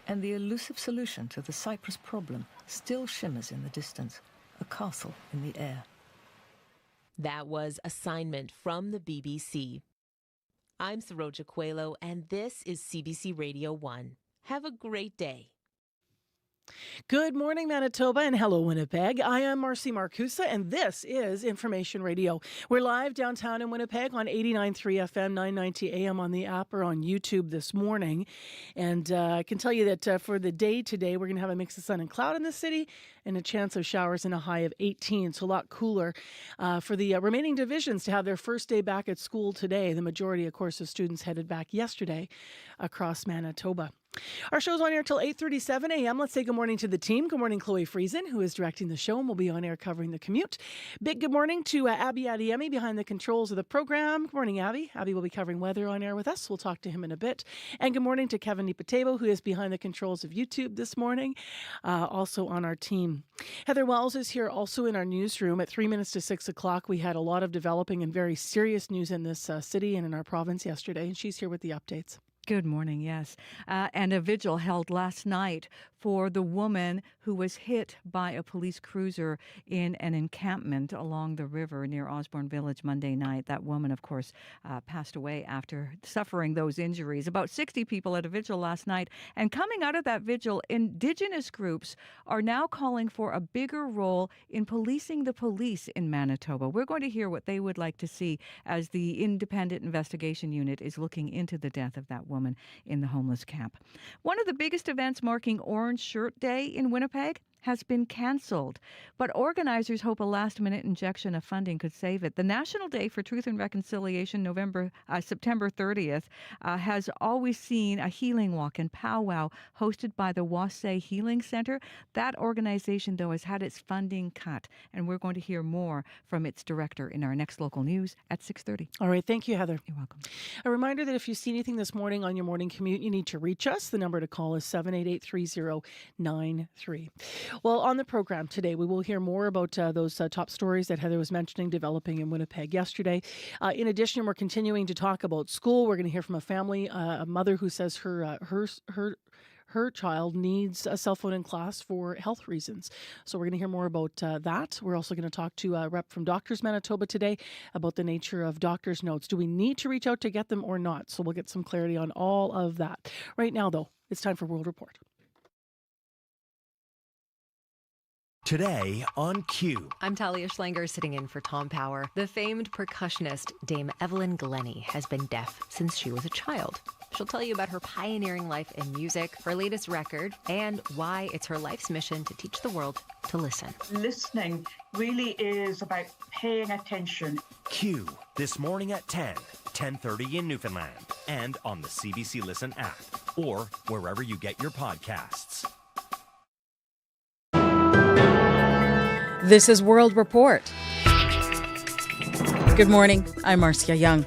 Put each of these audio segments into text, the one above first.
And the elusive solution to the Cyprus problem still shimmers in the distance, a castle in the air. That was Assignment from the BBC. I'm Saroja Coelho, and this is CBC Radio 1. Have a great day. Good morning, Manitoba, and hello, Winnipeg. I am Marcy Marcusa, and this is Information Radio. We're live downtown in Winnipeg on 89.3 FM, 990 AM on the app or on YouTube this morning. And I can tell you that for the day today, we're going to have a mix of sun and cloud in the city and a chance of showers and a high of 18, so a lot cooler. For the remaining divisions to have their first day back at school today, the majority, of course, of students headed back yesterday across Manitoba. Our show's on air till 8:37 a.m. Let's say good morning to the team. Good morning, Chloe Friesen, who is directing the show and will be on air covering the commute. Big good morning to Abby Adiemi behind the controls of the program. Good morning, Abby. Abby will be covering weather on air with us. We'll talk to him in a bit. And good morning to Kevin Nipatebo, who is behind the controls of YouTube this morning, also on our team. Heather Wells is here also in our newsroom. At 3 minutes to 6 o'clock, we had a lot of developing and very serious news in this city and in our province yesterday, and she's here with the updates. Good morning, yes. And a vigil held last night for the woman who was hit by a police cruiser in an encampment along the river near Osborne Village Monday night. That woman, of course, passed away after suffering those injuries. About 60 people at a vigil last night. And coming out of that vigil, Indigenous groups are now calling for a bigger role in policing the police in Manitoba. We're going to hear what they would like to see as the Independent Investigation Unit is looking into the death of that woman in the homeless camp. One of the biggest events marking Orange Shirt Day in Winnipeg has been cancelled, but organizers hope a last-minute injection of funding could save it. The National Day for Truth and Reconciliation, September 30th, has always seen a healing walk and powwow hosted by the Wasay Healing Center. That organization, though, has had its funding cut, and we're going to hear more from its director in our next local news at 6:30. All right. Thank you, Heather. You're welcome. A reminder that if you see anything this morning on your morning commute, you need to reach us. The number to call is 788-3093. Well, on the program today, we will hear more about those top stories that Heather was mentioning developing in Winnipeg yesterday. In addition, we're continuing to talk about school. We're going to hear from a family, a mother who says her child needs a cell phone in class for health reasons. So we're going to hear more about that. We're also going to talk to a rep from Doctors Manitoba today about the nature of doctor's notes. Do we need to reach out to get them or not? So we'll get some clarity on all of that. Right now, though, it's time for World Report. Today on Q. I'm Talia Schlanger sitting in for Tom Power. The famed percussionist Dame Evelyn Glennie has been deaf since she was a child. She'll tell you about her pioneering life in music, her latest record, and why it's her life's mission to teach the world to listen. Listening really is about paying attention. Q, this morning at 10:30 in Newfoundland, and on the CBC Listen app, or wherever you get your podcasts. This is World Report. Good morning. I'm Marcia Young.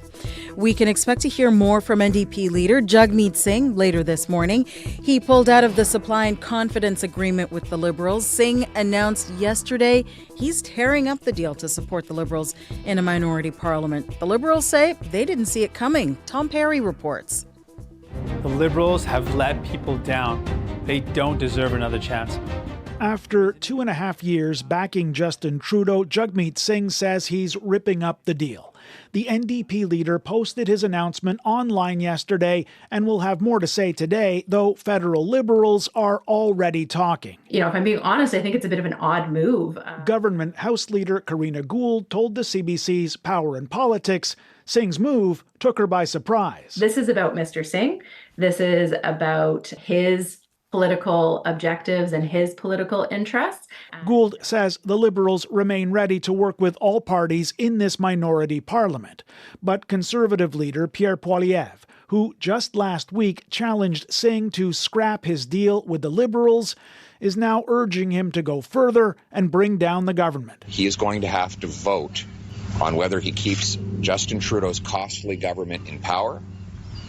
We can expect to hear more from NDP leader Jagmeet Singh later this morning. He pulled out of the supply and confidence agreement with the Liberals. Singh announced yesterday he's tearing up the deal to support the Liberals in a minority parliament. The Liberals say they didn't see it coming. Tom Perry reports. The Liberals have let people down. They don't deserve another chance. After 2.5 years backing Justin Trudeau, Jagmeet Singh says he's ripping up the deal. The NDP leader posted his announcement online yesterday and will have more to say today, though federal Liberals are already talking. If I'm being honest, I think it's a bit of an odd move. Government House Leader Karina Gould told the CBC's Power and Politics Singh's move took her by surprise. This is about Mr. Singh. This is about his political objectives and his political interests. Gould says the Liberals remain ready to work with all parties in this minority parliament. But Conservative leader Pierre Poilievre, who just last week challenged Singh to scrap his deal with the Liberals, is now urging him to go further and bring down the government. He is going to have to vote on whether he keeps Justin Trudeau's costly government in power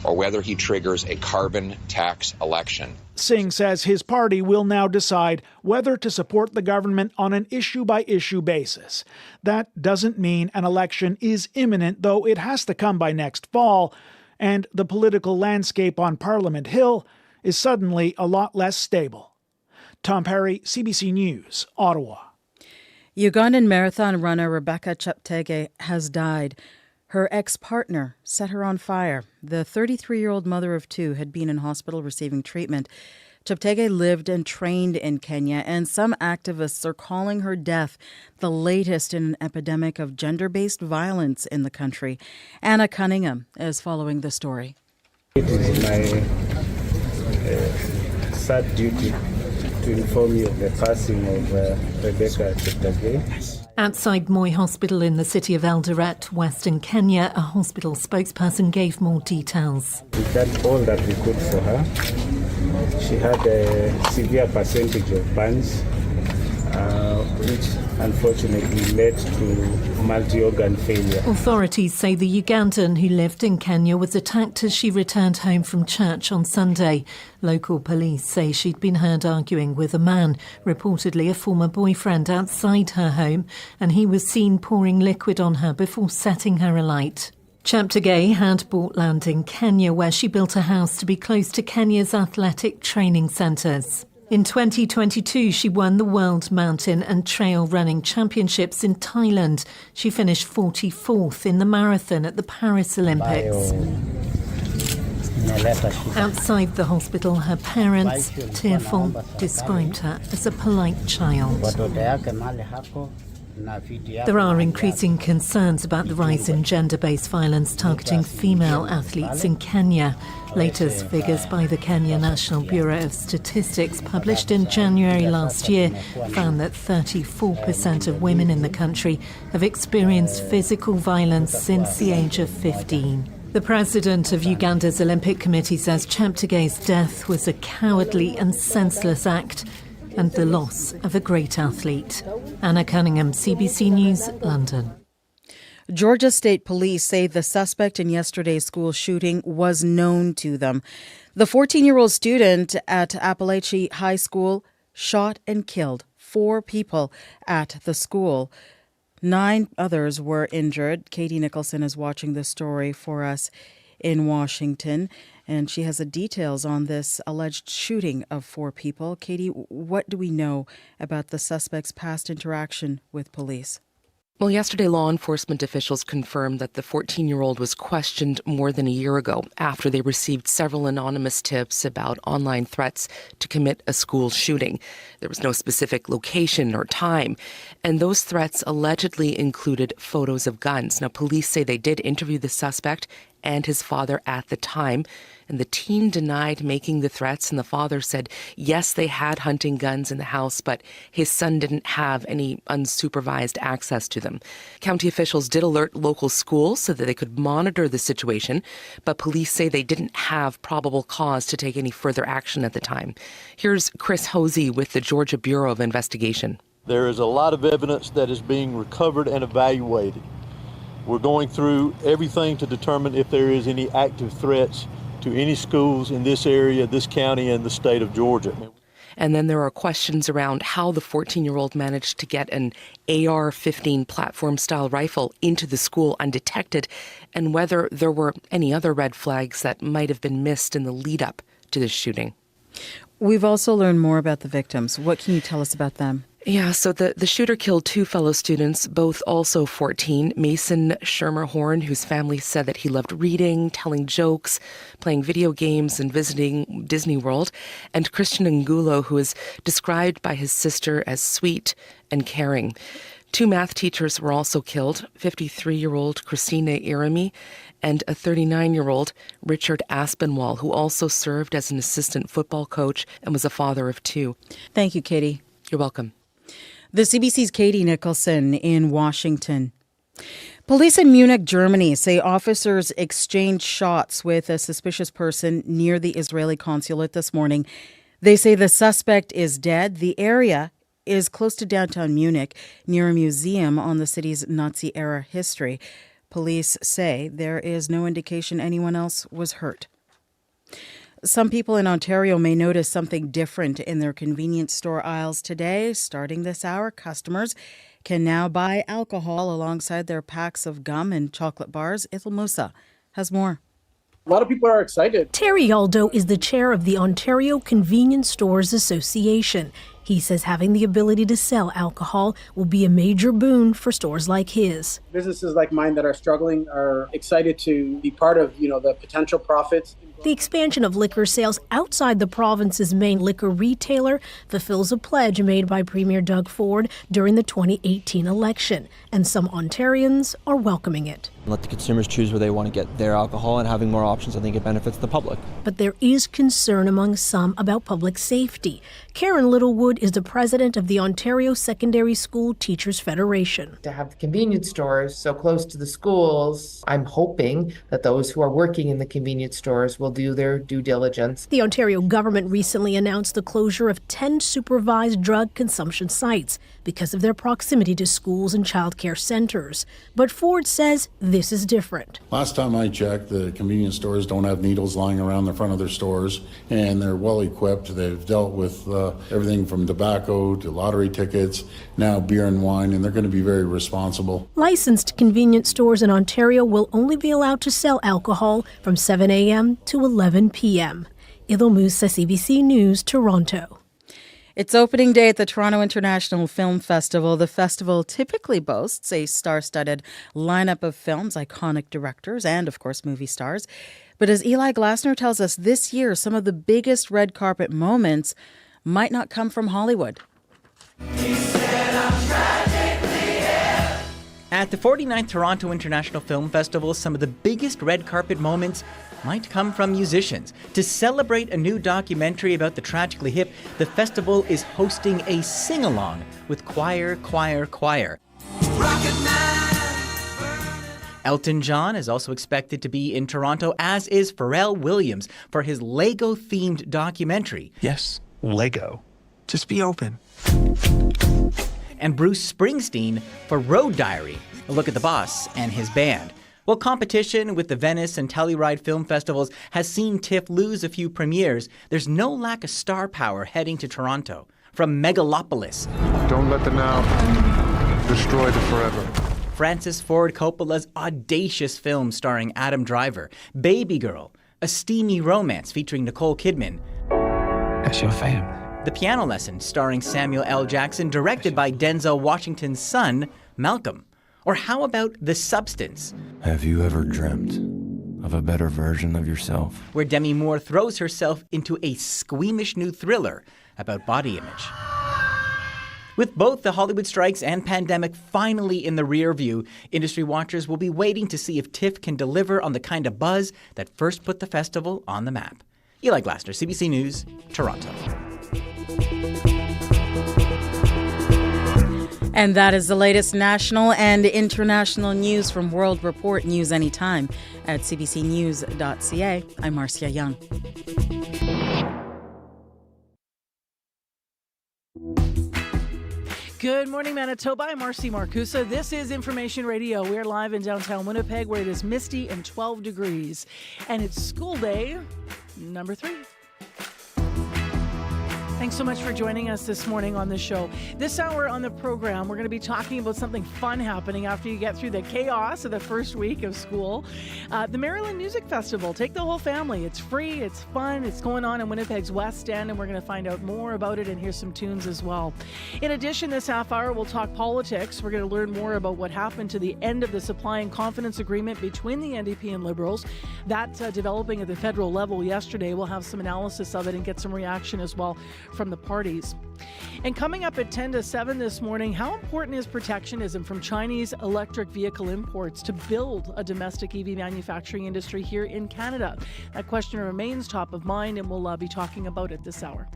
or whether he triggers a carbon tax election. Singh says his party will now decide whether to support the government on an issue-by-issue basis. That doesn't mean an election is imminent, though it has to come by next fall, and the political landscape on Parliament Hill is suddenly a lot less stable. Tom Perry, CBC News, Ottawa. Ugandan marathon runner Rebecca Cheptegei has died. Her ex-partner set her on fire. The 33-year-old mother of two had been in hospital receiving treatment. Cheptegei lived and trained in Kenya, and some activists are calling her death the latest in an epidemic of gender-based violence in the country. Anna Cunningham is following the story. It is my sad duty to inform you of the passing of Rebecca Cheptegei. Outside Moi Hospital in the city of Eldoret, Western Kenya, a hospital spokesperson gave more details. We did all that we could for her. She had a severe percentage of burns, which unfortunately led to multi-organ failure. Authorities say the Ugandan who lived in Kenya was attacked as she returned home from church on Sunday. Local police say she'd been heard arguing with a man, reportedly a former boyfriend, outside her home, and he was seen pouring liquid on her before setting her alight. Cheptegei had bought land in Kenya where she built a house to be close to Kenya's athletic training centres. In 2022, she won the World Mountain and Trail Running Championships in Thailand. She finished 44th in the marathon at the Paris Olympics. Outside the hospital, her parents, tearful, described her as a polite child. There are increasing concerns about the rise in gender-based violence targeting female athletes in Kenya. Latest figures by the Kenya National Bureau of Statistics, published in January last year, found that 34% of women in the country have experienced physical violence since the age of 15. The president of Uganda's Olympic Committee says Cheptegei's death was a cowardly and senseless act and the loss of a great athlete. Anna Cunningham, CBC News, London. Georgia State Police say the suspect in yesterday's school shooting was known to them. The 14-year-old student at Appalachia High School shot and killed 4 people at the school. 9 others were injured. Katie Nicholson is watching this story for us in Washington, and she has the details on this alleged shooting of 4 people. Katie, what do we know about the suspect's past interaction with police? Well, yesterday, law enforcement officials confirmed that the 14-year-old was questioned more than a year ago after they received several anonymous tips about online threats to commit a school shooting. There was no specific location or time, and those threats allegedly included photos of guns. Now, police say they did interview the suspect and his father at the time, and the teen denied making the threats, and the father said, yes, they had hunting guns in the house, but his son didn't have any unsupervised access to them. County officials did alert local schools so that they could monitor the situation, but police say they didn't have probable cause to take any further action at the time. Here's Chris Hosey with the Georgia Bureau of Investigation. There is a lot of evidence that is being recovered and evaluated. We're going through everything to determine if there is any active threats to any schools in this area, this county, and the state of Georgia. And then there are questions around how the 14-year-old managed to get an AR-15 platform-style rifle into the school undetected, and whether there were any other red flags that might have been missed in the lead-up to this shooting. We've also learned more about the victims. What can you tell us about them? Yeah, so the shooter killed 2 fellow students, both also 14. Mason Schermerhorn, whose family said that he loved reading, telling jokes, playing video games, and visiting Disney World. And Christian Angulo, who is described by his sister as sweet and caring. 2 math teachers were also killed, 53-year-old Christina Irami and a 39-year-old Richard Aspinwall, who also served as an assistant football coach and was a father of 2. Thank you, Katie. You're welcome. The CBC's Katie Nicholson in Washington. Police in Munich, Germany say officers exchanged shots with a suspicious person near the Israeli consulate this morning. They say the suspect is dead. The area is close to downtown Munich, near a museum on the city's Nazi-era history. Police say there is no indication anyone else was hurt. Some people in Ontario may notice something different in their convenience store aisles today. Starting this hour, customers can now buy alcohol alongside their packs of gum and chocolate bars. Ithel Musa has more. A lot of people are excited. Terry Aldo is the chair of the Ontario Convenience Stores Association. He says having the ability to sell alcohol will be a major boon for stores like his. Businesses like mine that are struggling are excited to be part of, the potential profits. The expansion of liquor sales outside the province's main liquor retailer fulfills a pledge made by Premier Doug Ford during the 2018 election, and some Ontarians are welcoming it. Let the consumers choose where they want to get their alcohol, and having more options, I think it benefits the public. But there is concern among some about public safety. Karen Littlewood is the president of the Ontario Secondary School Teachers Federation. To have the convenience stores so close to the schools, I'm hoping that those who are working in the convenience stores will do their due diligence. The Ontario government recently announced the closure of 10 supervised drug consumption sites because of their proximity to schools and childcare centres. But Ford says this is different. Last time I checked, the convenience stores don't have needles lying around the front of their stores, and they're well equipped. They've dealt with everything from tobacco to lottery tickets, now beer and wine, and they're going to be very responsible. Licensed convenience stores in Ontario will only be allowed to sell alcohol from 7 a.m. to 11 p.m. Idil Musa, CBC News, Toronto. It's opening day at the Toronto International Film Festival. The festival typically boasts a star-studded lineup of films, iconic directors, and, of course, movie stars. But as Eli Glasner tells us, this year, some of the biggest red carpet moments might not come from Hollywood. At the 49th Toronto International Film Festival, some of the biggest red carpet moments might come from musicians. To celebrate a new documentary about the Tragically Hip, the festival is hosting a sing-along with Choir. Elton John is also expected to be in Toronto, as is Pharrell Williams, for his Lego-themed documentary. Yes, Lego. Just be open. And Bruce Springsteen for Road Diary, a look at the boss and his band. Well, competition with the Venice and Telluride film festivals has seen TIFF lose a few premieres. There's no lack of star power heading to Toronto. From Megalopolis. Don't let the now destroy the forever. Francis Ford Coppola's audacious film starring Adam Driver. Baby Girl, a steamy romance featuring Nicole Kidman. That's your fam. The Piano Lesson starring Samuel L. Jackson, directed by Denzel Washington's son, Malcolm. Or how about The Substance? Have you ever dreamt of a better version of yourself? Where Demi Moore throws herself into a squeamish new thriller about body image. With both the Hollywood strikes and pandemic finally in the rear view, industry watchers will be waiting to see if TIFF can deliver on the kind of buzz that first put the festival on the map. Eli Glasner, CBC News, Toronto. And that is the latest national and international news from World Report News Anytime at cbcnews.ca. I'm Marcia Young. Good morning, Manitoba. I'm Marcy Marcusa. This is Information Radio. We're live in downtown Winnipeg where it is misty and 12 degrees. And it's school day number 3. Thanks so much for joining us this morning on the show. This hour on the program, we're going to be talking about something fun happening after you get through the chaos of the first week of school. The Maryland Music Festival. Take the whole family. It's free. It's fun. It's going on in Winnipeg's West End, and we're going to find out more about it and hear some tunes as well. In addition, this half hour, we'll talk politics. We're going to learn more about what happened to the end of the supply and confidence agreement between the NDP and Liberals. That's developing at the federal level yesterday. We'll have some analysis of it and get some reaction as well from the parties. And coming up at 10 to 7 this morning, how important is protectionism from Chinese electric vehicle imports to build a domestic EV manufacturing industry here in Canada? That question remains top of mind, and we'll be talking about it this hour.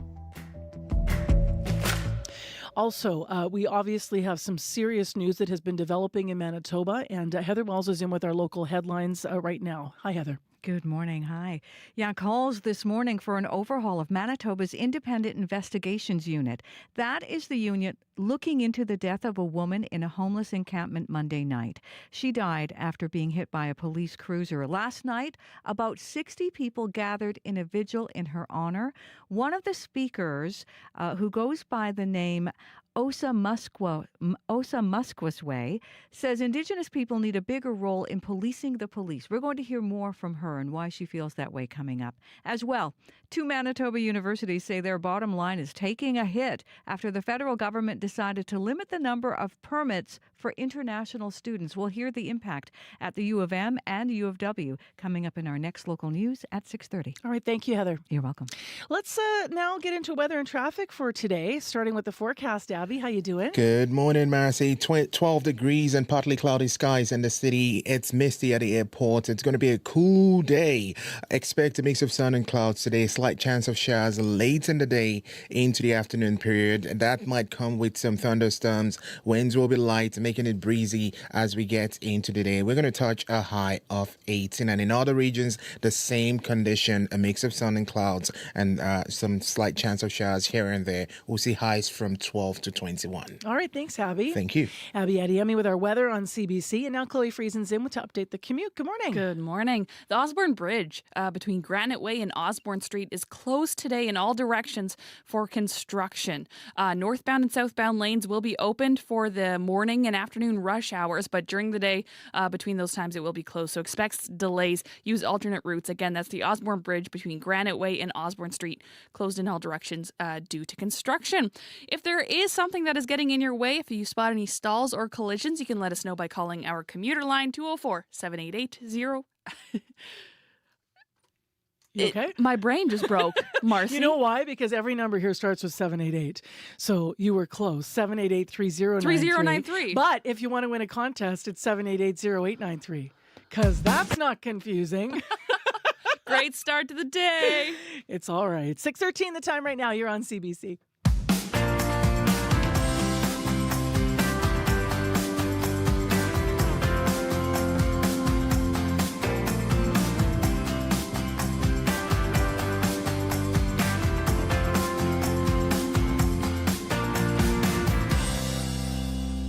Also, we obviously have some serious news that has been developing in Manitoba, and Heather Wells is in with our local headlines right now. Hi, Heather. Good morning. Hi. Yeah, calls this morning for an overhaul of Manitoba's Independent Investigations Unit. That is the unit looking into the death of a woman in a homeless encampment Monday night. She died after being hit by a police cruiser. Last night, about 60 people gathered in a vigil in her honor. One of the speakers, who goes by the name Osa Musquas Way says Indigenous people need a bigger role in policing the police. We're going to hear more from her and why she feels that way coming up. As well, 2 Manitoba universities say their bottom line is taking a hit after the federal government decided to limit the number of permits for international students. We'll hear the impact at the U of M and U of W coming up in our next local news at 6:30. All right, thank you, Heather. You're welcome. Let's now get into weather and traffic for today, starting with the forecast. Abby, how you doing? Good morning, Marcy. 12 degrees and partly cloudy skies in the city. It's misty at the airport. It's going to be a cool day. Expect a mix of sun and clouds today. Slight chance of showers late in the day into the afternoon period. That might come with some thunderstorms. Winds will be light, making it breezy as we get into the day. We're going to touch a high of 18. And in other regions, the same condition, a mix of sun and clouds and some slight chance of showers here and there. We'll see highs from 12 to 21. All right, thanks, Abby. Thank you. Abby Adiemi with our weather on CBC. And now Chloe Friesen's in to update the commute. Good morning. Good morning. The Osborne Bridge between Granite Way and Osborne Street is closed today in all directions for construction. Northbound and southbound lanes will be opened for the morning and afternoon rush hours, but during the day, between those times, it will be closed. So expect delays. Use alternate routes. Again, that's the Osborne Bridge between Granite Way and Osborne Street, closed in all directions due to construction. If there is something that is getting in your way, if you spot any stalls or collisions, you can let us know by calling our commuter line 204-788-0. You okay? My brain just broke, Marcy. You know why? Because every number here starts with 788. So you were close. 788-3093. 3093. But if you want to win a contest, it's 788-0893. Because that's not confusing. Great start to the day. It's all right. 6:13 the time right now. You're on CBC.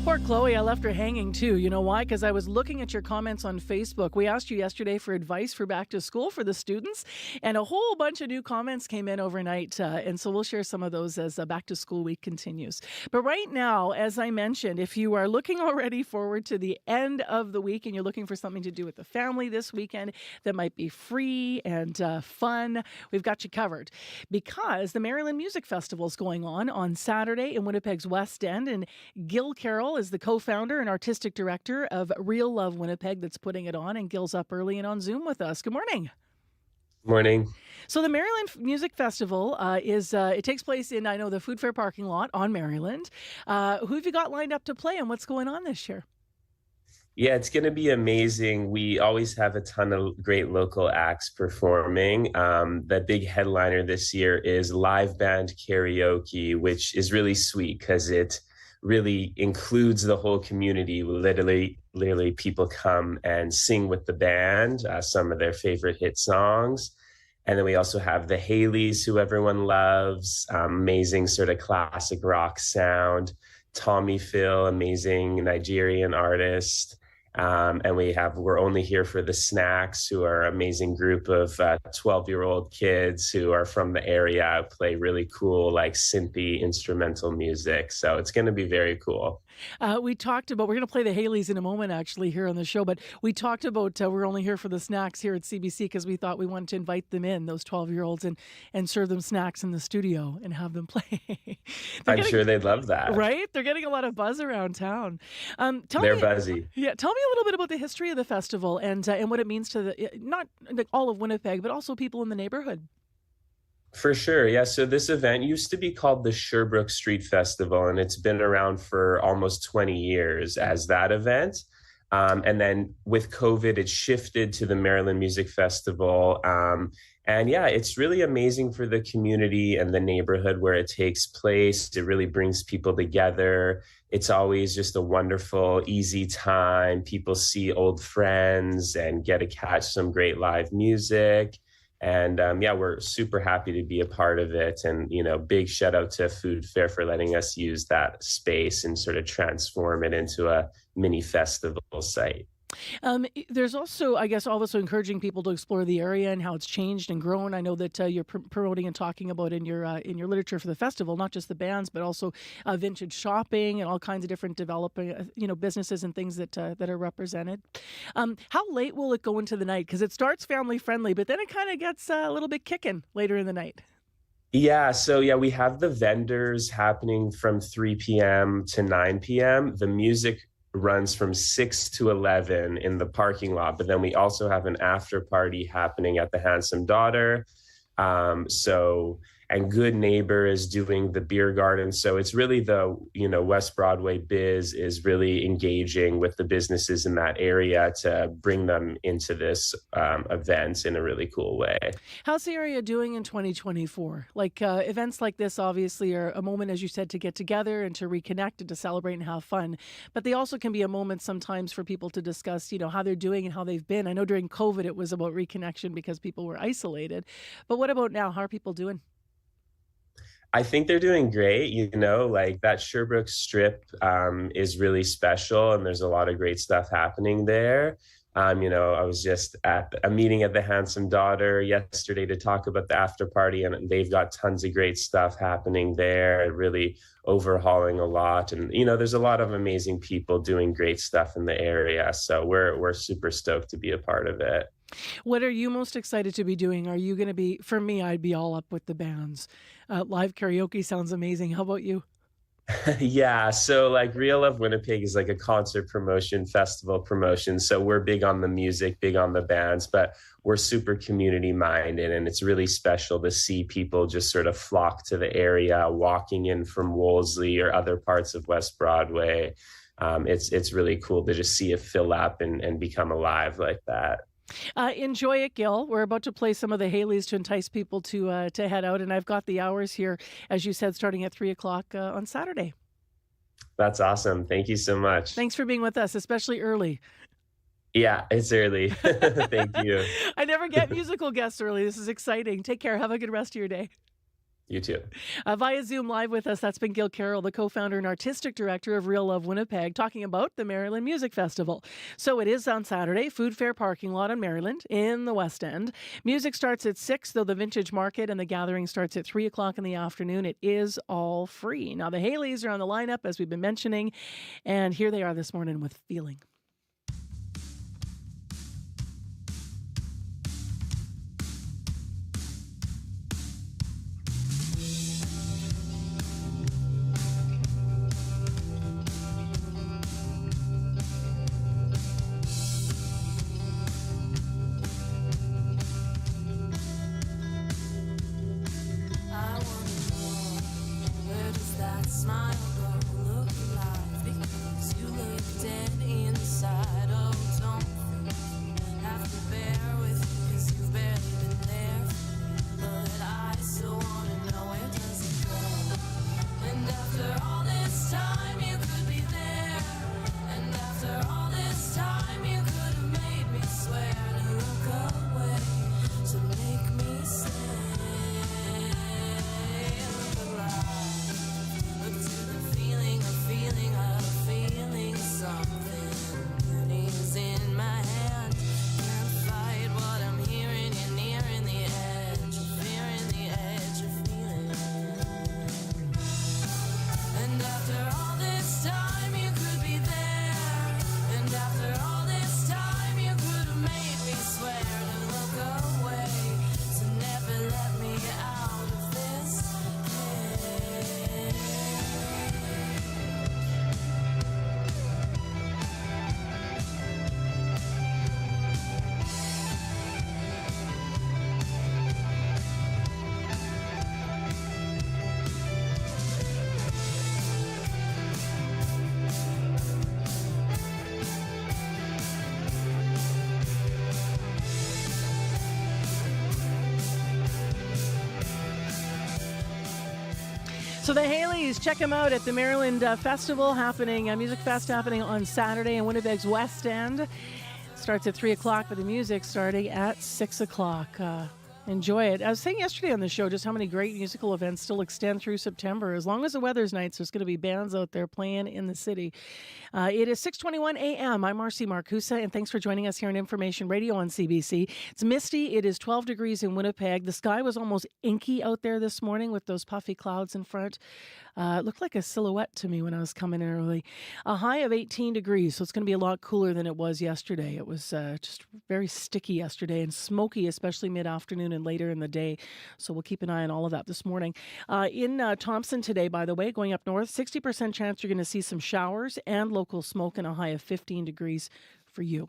Poor Chloe, I left her hanging too. You know why? Because I was looking at your comments on Facebook. We asked you yesterday for advice for back to school for the students, and a whole bunch of new comments came in overnight. And so we'll share some of those as back to school week continues. But right now, as I mentioned, if you are looking already forward to the end of the week and you're looking for something to do with the family this weekend that might be free and fun, we've got you covered. Because the Maryland Music Festival is going on Saturday in Winnipeg's West End, and Gil Carroll is the co-founder and artistic director of Real Love Winnipeg that's putting it on, and Gil's up early and on Zoom with us. Good morning. Morning. So the Maryland Music Festival it takes place in, I know, the Food Fair parking lot on Maryland. Who have you got lined up to play and what's going on this year? Yeah, it's going to be amazing. We always have a ton of great local acts performing. The big headliner this year is live band karaoke, which is really sweet because it really includes the whole community. Literally people come and sing with the band some of their favorite hit songs. And then we also have the Haleys, who everyone loves, amazing sort of classic rock sound. Tommy Phil, amazing Nigerian artist. And we're only here for the Snacks, who are an amazing group of 12-year-old kids who are from the area, play really cool, like synthy instrumental music. So it's going to be very cool. We talked about, we're going to play the Haleys in a moment actually here on the show, but we talked about we're only here for the Snacks here at CBC because we thought we wanted to invite them in, those 12-year-olds, and serve them snacks in the studio and have them play. I'm sure they'd love that. Right? They're getting a lot of buzz around town. They're buzzy. Yeah. Tell me a little bit about the history of the festival and what it means to not all of Winnipeg, but also people in the neighborhood. For sure. Yeah. So this event used to be called the Sherbrooke Street Festival, and it's been around for almost 20 years as that event. And then with COVID, it shifted to the Maryland Music Festival. And yeah, it's really amazing for the community and the neighborhood where it takes place. It really brings people together. It's always just a wonderful, easy time. People see old friends and get to catch some great live music. And we're super happy to be a part of it. And, big shout out to Food Fair for letting us use that space and sort of transform it into a mini festival site. There's also, I guess, also encouraging people to explore the area and how it's changed and grown. I know that you're promoting and talking about in your literature for the festival, not just the bands, but also vintage shopping and all kinds of different developing, businesses and things that are represented. How late will it go into the night? Because it starts family friendly, but then it kind of gets a little bit kicking later in the night. Yeah, so we have the vendors happening from 3 p.m. to 9 p.m. The music runs from 6 to 11 in the parking lot, but then we also have an after party happening at the Handsome Daughter. And Good Neighbor is doing the beer garden. So it's really the, West Broadway Biz is really engaging with the businesses in that area to bring them into this event in a really cool way. How's the area doing in 2024? Events like this obviously are a moment, as you said, to get together and to reconnect and to celebrate and have fun. But they also can be a moment sometimes for people to discuss, how they're doing and how they've been. I know during COVID it was about reconnection because people were isolated. But what about now? How are people doing? I think they're doing great. That Sherbrooke Strip is really special, and there's a lot of great stuff happening there. I was just at a meeting at the Handsome Daughter yesterday to talk about the after party, and they've got tons of great stuff happening there, really overhauling a lot. And, there's a lot of amazing people doing great stuff in the area. So we're super stoked to be a part of it. What are you most excited to be doing? Are you going to be, for me, I'd be all up with the bands. Live karaoke sounds amazing. How about you? Yeah, so Real Love Winnipeg is like a concert promotion, festival promotion. So we're big on the music, big on the bands, but we're super community minded. And it's really special to see people just sort of flock to the area, walking in from Wolseley or other parts of West Broadway. It's really cool to just see it fill up and become alive like that. Enjoy it, Gil. We're about to play some of the Haleys to entice people to head out. And I've got the hours here, as you said, starting at 3 o'clock on Saturday. That's awesome. Thank you so much. Thanks for being with us, especially early. Yeah, it's early. Thank you. I never get musical guests early. This is exciting. Take care. Have a good rest of your day. You too. Via Zoom live with us, that's been Gil Carroll, the co-founder and artistic director of Real Love Winnipeg, talking about the Maryland Music Festival. So it is on Saturday, Food Fair parking lot in Maryland in the West End. Music starts at 6, though the Vintage Market and the gathering starts at 3 o'clock in the afternoon. It is all free. Now, the Haleys are on the lineup, as we've been mentioning, and here they are this morning with Feeling. Smile, go look alive because you look dead inside. Oh, don't have to bear with me because you've barely been there. But I still want to know where does it go? And after all this time, you could be there. And after all this time, you could have made me swear to look away, to make me stay. Look alive. Look to the feeling something. Beauty's in my hand. Can't fight what I'm hearing. You're nearing the edge. You're fearing the edge of feeling. And after all this time, you could be there. And after all this time, you could have made me swear to look away, to never let me out of this cage. So the Haleys, check them out at the Maryland Festival happening, Music Fest happening on Saturday in Winnipeg's West End. Starts at 3 o'clock, but the music starting at 6 o'clock. Enjoy it. I was saying yesterday on the show just how many great musical events still extend through September. As long as the weather's nice, there's going to be bands out there playing in the city. It is 6:21 a.m. I'm Marcy Marcusa, and thanks for joining us here on Information Radio on CBC. It's misty. It is 12 degrees in Winnipeg. The sky was almost inky out there this morning with those puffy clouds in front. It looked like a silhouette to me when I was coming in early. A high of 18 degrees, so it's going to be a lot cooler than it was yesterday. It was just very sticky yesterday and smoky, especially mid-afternoon and later in the day. So we'll keep an eye on all of that this morning. In Thompson today, by the way, going up north, 60% chance you're going to see some showers and local smoke and a high of 15 degrees for you.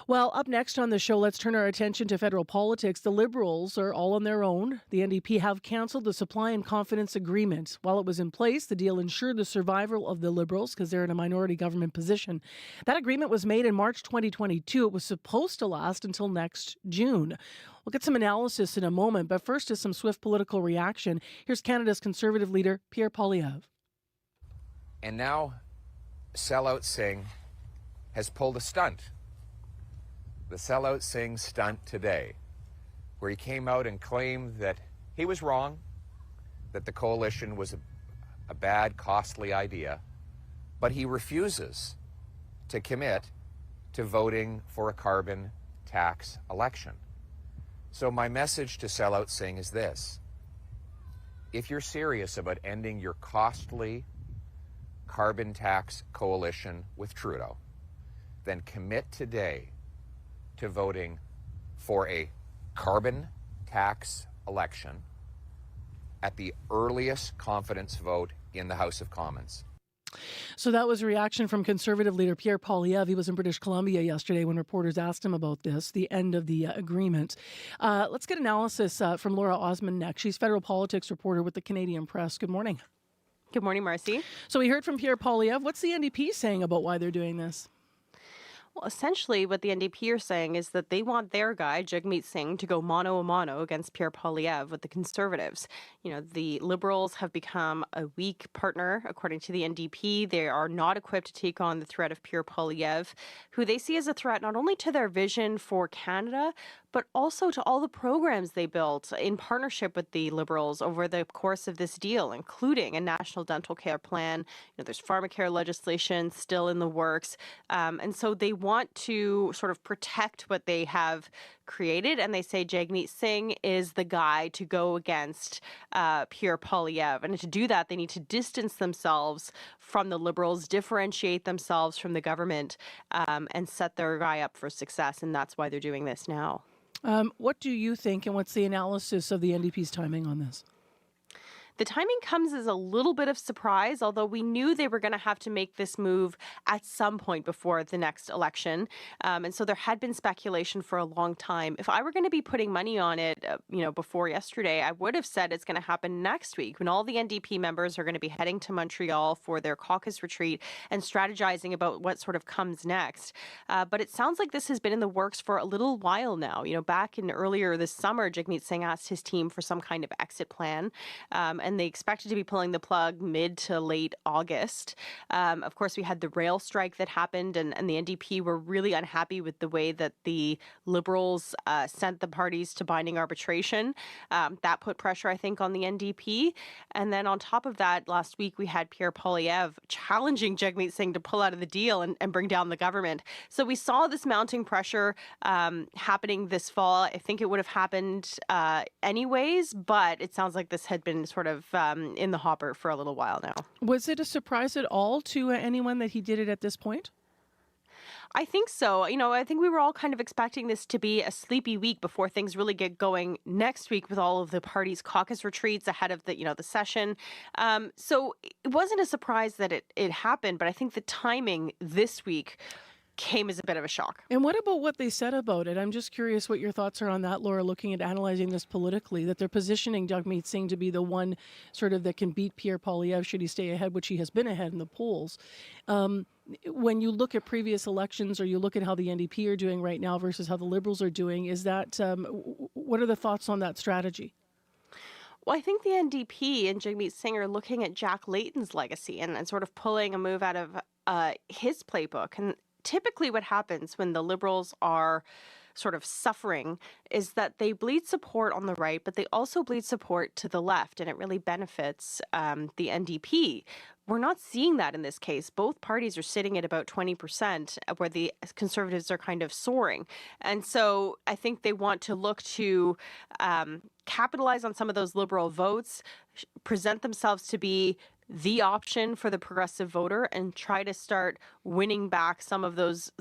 Well, up next on the show, let's turn our attention to federal politics. The Liberals are all on their own. The NDP have cancelled the supply and confidence agreement. While it was in place, the deal ensured the survival of the Liberals because they're in a minority government position. That agreement was made in March 2022. It was supposed to last until next June. We'll get some analysis in a moment, but first is some swift political reaction. Here's Canada's Conservative leader, Pierre Poilievre. And now, sellout Singh has pulled a stunt. The sellout Singh stunt today, where he came out and claimed that he was wrong, that the coalition was a bad, costly idea, but he refuses to commit to voting for a carbon tax election. So my message to sellout Singh is this. If you're serious about ending your costly carbon tax coalition with Trudeau, then commit today to voting for a carbon tax election at the earliest confidence vote in the House of Commons. So that was a reaction from Conservative leader Pierre Poilievre. He was in British Columbia yesterday when reporters asked him about this, the end of the agreement. Let's get analysis from Laura Osmond next. She's federal politics reporter with the Canadian Press. Good morning. Good morning, Marcy. So we heard from Pierre Poilievre. What's the NDP saying about why they're doing this? Well, essentially, what the NDP are saying is that they want their guy, Jagmeet Singh, to go mano a mano against Pierre Poilievre with the Conservatives. You know, the Liberals have become a weak partner, according to the NDP. They are not equipped to take on the threat of Pierre Poilievre, who they see as a threat not only to their vision for Canada, but also to all the programs they built in partnership with the Liberals over the course of this deal, including a national dental care plan. You know, there's pharmacare legislation still in the works. And so they want to sort of protect what they have created, and they say Jagmeet Singh is the guy to go against Pierre Poilievre. And to do that, they need to distance themselves from the Liberals, differentiate themselves from the government, and set their guy up for success. And that's why they're doing this now. What do you think, and what's the analysis of the NDP's timing on this? The timing comes as a little bit of surprise, although we knew they were going to have to make this move at some point before the next election. And so there had been speculation for a long time. If I were going to be putting money on it, before yesterday, I would have said it's going to happen next week when all the NDP members are going to be heading to Montreal for their caucus retreat and strategizing about what sort of comes next. But it sounds like this has been in the works for a little while now. You know, back in earlier this summer, Jagmeet Singh asked his team for some kind of exit plan. And they expected to be pulling the plug mid to late August. Of course, we had the rail strike that happened, and the NDP were really unhappy with the way that the Liberals sent the parties to binding arbitration. That put pressure, I think, on the NDP. And then on top of that, last week we had Pierre Poilievre challenging Jagmeet Singh to pull out of the deal and bring down the government. So we saw this mounting pressure happening this fall. I think it would have happened anyways, but it sounds like this had been sort of in the hopper for a little while now. Was it a surprise at all to anyone that he did it at this point? I think so. You know, I think we were all kind of expecting this to be a sleepy week before things really get going next week with all of the parties' caucus retreats ahead of the session. So it wasn't a surprise that it happened, but I think the timing this week came as a bit of a shock. And what about what they said about it? I'm just curious what your thoughts are on that, Laura, looking at analyzing this politically, that they're positioning Jagmeet Singh to be the one sort of that can beat Pierre Poilievre should he stay ahead, which he has been ahead in the polls. When you look at previous elections or you look at how the NDP are doing right now versus how the Liberals are doing, is that what are the thoughts on that strategy? Well, I think the NDP and Jagmeet Singh are looking at Jack Layton's legacy and sort of pulling a move out of his playbook. And typically what happens when the Liberals are sort of suffering is that they bleed support on the right, but they also bleed support to the left, and it really benefits the NDP. We're not seeing that in this case. Both parties are sitting at about 20%, where the Conservatives are kind of soaring. And so I think they want to look to capitalize on some of those Liberal votes, present themselves to be the option for the progressive voter, and try to start winning back some of those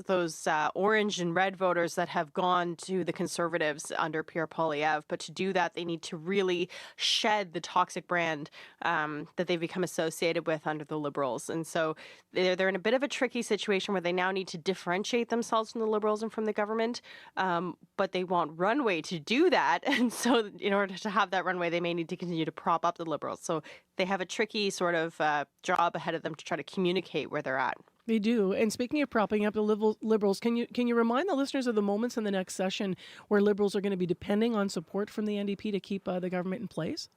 orange and red voters that have gone to the Conservatives under Pierre Poilievre. But to do that, they need to really shed the toxic brand that they've become associated with under the Liberals. And so they're in a bit of a tricky situation where they now need to differentiate themselves from the Liberals and from the government, but they want runway to do that. And so in order to have that runway, they may need to continue to prop up the Liberals. So they have a tricky sort of job ahead of them to try to communicate where they're at. They do. And speaking of propping up the Liberals, can you remind the listeners of the moments in the next session where Liberals are going to be depending on support from the NDP to keep the government in place?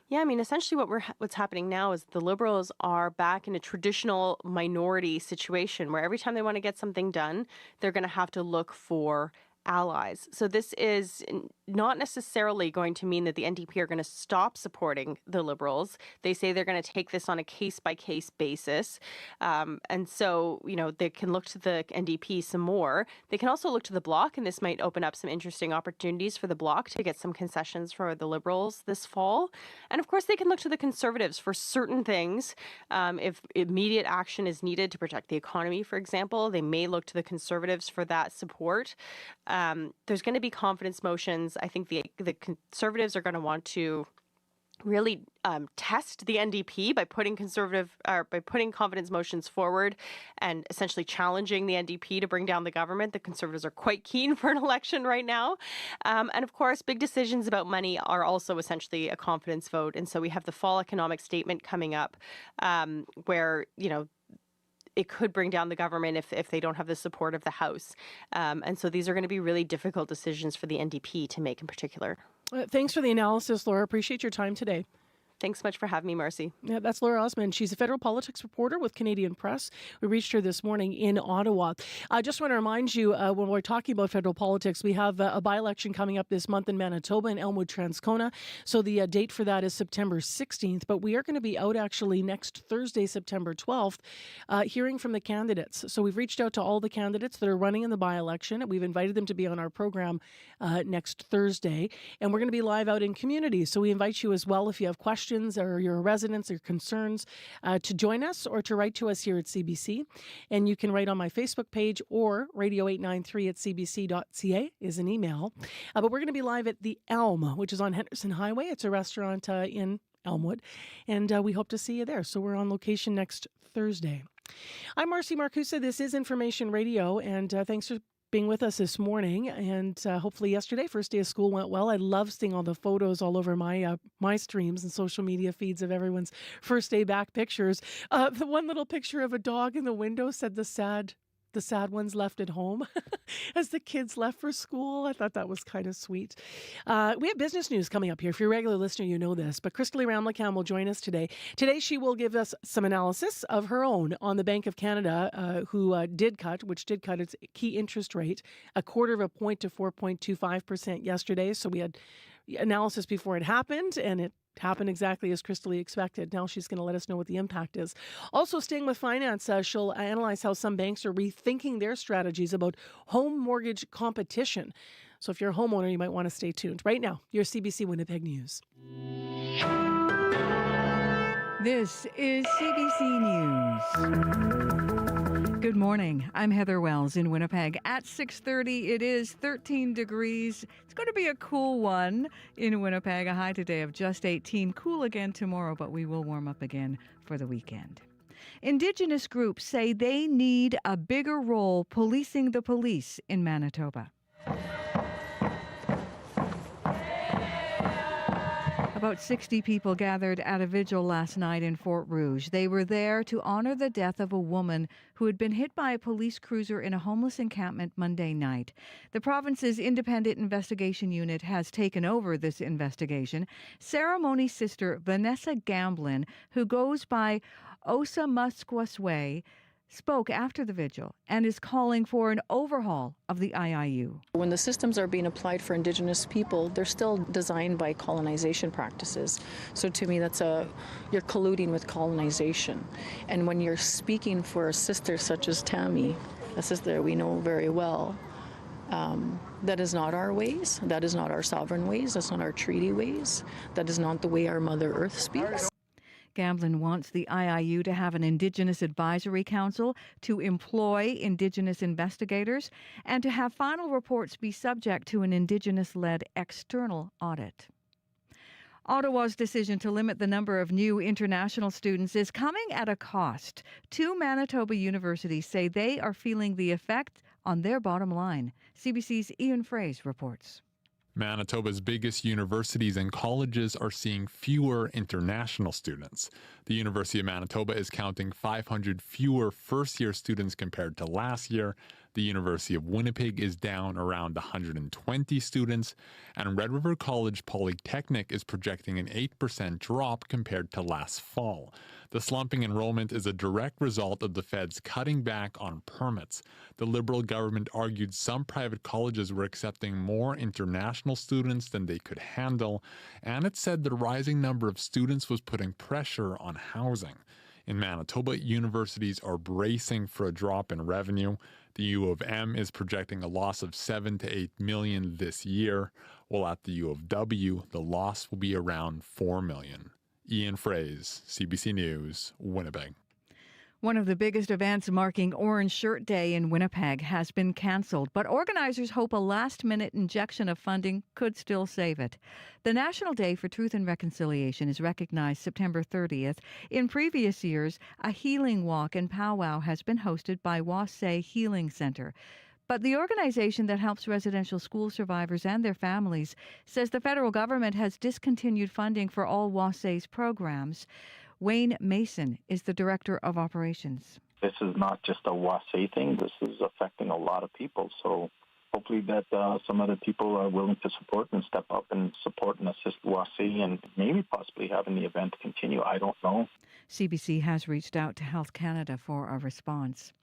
Yeah, I mean, essentially what's happening now is the Liberals are back in a traditional minority situation where every time they want to get something done, they're going to have to look for allies. So this is not necessarily going to mean that the NDP are going to stop supporting the Liberals. They say they're going to take this on a case-by-case basis. And so, they can look to the NDP some more. They can also look to the Bloc, and this might open up some interesting opportunities for the Bloc to get some concessions for the Liberals this fall. And of course, they can look to the Conservatives for certain things. If immediate action is needed to protect the economy, for example, they may look to the Conservatives for that support. There's going to be confidence motions. I think the Conservatives are going to want to really test the NDP by putting confidence motions forward and essentially challenging the NDP to bring down the government. The Conservatives are quite keen for an election right now. And of course, big decisions about money are also essentially a confidence vote. And so we have the fall economic statement coming up where, it could bring down the government if they don't have the support of the House. And so these are going to be really difficult decisions for the NDP to make in particular. Thanks for the analysis, Laura. Appreciate your time today. Thanks so much for having me, Marcy. Yeah, that's Laura Osmond. She's a federal politics reporter with Canadian Press. We reached her this morning in Ottawa. I just want to remind you, when we're talking about federal politics, we have a by-election coming up this month in Manitoba in Elmwood-Transcona. So the date for that is September 16th. But we are going to be out actually next Thursday, September 12th, hearing from the candidates. So we've reached out to all the candidates that are running in the by-election. We've invited them to be on our program next Thursday. And we're going to be live out in communities. So we invite you as well if you have questions or your residents or concerns to join us or to write to us here at CBC. And you can write on my Facebook page or radio893@cbc.ca is an email. But we're going to be live at The Elm, which is on Henderson Highway. It's a restaurant in Elmwood. And we hope to see you there. So we're on location next Thursday. I'm Marcy Marcusa. This is Information Radio. And thanks for being with us this morning, and hopefully yesterday, first day of school, went well. I love seeing all the photos all over my streams and social media feeds of everyone's first day back pictures. The one little picture of a dog in the window said the sad ones left at home as the kids left for school. I thought that was kind of sweet. We have business news coming up here. If you're a regular listener, you know this. But Christelle Ramlicam will join us today. Today, she will give us some analysis of her own on the Bank of Canada, which did cut its key interest rate a quarter of a point to 4.25% yesterday. So we had analysis before it happened, and it happened exactly as Christelle expected. Now she's going to let us know what the impact is. Also staying with finance, she'll analyze how some banks are rethinking their strategies about home mortgage competition. So if you're a homeowner, you might want to stay tuned. Right now, your CBC Winnipeg News. This is CBC News. Good morning. I'm Heather Wells in Winnipeg. At 6:30, it is 13 degrees. It's going to be a cool one in Winnipeg. A high today of just 18. Cool again tomorrow, but we will warm up again for the weekend. Indigenous groups say they need a bigger role policing the police in Manitoba. About 60 people gathered at a vigil last night in Fort Rouge. They were there to honor the death of a woman who had been hit by a police cruiser in a homeless encampment Monday night. The province's independent investigation unit has taken over this investigation. Ceremony sister Vanessa Gamblin, who goes by Osa Musquasway, spoke after the vigil and is calling for an overhaul of the IIU. When the systems are being applied for Indigenous people, they're still designed by colonization practices. So to me, you're colluding with colonization. And when you're speaking for a sister such as Tammy, a sister we know very well, that is not our ways. That is not our sovereign ways. That's not our treaty ways. That is not the way our Mother Earth speaks. Gamblin wants the IIU to have an Indigenous Advisory Council, to employ Indigenous investigators, and to have final reports be subject to an Indigenous-led external audit. Ottawa's decision to limit the number of new international students is coming at a cost. Two Manitoba universities say they are feeling the effect on their bottom line. CBC's Ian Fraze reports. Manitoba's biggest universities and colleges are seeing fewer international students. The University of Manitoba is counting 500 fewer first-year students compared to last year. The University of Winnipeg is down around 120 students, and Red River College Polytechnic is projecting an 8% drop compared to last fall. The slumping enrollment is a direct result of the feds cutting back on permits. The Liberal government argued some private colleges were accepting more international students than they could handle, and it said the rising number of students was putting pressure on housing. In Manitoba, universities are bracing for a drop in revenue. The U of M is projecting a loss of $7 to $8 million this year, while at the U of W, the loss will be around $4 million. Ian Fraze, CBC News, Winnipeg. One of the biggest events marking Orange Shirt Day in Winnipeg has been cancelled, but organizers hope a last-minute injection of funding could still save it. The National Day for Truth and Reconciliation is recognized September 30th. In previous years, a healing walk and powwow has been hosted by Wasay Healing Centre. But the organization that helps residential school survivors and their families says the federal government has discontinued funding for all Wasay's programs. Wayne Mason is the director of operations. This is not just a Wasay thing. This is affecting a lot of people. So hopefully that some other people are willing to support and step up and support and assist Wasay and maybe possibly having the event continue. I don't know. CBC has reached out to Health Canada for a response.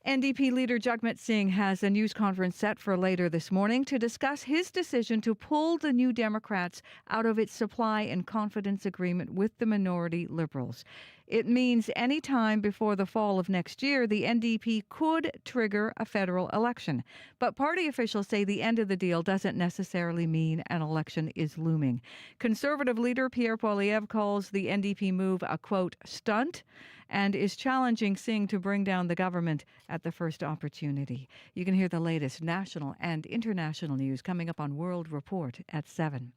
NDP leader Jagmeet Singh has a news conference set for later this morning to discuss his decision to pull the New Democrats out of its supply and confidence agreement with the minority Liberals. It means any time before the fall of next year, the NDP could trigger a federal election. But party officials say the end of the deal doesn't necessarily mean an election is looming. Conservative leader Pierre Poilievre calls the NDP move a, quote, stunt, and is challenging Singh to bring down the government at the first opportunity. You can hear the latest national and international news coming up on World Report at 7.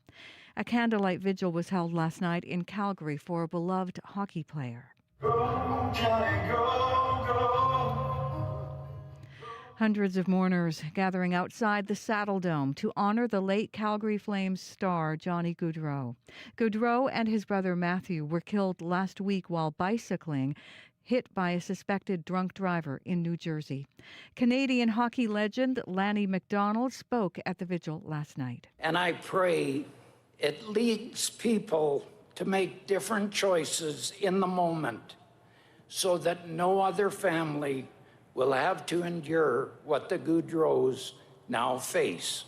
A candlelight vigil was held last night in Calgary for a beloved hockey player. Go, Johnny, go, go. Hundreds of mourners gathering outside the Saddle Dome to honor the late Calgary Flames star Johnny Gaudreau. Gaudreau and his brother Matthew were killed last week while bicycling, hit by a suspected drunk driver in New Jersey. Canadian hockey legend Lanny McDonald spoke at the vigil last night. And I pray it leads people to make different choices in the moment so that no other family will have to endure what the Gaudreaus now face.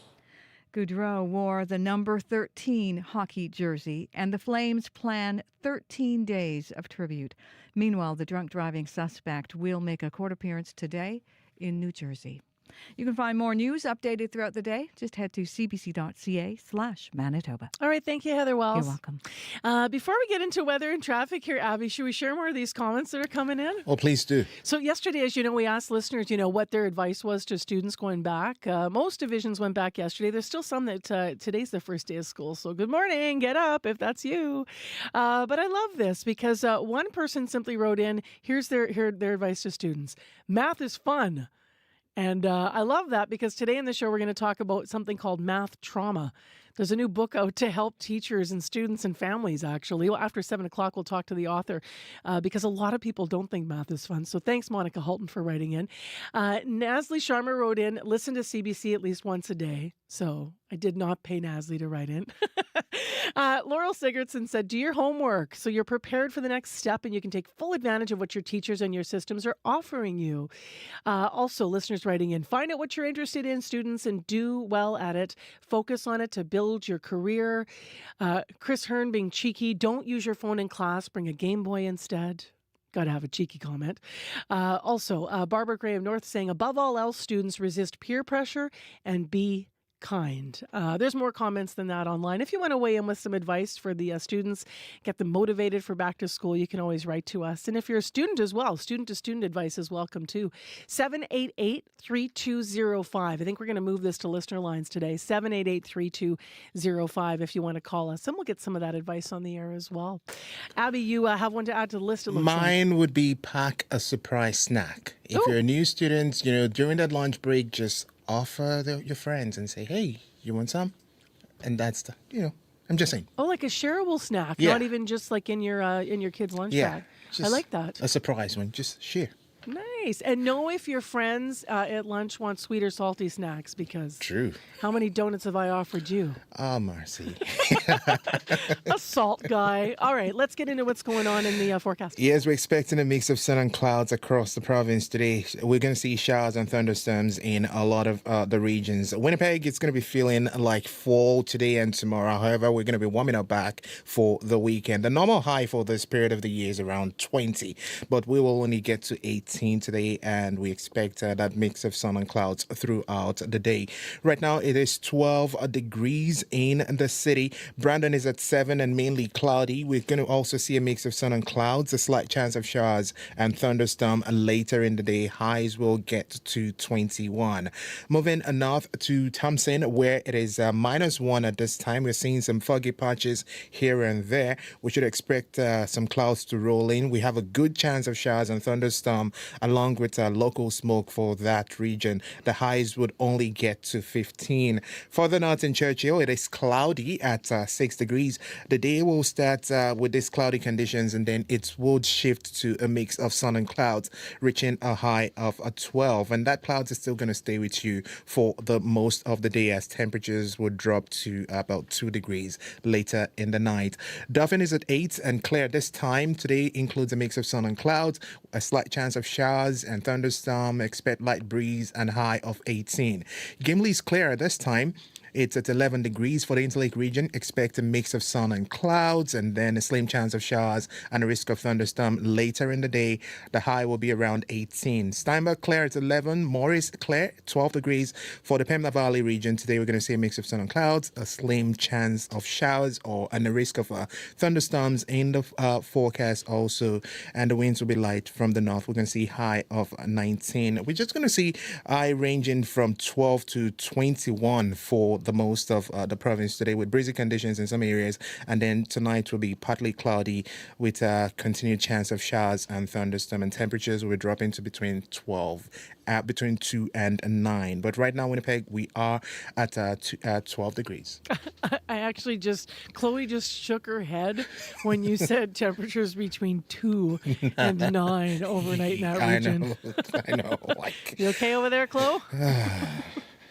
Gaudreau wore the number 13 hockey jersey, and the Flames plan 13 days of tribute. Meanwhile, the drunk driving suspect will make a court appearance today in New Jersey. You can find more news updated throughout the day. Just head to cbc.ca/Manitoba. All right. Thank you, Heather Wells. You're welcome. Before we get into weather and traffic here, Abby, should we share more of these comments that are coming in? Oh, please do. So yesterday, as you know, we asked listeners, what their advice was to students going back. Most divisions went back yesterday. There's still some that today's the first day of school. So good morning. Get up if that's you. But I love this because one person simply wrote in, here's their advice to students. Math is fun. And I love that because today in the show, we're going to talk about something called math trauma. There's a new book out to help teachers and students and families, actually. Well, after 7 o'clock, we'll talk to the author because a lot of people don't think math is fun. So thanks, Monica Halton, for writing in. Nasli Sharma wrote in, listen to CBC at least once a day. So I did not pay Nasli to write in. Laurel Sigurdsson said, do your homework so you're prepared for the next step and you can take full advantage of what your teachers and your systems are offering you. Also, listeners writing in, find out what you're interested in, students, and do well at it. Focus on it to build your career. Chris Hearn being cheeky, don't use your phone in class, bring a Game Boy instead. Got to have a cheeky comment. Also, Barbara Graham North saying, above all else, students resist peer pressure and be kind. There's more comments than that online. If you want to weigh in with some advice for the students, get them motivated for back to school, you can always write to us. And if you're a student as well, student to student advice is welcome too. 788-3205. I think we're going to move this to listener lines today. 788-3205 if you want to call us. And we'll get some of that advice on the air as well. Abby, you have one to add to the list. It looks Mine would be pack a surprise snack. If you're a new student, during that lunch break, just offer your friends and say, hey, you want some? And that's I'm just saying. Oh, like a shareable snack, Yeah. not even just like in your kid's lunch bag. I like that. A surprise one. Just share. Nice. And know if your friends at lunch want sweet or salty snacks, because True. How many donuts have I offered you? Oh, Marcy. A salt guy. All right, let's get into what's going on in the forecast. Yes, we're expecting a mix of sun and clouds across the province today. We're going to see showers and thunderstorms in a lot of the regions. Winnipeg, it's going to be feeling like fall today and tomorrow. However, we're going to be warming up back for the weekend. The normal high for this period of the year is around 20, but we will only get to 18 today, and we expect that mix of sun and clouds throughout the day. Right now, it is 12 degrees in the city. Brandon is at 7 and mainly cloudy. We're going to also see a mix of sun and clouds, a slight chance of showers and thunderstorm later in the day. Highs will get to 21. Moving north to Thompson, where it is -1 at this time. We're seeing some foggy patches here and there. We should expect some clouds to roll in. We have a good chance of showers and thunderstorm along with local smoke for that region. The highs would only get to 15. Further north in Churchill, it is cloudy at 6 degrees. The day will start with these cloudy conditions, and then it would shift to a mix of sun and clouds, reaching a high of 12. And that clouds is still going to stay with you for the most of the day, as temperatures would drop to about 2 degrees later in the night. Dauphin is at 8 and clear this time. Today includes a mix of sun and clouds, a slight chance of showers and thunderstorm. Expect light breeze and high of 18. Gimli is clear at this time. It's at 11 degrees for the Interlake region. Expect a mix of sun and clouds, and then a slim chance of showers and a risk of thunderstorm later in the day. The high will be around 18. Steinbach clear at 11. Morris clear, 12 degrees for the Pembina Valley region. Today we're going to see a mix of sun and clouds, a slim chance of showers and a risk of thunderstorms in the forecast also. And the winds will be light from the north. We're going to see high of 19. We're just going to see high ranging from 12 to 21 for the most of the province today, with breezy conditions in some areas, and then tonight will be partly cloudy with a continued chance of showers and thunderstorm, and temperatures will be dropping to between 2 and 9. But right now, Winnipeg, we are at 12 degrees. Chloe just shook her head when you said temperatures between 2 and 9 overnight in that region. I know. You okay over there, Chloe?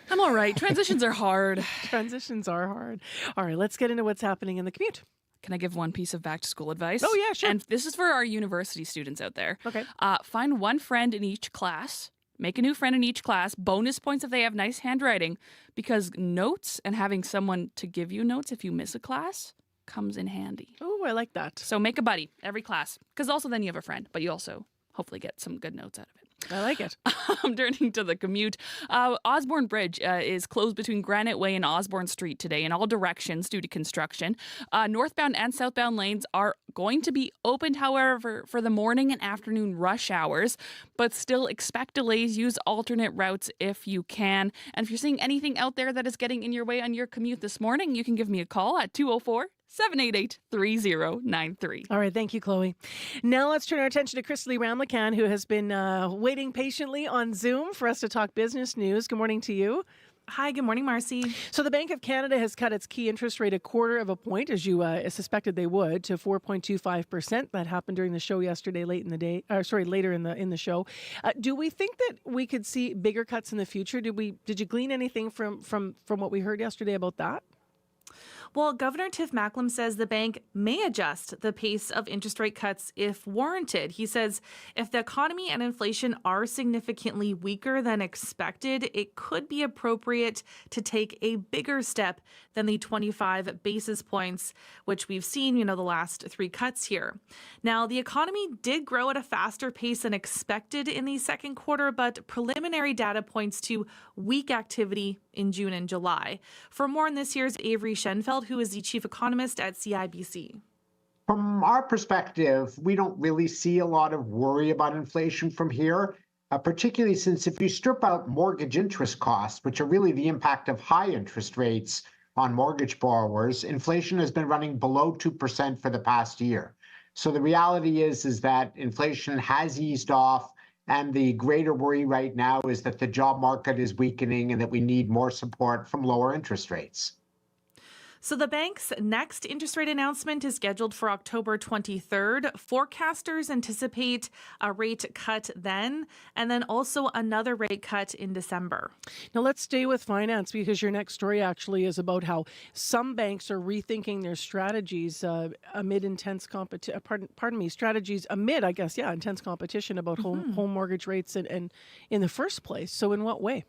I'm all right. Transitions are hard. Transitions are hard. All right, let's get into what's happening in the commute. Can I give one piece of back to school advice? Oh, yeah, sure. And this is for our university students out there. Okay. Find one friend in each class. Make a new friend in each class. Bonus points if they have nice handwriting, because notes and having someone to give you notes if you miss a class comes in handy. Oh, I like that. So make a buddy every class, because also then you have a friend, but you also hopefully get some good notes out of it. I like it. I'm turning to the commute. Osborne Bridge is closed between Granite Way and Osborne Street today in all directions due to construction. Northbound and southbound lanes are going to be opened, however, for the morning and afternoon rush hours, but still expect delays. Use alternate routes if you can. And if you're seeing anything out there that is getting in your way on your commute this morning, you can give me a call at 204-788-3093. All right, thank you, Chloe. Now let's turn our attention to Christy Ramlakan, who has been waiting patiently on Zoom for us to talk business news. Good morning to you. Hi, good morning, Marcy. So the Bank of Canada has cut its key interest rate a quarter of a point, as you suspected they would, to 4.25%. That happened during the show yesterday, later in the show. Do we think that we could see bigger cuts in the future? Did you glean anything from what we heard yesterday about that? Well, Governor Tiff Macklem says the bank may adjust the pace of interest rate cuts if warranted. He says if the economy and inflation are significantly weaker than expected, it could be appropriate to take a bigger step than the 25 basis points, which we've seen, the last 3 cuts here. Now, the economy did grow at a faster pace than expected in the second quarter, but preliminary data points to weak activity in June and July. For more on this, here's Avery Schenfeld, who is the chief economist at CIBC. From our perspective, we don't really see a lot of worry about inflation from here, particularly since if you strip out mortgage interest costs, which are really the impact of high interest rates on mortgage borrowers, inflation has been running below 2% for the past year. So the reality is that inflation has eased off, and the greater worry right now is that the job market is weakening and that we need more support from lower interest rates. So the bank's next interest rate announcement is scheduled for October 23rd. Forecasters anticipate a rate cut then, and then also another rate cut in December. Now let's stay with finance, because your next story actually is about how some banks are rethinking their strategies amid intense competition. Strategies amid, intense competition about home mortgage rates and in the first place. So in what way?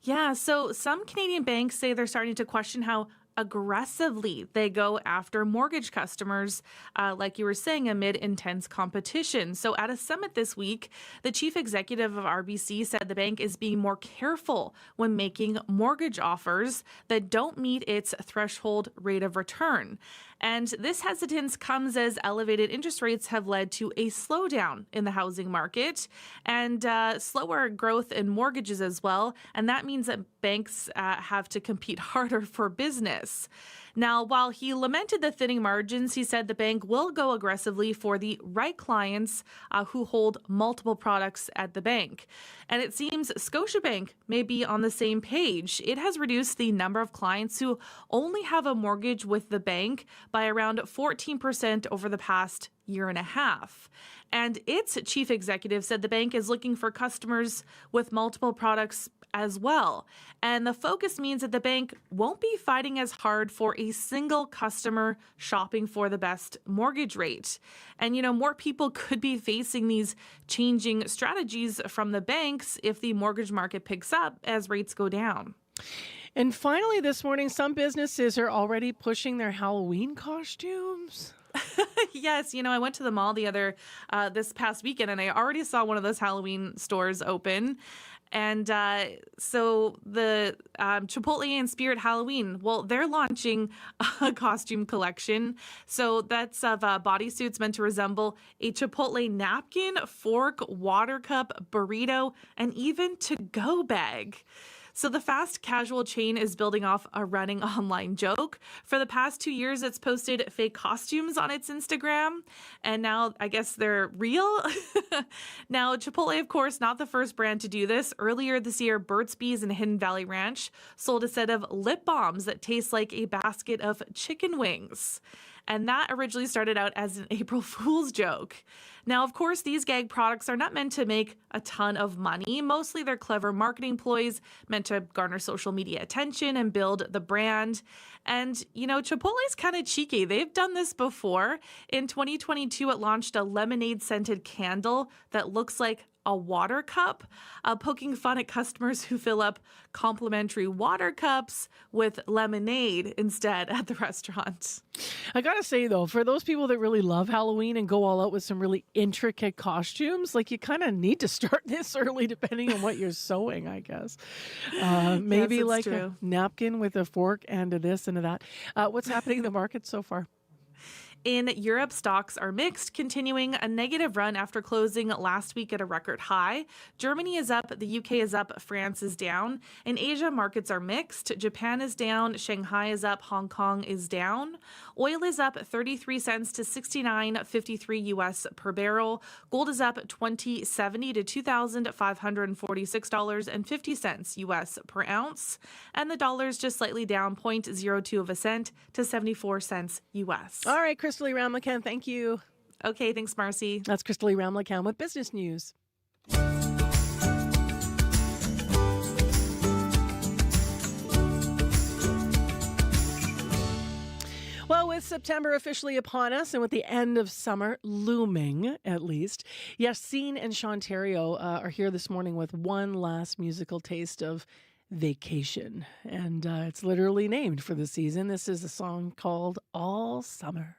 Yeah, so some Canadian banks say they're starting to question how aggressively they go after mortgage customers, like you were saying, amid intense competition. So at a summit this week, the chief executive of RBC said the bank is being more careful when making mortgage offers that don't meet its threshold rate of return. And this hesitance comes as elevated interest rates have led to a slowdown in the housing market and slower growth in mortgages as well. And that means that banks have to compete harder for business. Now, while he lamented the thinning margins, he said the bank will go aggressively for the right clients who hold multiple products at the bank. And it seems Scotiabank may be on the same page. It has reduced the number of clients who only have a mortgage with the bank by around 14% over the past year and a half. And its chief executive said the bank is looking for customers with multiple products as well. And the focus means that the bank won't be fighting as hard for a single customer shopping for the best mortgage rate. And, more people could be facing these changing strategies from the banks if the mortgage market picks up as rates go down. And finally, this morning, some businesses are already pushing their Halloween costumes. Yes, I went to the mall this past weekend, and I already saw one of those Halloween stores open. And so the Chipotle and Spirit Halloween, well, they're launching a costume collection. So that's of bodysuits meant to resemble a Chipotle napkin, fork, water cup, burrito, and even to-go bag. So the fast casual chain is building off a running online joke. For the past 2 years, it's posted fake costumes on its Instagram, and now I guess they're real. Now, Chipotle, of course, not the first brand to do this. Earlier this year, Burt's Bees and Hidden Valley Ranch sold a set of lip balms that taste like a basket of chicken wings. And that originally started out as an April Fool's joke. Now, of course, these gag products are not meant to make a ton of money. Mostly they're clever marketing ploys meant to garner social media attention and build the brand. And, Chipotle's kind of cheeky. They've done this before. In 2022, it launched a lemonade-scented candle that looks like a water cup, poking fun at customers who fill up complimentary water cups with lemonade instead at the restaurant. I gotta say, though, for those people that really love Halloween and go all out with some really intricate costumes, you kind of need to start this early depending on what you're sewing, I guess. Maybe yes, a napkin with a fork and a this and a that. What's happening in the market so far? In Europe, stocks are mixed, continuing a negative run after closing last week at a record high. Germany is up, the UK is up, France is down. In Asia, markets are mixed. Japan is down, Shanghai is up, Hong Kong is down. Oil is up 33 cents to 69.53 US per barrel. Gold is up 20.70 to $2,546.50 US per ounce. And the dollar is just slightly down 0.02 of a cent to 74 cents US. All right, Crystal Ramlakan, thank you. Okay, thanks, Marcy. That's Crystal Ramlakan with business news. Well, with September officially upon us and with the end of summer looming, at least, Yassine and Shontario are here this morning with one last musical taste of vacation. And it's literally named for the season. This is a song called All Summer.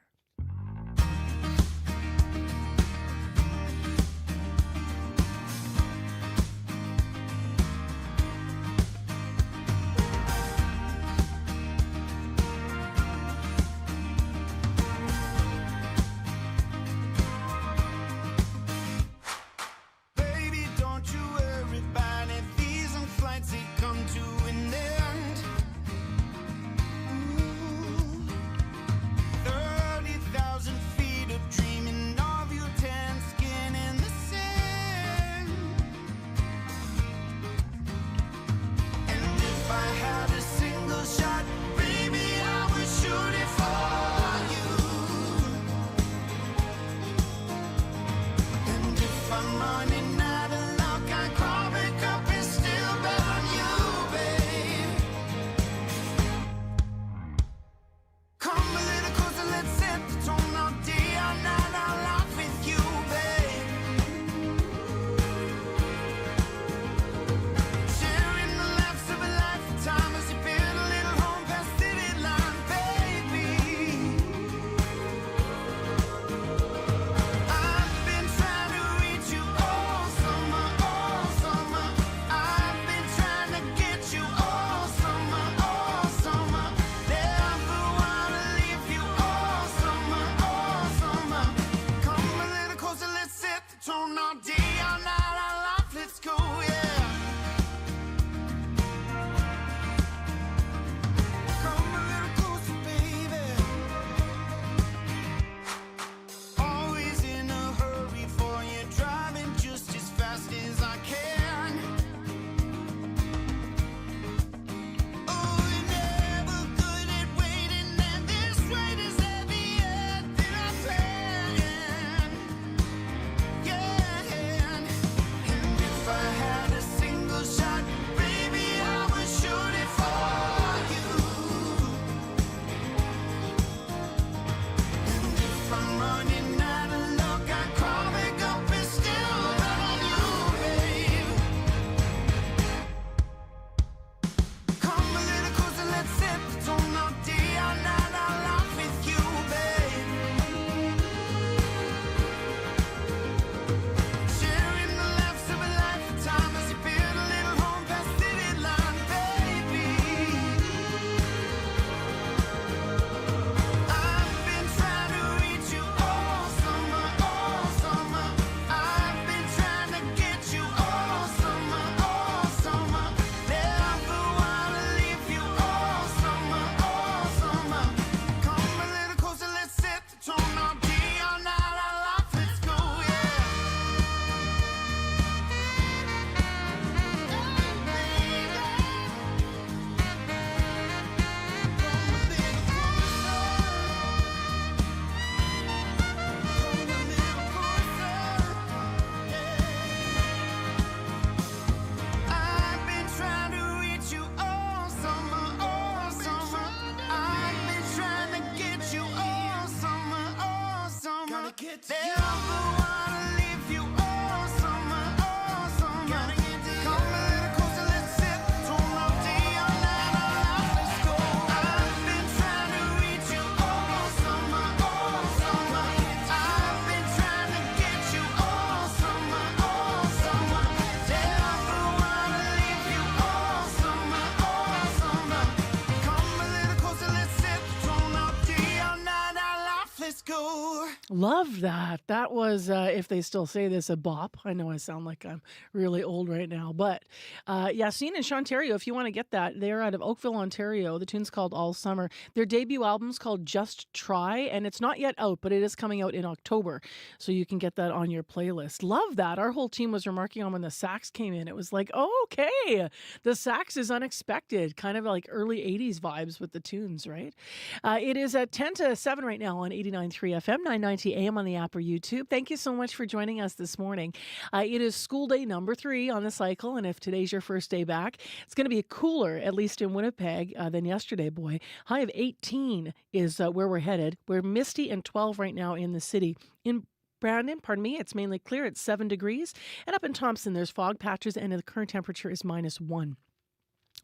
Love that. That was, if they still say this, a bop. I know I sound like I'm really old right now, but Yassine and Shontario, if you want to get that, they're out of Oakville, Ontario. The tune's called All Summer. Their debut album's called Just Try, and it's not yet out, but it is coming out in October, so you can get that on your playlist. Love that. Our whole team was remarking on when the sax came in. It was like, oh, okay, the sax is unexpected, kind of like early 80s vibes with the tunes, right? It is at 10 to 7 right now on 89.3 FM, 990 AM on the app or YouTube. Thank you so much for joining us this morning. It is school day number 3 on the cycle, and if today's your first day back, it's going to be cooler, at least in Winnipeg, than yesterday, boy. High of 18 is where we're headed. We're misty and 12 right now in the city. In Brandon, it's mainly clear at 7 degrees. And up in Thompson, there's fog patches, and the current temperature is -1.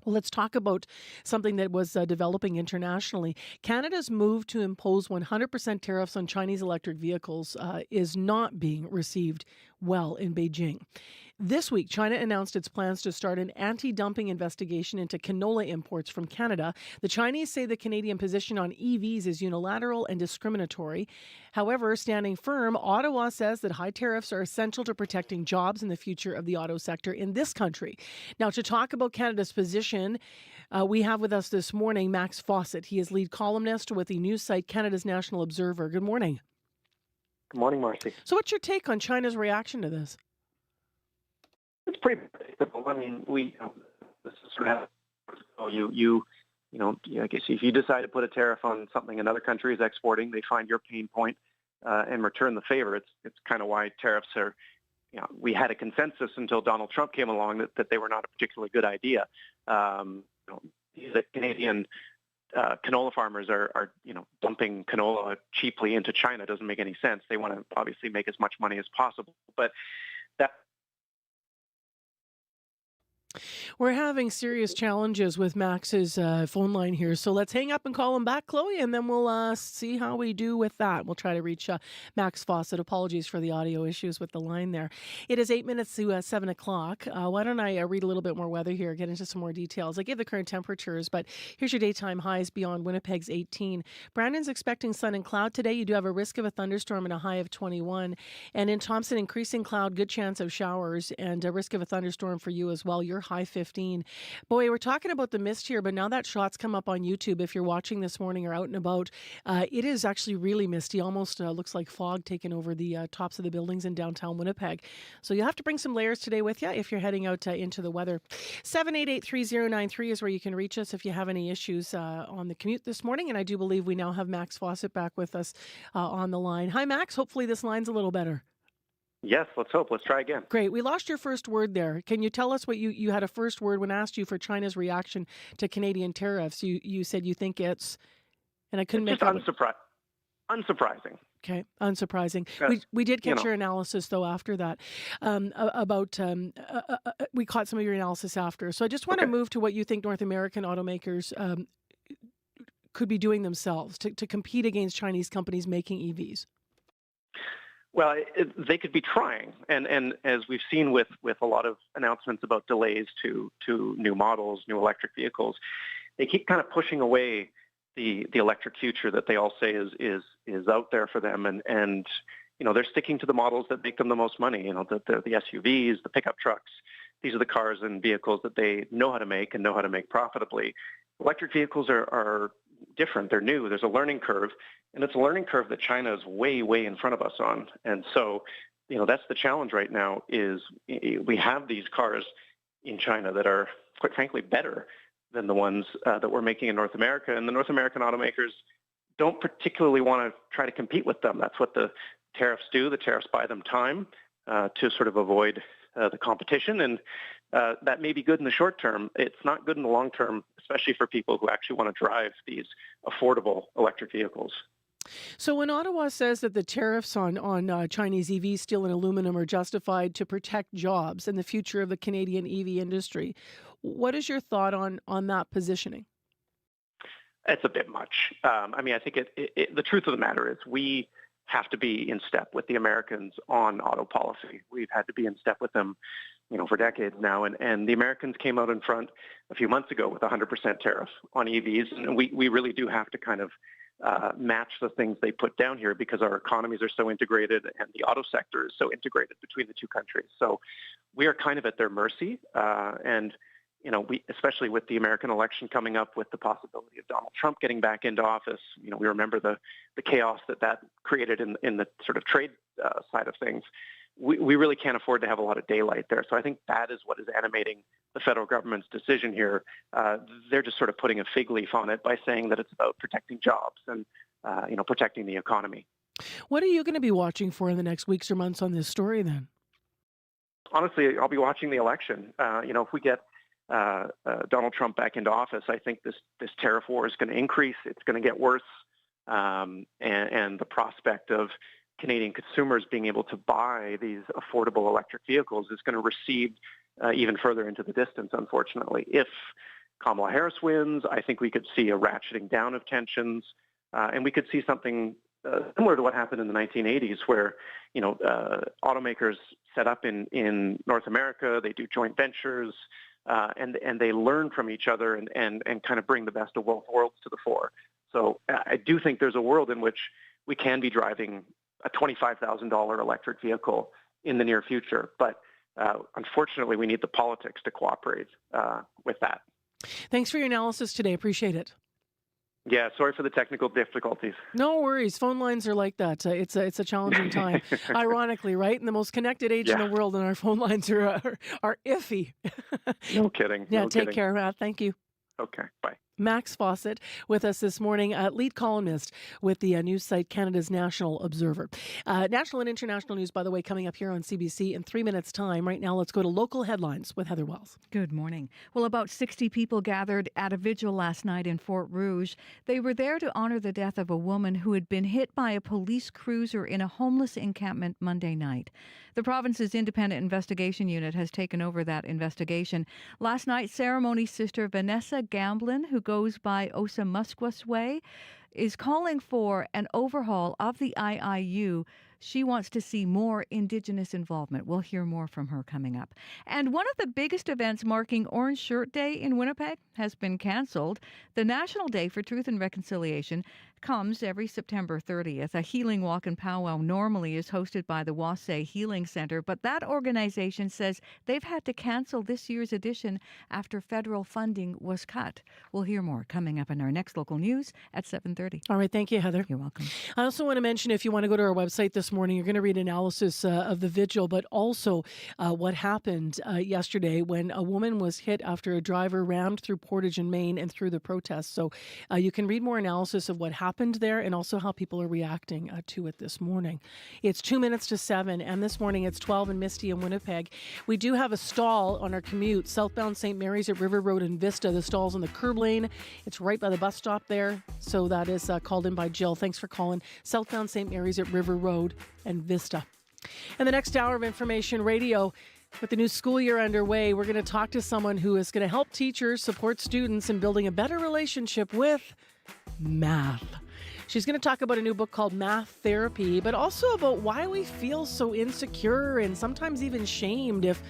Well, let's talk about something that was developing internationally. Canada's move to impose 100% tariffs on Chinese electric vehicles is not being received well in Beijing. This week, China announced its plans to start an anti-dumping investigation into canola imports from Canada. The Chinese say the Canadian position on EVs is unilateral and discriminatory. However, standing firm, Ottawa says that high tariffs are essential to protecting jobs and the future of the auto sector in this country. Now, to talk about Canada's position, we have with us this morning Max Fawcett. He is lead columnist with the news site Canada's National Observer. Good morning. Good morning, Marcy. So what's your take on China's reaction to this? It's pretty predictable. I mean, this is sort of how I guess if you decide to put a tariff on something another country is exporting, they find your pain point and return the favor. It's kind of why tariffs are. We had a consensus until Donald Trump came along that they were not a particularly good idea. The Canadian canola farmers are dumping canola cheaply into China. It doesn't make any sense. They want to obviously make as much money as possible, but that. We're having serious challenges with Max's phone line here, so let's hang up and call him back, Chloe, and then we'll see how we do with that. We'll try to reach Max Fawcett. Apologies for the audio issues with the line there. It is 8 minutes to 7 o'clock. Why don't I read a little bit more weather here, get into some more details. I gave the current temperatures, but here's your daytime highs beyond Winnipeg's 18. Brandon's expecting sun and cloud today. You do have a risk of a thunderstorm and a high of 21. And in Thompson, increasing cloud, good chance of showers, and a risk of a thunderstorm for you as well. You're high 15. Boy, we're talking about the mist here, but now that shot's come up on YouTube, if you're watching this morning or out and about, it is actually really misty. Almost looks like fog taking over the tops of the buildings in downtown Winnipeg. So you'll have to bring some layers today with you if you're heading out into the weather. 788-3093 is where you can reach us if you have any issues on the commute this morning. And I do believe we now have Max Fawcett back with us on the line. Hi, Max. Hopefully this line's a little better. Yes, let's hope. Let's try again. Great. We lost your first word there. Can you tell us what you had a first word when I asked you for China's reaction to Canadian tariffs? You said you think it's, and I couldn't make it unsurprising. Okay, unsurprising. We did catch your analysis though after that we caught some of your analysis after. So I just want to move to what you think North American automakers could be doing themselves to compete against Chinese companies making EVs. Well, they could be trying, and as we've seen with a lot of announcements about delays to new models, new electric vehicles, they keep kind of pushing away the electric future that they all say is out there for them, and they're sticking to the models that make them the most money. The SUVs, the pickup trucks. These are the cars and vehicles that they know how to make and know how to make profitably. Electric vehicles are different. They're new. There's a learning curve. And it's a learning curve that China is way, way in front of us on. And so, that's the challenge right now is we have these cars in China that are, quite frankly, better than the ones that we're making in North America. And the North American automakers don't particularly want to try to compete with them. That's what the tariffs do. The tariffs buy them time to sort of avoid the competition. And that may be good in the short term. It's not good in the long term, especially for people who actually want to drive these affordable electric vehicles. So when Ottawa says that the tariffs on Chinese EVs, steel and aluminum are justified to protect jobs and the future of the Canadian EV industry, what is your thought on that positioning? It's a bit much. I think the truth of the matter is we have to be in step with the Americans on auto policy. We've had to be in step with them, for decades now. And the Americans came out in front a few months ago with 100% tariff on EVs. And we really do have to kind of match the things they put down here because our economies are so integrated and the auto sector is so integrated between the two countries. So we are kind of at their mercy. And, we, especially with the American election coming up, with the possibility of Donald Trump getting back into office, we remember the chaos that created in the sort of trade side of things. We really can't afford to have a lot of daylight there. So I think that is what is animating the federal government's decision here. They're just sort of putting a fig leaf on it by saying that it's about protecting jobs and, protecting the economy. What are you going to be watching for in the next weeks or months on this story then? Honestly, I'll be watching the election. If we get Donald Trump back into office, I think this tariff war is going to increase. It's going to get worse. And the prospect of Canadian consumers being able to buy these affordable electric vehicles is going to recede even further into the distance, unfortunately. If Kamala Harris wins, I think we could see a ratcheting down of tensions, and we could see something similar to what happened in the 1980s, where automakers set up in North America, they do joint ventures, and they learn from each other and kind of bring the best of both worlds to the fore. So I do think there's a world in which we can be driving a $25,000 electric vehicle in the near future. But unfortunately, we need the politics to cooperate with that. Thanks for your analysis today. Appreciate it. Yeah, sorry for the technical difficulties. No worries. Phone lines are like that. It's a challenging time. Ironically, right? In the most faucet age in the world, and our phone lines are iffy. No kidding. Yeah, no take kidding. care. Thank you. Okay, bye. Max Fawcett with us this morning, lead columnist with the news site Canada's National Observer. National and international news, by the way, coming up here on CBC in 3 minutes' time. Right now, let's go to local headlines with Heather Wells. Good morning. Well, about 60 people gathered at a vigil last night in Fort Rouge. They were there to honor the death of a woman who had been hit by a police cruiser in a homeless encampment Monday night. The province's independent investigation unit has taken over that investigation. Last night, ceremony sister Vanessa Gamblin, who goes by Osa Musquasway, is calling for an overhaul of the IIU. She wants to see more Indigenous involvement. We'll hear more from her coming up. And one of the biggest events marking Orange Shirt Day in Winnipeg has been cancelled. The National Day for Truth and Reconciliation comes every September 30th. A healing walk and powwow normally is hosted by the Wasay Healing Centre, but that organization says they've had to cancel this year's edition after federal funding was cut. We'll hear more coming up in our next local news at 7:30. All right, thank you, Heather. You're welcome. I also want to mention, if you want to go to our website this morning, you're going to read analysis of the vigil, but also what happened yesterday when a woman was hit after a driver rammed through Portage and Main and through the protests. So you can read more analysis of what happened there and also how people are reacting to it this morning. It's 2 minutes to 7, and this morning it's 12 and misty in Winnipeg. We do have a stall on our commute, southbound St. Mary's at River Road and Vista. The stall's in the curb lane. It's right by the bus stop there. So that is called in by Jill. Thanks for calling. Southbound St. Mary's at River Road and Vista. In the next hour of Information Radio, with the new school year underway, we're going to talk to someone who is going to help teachers support students in building a better relationship with math. She's going to talk about a new book called Math Therapy, but also about why we feel so insecure and sometimes even shamed if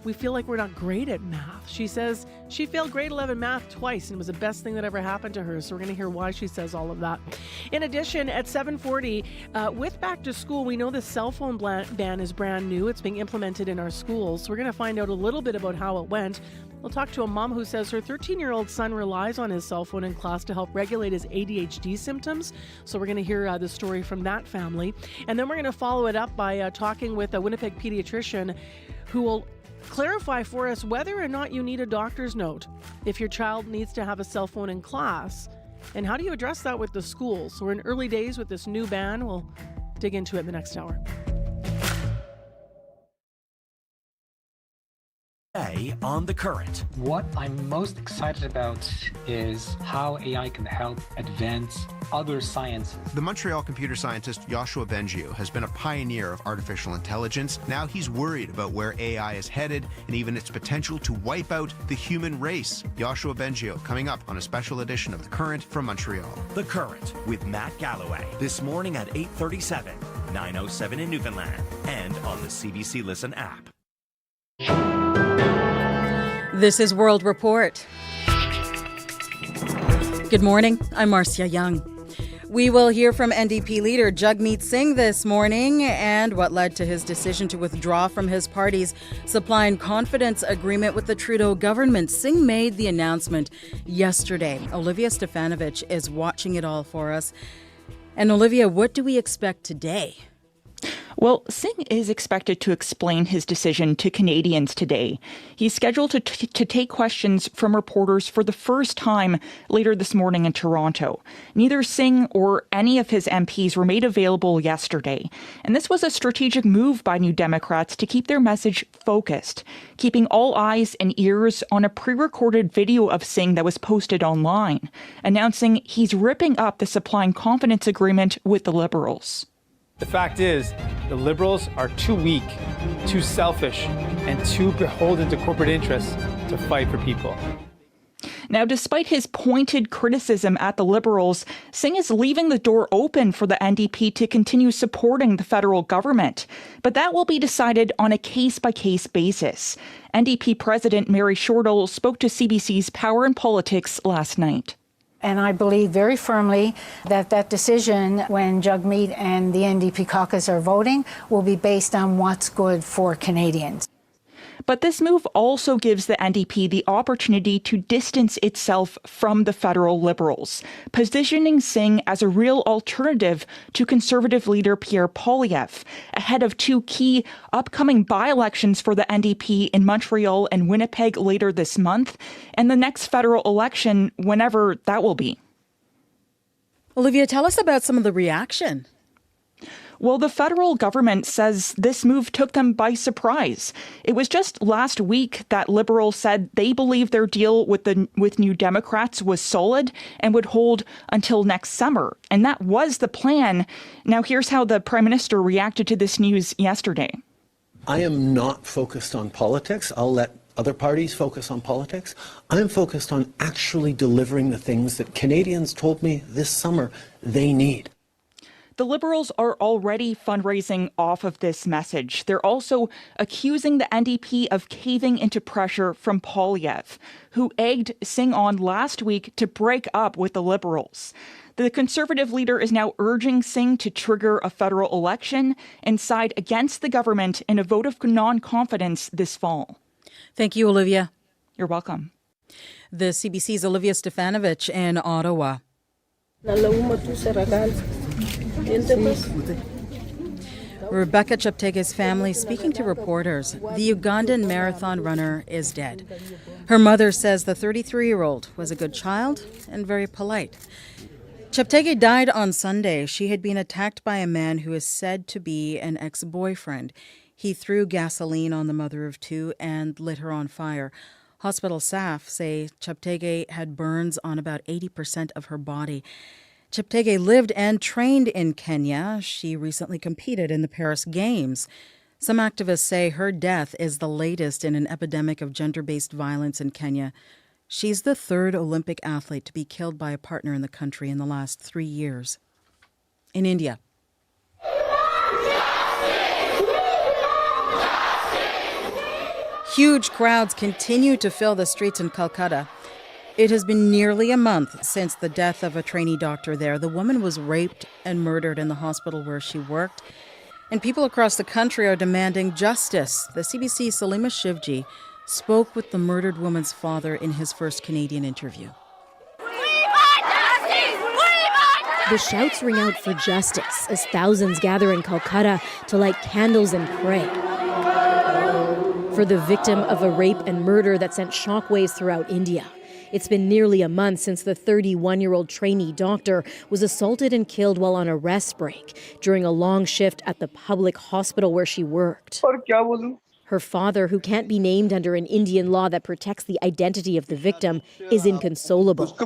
we feel like we're not great at math. She says she failed grade 11 math twice and it was the best thing that ever happened to her. So we're going to hear why she says all of that. In addition, at 7:40, with back to school, we know the cell phone ban is brand new. It's being implemented in our schools. So we're going to find out a little bit about how it went. We'll talk to a mom who says her 13-year-old son relies on his cell phone in class to help regulate his ADHD symptoms. So we're going to hear the story from that family. And then we're going to follow it up by talking with a Winnipeg pediatrician who will clarify for us whether or not you need a doctor's note if your child needs to have a cell phone in class. And how do you address that with the schools? So we're in early days with this new ban. We'll dig into it in the next hour. On The Current. What I'm most excited about is how AI can help advance other sciences. The Montreal computer scientist Joshua Bengio has been a pioneer of artificial intelligence. Now he's worried about where AI is headed and even its potential to wipe out the human race. Joshua Bengio coming up on a special edition of The Current from Montreal. The Current with Matt Galloway. This morning at 8:37, 9:07 in Newfoundland, and on the CBC Listen app. This is World Report. Good morning. I'm Marcia Young. We will hear from NDP leader Jagmeet Singh this morning and what led to his decision to withdraw from his party's supply and confidence agreement with the Trudeau government. Singh made the announcement yesterday. Olivia Stefanovic is watching it all for us. And Olivia, what do we expect today? Well, Singh is expected to explain his decision to Canadians today. He's scheduled to take questions from reporters for the first time later this morning in Toronto. Neither Singh or any of his MPs were made available yesterday. And this was a strategic move by New Democrats to keep their message focused, keeping all eyes and ears on a pre-recorded video of Singh that was posted online, announcing he's ripping up the supply and confidence agreement with the Liberals. The fact is, the Liberals are too weak, too selfish, and too beholden to corporate interests to fight for people. Now, despite his pointed criticism at the Liberals, Singh is leaving the door open for the NDP to continue supporting the federal government. But that will be decided on a case-by-case basis. NDP President Mary Shortall spoke to CBC's Power and Politics last night. And I believe very firmly that that decision, when Jagmeet and the NDP caucus are voting, will be based on what's good for Canadians. But this move also gives the NDP the opportunity to distance itself from the federal Liberals, positioning Singh as a real alternative to Conservative leader Pierre Poilievre, ahead of two key upcoming by-elections for the NDP in Montreal and Winnipeg later this month, and the next federal election, whenever that will be. Olivia, tell us about some of the reaction. Well, the federal government says this move took them by surprise. It was just last week that Liberals said they believed their deal with New Democrats was solid and would hold until next summer. And that was the plan. Now, here's how the Prime Minister reacted to this news yesterday. I am not focused on politics. I'll let other parties focus on politics. I'm focused on actually delivering the things that Canadians told me this summer they need. The Liberals are already fundraising off of this message. They're also accusing the NDP of caving into pressure from Poilievre, who egged Singh on last week to break up with the Liberals. The Conservative leader is now urging Singh to trigger a federal election and side against the government in a vote of non-confidence this fall. Thank you, Olivia. You're welcome. The CBC's Olivia Stefanovic in Ottawa. Rebecca Cheptege's family speaking to reporters. The Ugandan marathon runner is dead. Her mother says the 33-year-old was a good child and very polite. Cheptege died on Sunday. She had been attacked by a man who is said to be an ex-boyfriend. He threw gasoline on the mother of two and lit her on fire. Hospital staff say Cheptege had burns on about 80% of her body. Cheptege lived and trained in Kenya. She recently competed in the Paris Games. Some activists say her death is the latest in an epidemic of gender-based violence in Kenya. She's the third Olympic athlete to be killed by a partner in the country in the last 3 years. In India. Huge crowds continue to fill the streets in Calcutta. It has been nearly a month since the death of a trainee doctor there. The woman was raped and murdered in the hospital where she worked. And people across the country are demanding justice. The CBC's Salima Shivji spoke with the murdered woman's father in his first Canadian interview. The shouts ring out for justice as thousands gather in Calcutta to light candles and pray for the victim of a rape and murder that sent shockwaves throughout India. It's been nearly a month since the 31-year-old trainee doctor was assaulted and killed while on a rest break during a long shift at the public hospital where she worked. Her father, who can't be named under an Indian law that protects the identity of the victim, is inconsolable.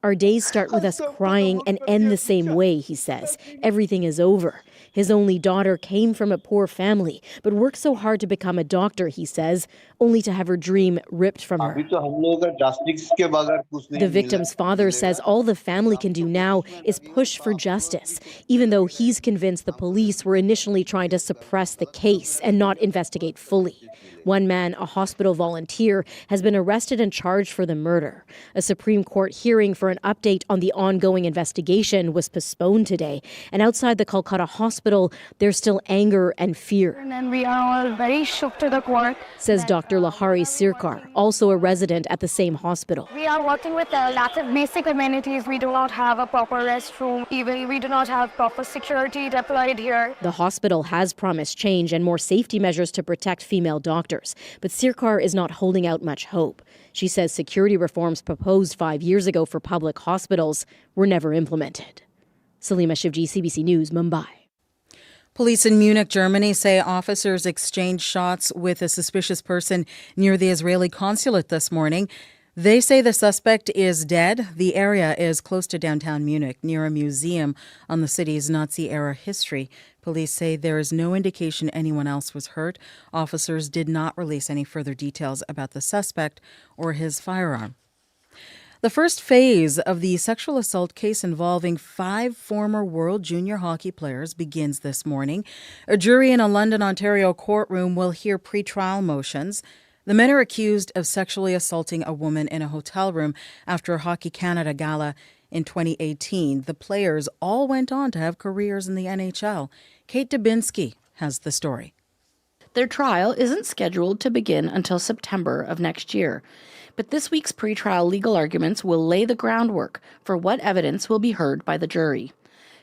Our days start with us crying and end the same way, he says. Everything is over. His only daughter came from a poor family, but worked so hard to become a doctor, he says, only to have her dream ripped from her. The victim's father says all the family can do now is push for justice, even though he's convinced the police were initially trying to suppress the case and not investigate fully. One man, a hospital volunteer, has been arrested and charged for the murder. A Supreme Court hearing for an update on the ongoing investigation was postponed today. And outside the Kolkata hospital, there's still anger and fear. And we are all very shook to the core, says Dr. Lahari Sirkar, also a resident at the same hospital. We are working with lots of basic amenities. We do not have a proper restroom. Even we do not have proper security deployed here. The hospital has promised change and more safety measures to protect female doctors, but Sirkar is not holding out much hope. She says security reforms proposed 5 years ago for public hospitals were never implemented. Salima Shivji, CBC News, Mumbai. Police in Munich, Germany say officers exchanged shots with a suspicious person near the Israeli consulate this morning. They say the suspect is dead. The area is close to downtown Munich, near a museum on the city's Nazi-era history. Police say there is no indication anyone else was hurt. Officers did not release any further details about the suspect or his firearm. The first phase of the sexual assault case involving 5 former World Junior hockey players begins this morning. A jury in a London, Ontario courtroom will hear pre-trial motions. The men are accused of sexually assaulting a woman in a hotel room after a Hockey Canada gala in 2018. The players all went on to have careers in the NHL. Kate Dubinsky has the story. Their trial isn't scheduled to begin until September of next year. But this week's pretrial legal arguments will lay the groundwork for what evidence will be heard by the jury.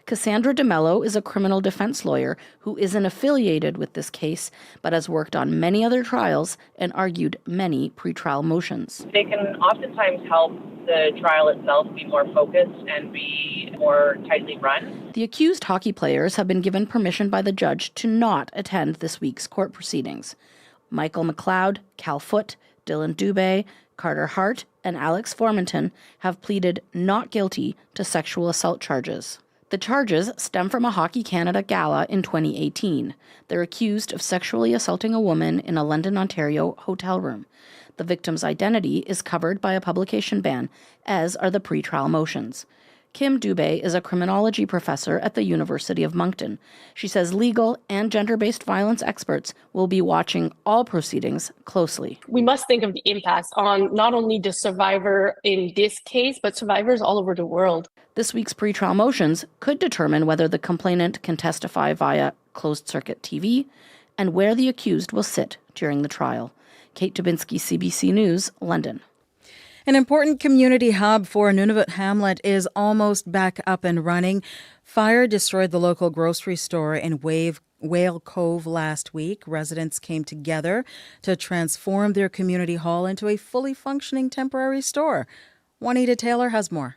Cassandra DeMello is a criminal defense lawyer who isn't affiliated with this case, but has worked on many other trials and argued many pretrial motions. They can oftentimes help the trial itself be more focused and be more tightly run. The accused hockey players have been given permission by the judge to not attend this week's court proceedings. Michael McLeod, Cal Foote, Dylan Dubé, Carter Hart, and Alex Formanton have pleaded not guilty to sexual assault charges. The charges stem from a Hockey Canada gala in 2018. They're accused of sexually assaulting a woman in a London, Ontario hotel room. The victim's identity is covered by a publication ban, as are the pretrial motions. Kim Dubé is a criminology professor at the University of Moncton. She says legal and gender-based violence experts will be watching all proceedings closely. We must think of the impact on not only the survivor in this case, but survivors all over the world. This week's pretrial motions could determine whether the complainant can testify via closed-circuit TV and where the accused will sit during the trial. Kate Dubinsky, CBC News, London. An important community hub for Nunavut Hamlet is almost back up and running. Fire destroyed the local grocery store in Whale Cove last week. Residents came together to transform their community hall into a fully functioning temporary store. Juanita Taylor has more.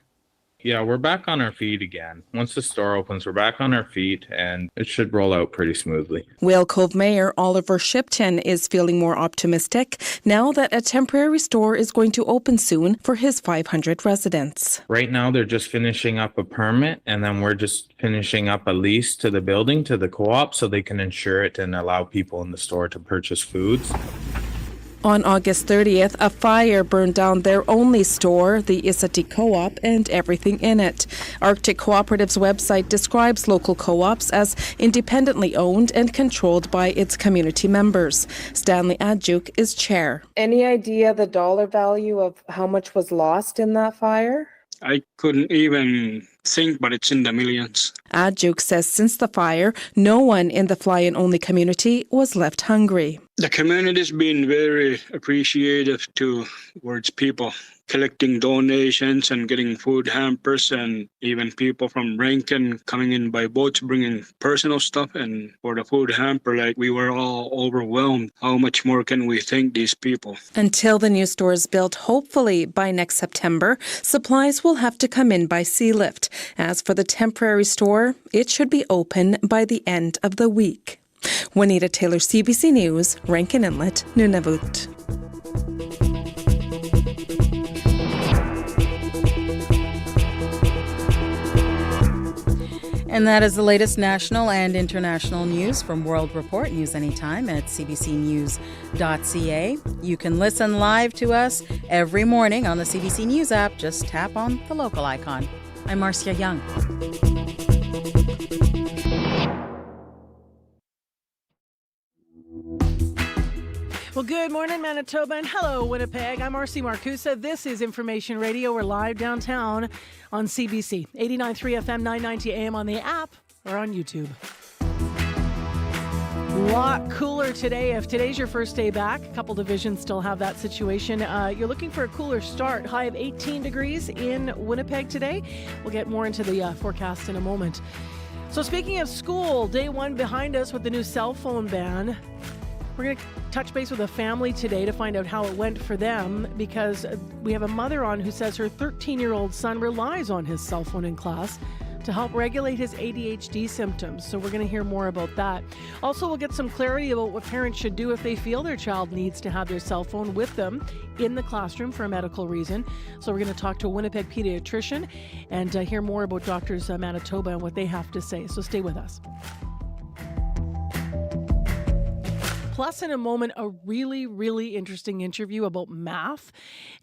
Yeah, we're back on our feet again. Once the store opens, we're back on our feet, and it should roll out pretty smoothly. Whale Cove Mayor Oliver Shipton is feeling more optimistic now that a temporary store is going to open soon for his 500 residents. Right now, they're just finishing up a permit, and then we're just finishing up a lease to the building, to the co-op, so they can insure it and allow people in the store to purchase foods. On August 30th, a fire burned down their only store, the Isati Co-op, and everything in it. Arctic Cooperative's website describes local co-ops as independently owned and controlled by its community members. Stanley Adjuk is chair. Any idea the dollar value of how much was lost in that fire? I couldn't even think, but it's in the millions. Adjuk says since the fire, no one in the fly-in-only community was left hungry. The community's been very appreciative towards people collecting donations and getting food hampers, and even people from Rankin coming in by boats bringing personal stuff. And for the food hamper, we were all overwhelmed. How much more can we thank these people? Until the new store is built, hopefully by next September, supplies will have to come in by sea lift. As for the temporary store, it should be open by the end of the week. Juanita Taylor, CBC News, Rankin Inlet, Nunavut. And that is the latest national and international news from World Report. News anytime at cbcnews.ca. You can listen live to us every morning on the CBC News app. Just tap on the local icon. I'm Marcia Young. Well, good morning, Manitoba, and hello, Winnipeg. I'm Marcy Marcusa. This is Information Radio. We're live downtown on CBC, 89.3 FM, 990 AM on the app or on YouTube. A lot cooler today. If today's your first day back, a couple divisions still have that situation. You're looking for a cooler start. High of 18 degrees in Winnipeg today. We'll get more into the forecast in a moment. So speaking of school, day one behind us with the new cell phone ban. We're going to touch base with a family today to find out how it went for them, because we have a mother on who says her 13-year-old son relies on his cell phone in class to help regulate his ADHD symptoms. So we're going to hear more about that. Also, we'll get some clarity about what parents should do if they feel their child needs to have their cell phone with them in the classroom for a medical reason. So we're going to talk to a Winnipeg pediatrician and hear more about Doctors Manitoba and what they have to say. So stay with us. Plus, in a moment, a really, really interesting interview about math,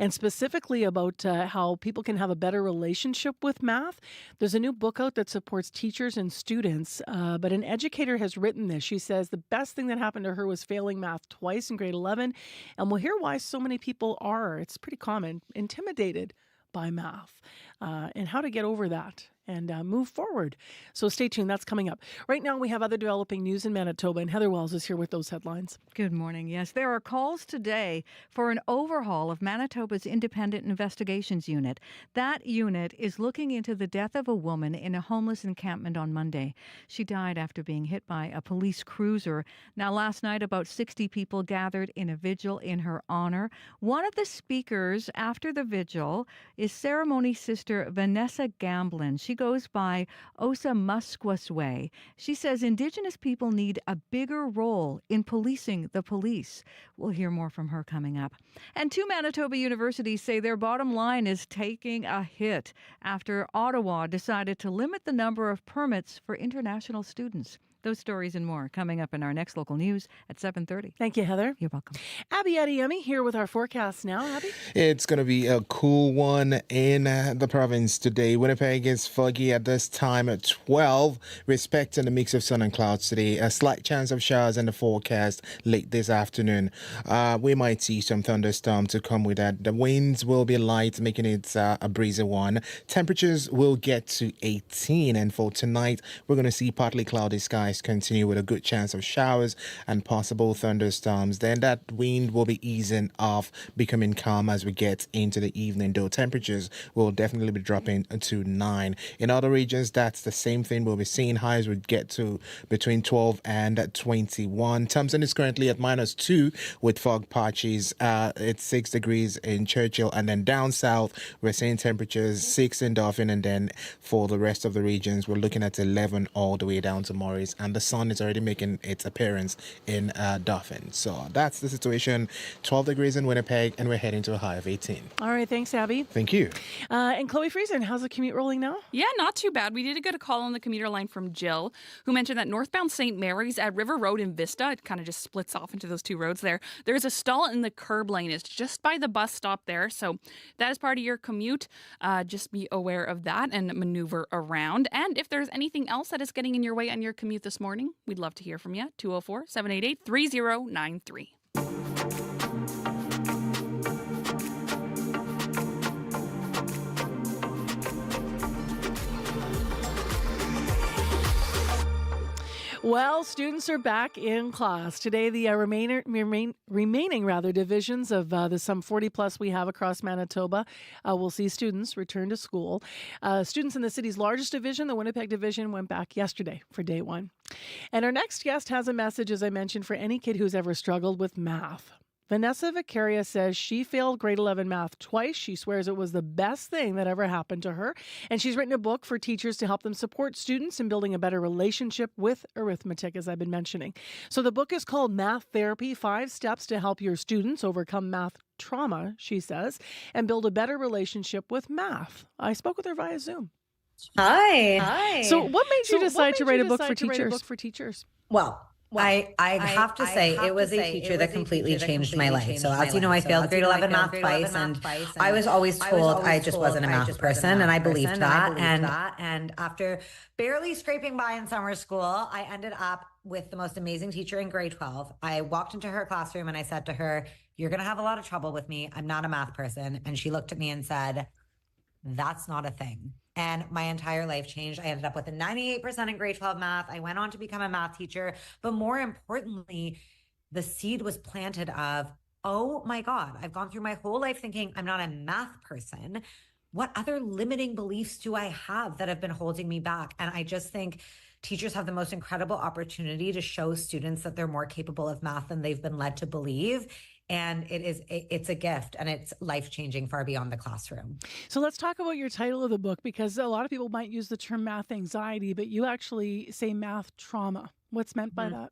and specifically about how people can have a better relationship with math. There's a new book out that supports teachers and students, but an educator has written this. She says the best thing that happened to her was failing math twice in grade 11, and we'll hear why so many people are, it's pretty common, intimidated by math, and how to get over that and move forward. So stay tuned. That's coming up. Right now, we have other developing news in Manitoba, and Heather Wells is here with those headlines. Good morning. Yes, there are calls today for an overhaul of Manitoba's Independent Investigations Unit. That unit is looking into the death of a woman in a homeless encampment on Monday. She died after being hit by a police cruiser. Now, last night, about 60 people gathered in a vigil in her honor. One of the speakers after the vigil is ceremony sister Vanessa Gamblin. She goes by Osa Musquasway. She says Indigenous people need a bigger role in policing the police. We'll hear more from her coming up. And two Manitoba universities say their bottom line is taking a hit after Ottawa decided to limit the number of permits for international students. Those stories and more coming up in our next local news at 7:30. Thank you, Heather. You're welcome. Abby Adeyemi here with our forecast now. Abby? It's going to be a cool one in the province today. Winnipeg is foggy at this time at 12, respecting the mix of sun and clouds today. A slight chance of showers in the forecast late this afternoon. We might see some thunderstorm to come with that. The winds will be light, making it a breezy one. Temperatures will get to 18, and for tonight, we're going to see partly cloudy skies continue with a good chance of showers and possible thunderstorms. Then that wind will be easing off, becoming calm as we get into the evening, though temperatures will definitely be dropping to 9. In other regions, that's the same thing. We'll be seeing highs would get to between 12 and 21. Thompson is currently at -2 with fog patches. It's 6 degrees in Churchill, and then down south, we're seeing temperatures 6 in Dauphin, and then for the rest of the regions, we're looking at 11 all the way down to Morris. And the sun is already making its appearance in Dauphin. So that's the situation. 12 degrees in Winnipeg, and we're heading to a high of 18. All right, thanks, Abby. Thank you. And Chloe Friesen, how's the commute rolling now? Yeah, not too bad. We did get a call on the commuter line from Jill, who mentioned that northbound St. Mary's at River Road in Vista, it kind of just splits off into those two roads there. There's a stall in the curb lane. It's just by the bus stop there. So that is part of your commute. Just be aware of that and maneuver around. And if there's anything else that is getting in your way on your commute this morning, we'd love to hear from you. 204-788-3093. Well, students are back in class. Today, the remaining divisions of the some 40 plus we have across Manitoba will see students return to school. Students in the city's largest division, the Winnipeg division, went back yesterday for day one. And our next guest has a message, as I mentioned, for any kid who's ever struggled with math. Vanessa Vicaria says she failed grade 11 math twice. She swears it was the best thing that ever happened to her. And she's written a book for teachers to help them support students in building a better relationship with arithmetic, as I've been mentioning. So the book is called Math Therapy, 5 Steps to Help Your Students Overcome Math Trauma, she says, and build a better relationship with math. I spoke with her via Zoom. Hi. So what made you decide to write a book for teachers? Well, I have to say, it was a teacher that completely changed my life. So as you know, I failed grade 11 math twice, and I was always told I just wasn't a math person, and I believed that. And after barely scraping by in summer school, I ended up with the most amazing teacher in grade 12. I walked into her classroom and I said to her, "You're going to have a lot of trouble with me. I'm not a math person." And she looked at me and said, "That's not a thing." And my entire life changed. I ended up with a 98% in grade 12 math. I went on to become a math teacher. But more importantly, the seed was planted of, oh my God, I've gone through my whole life thinking I'm not a math person. What other limiting beliefs do I have that have been holding me back? And I just think teachers have the most incredible opportunity to show students that they're more capable of math than they've been led to believe. And it's a gift, and it's life-changing far beyond the classroom. So let's talk about your title of the book, because a lot of people might use the term math anxiety, but you actually say math trauma. What's meant by that?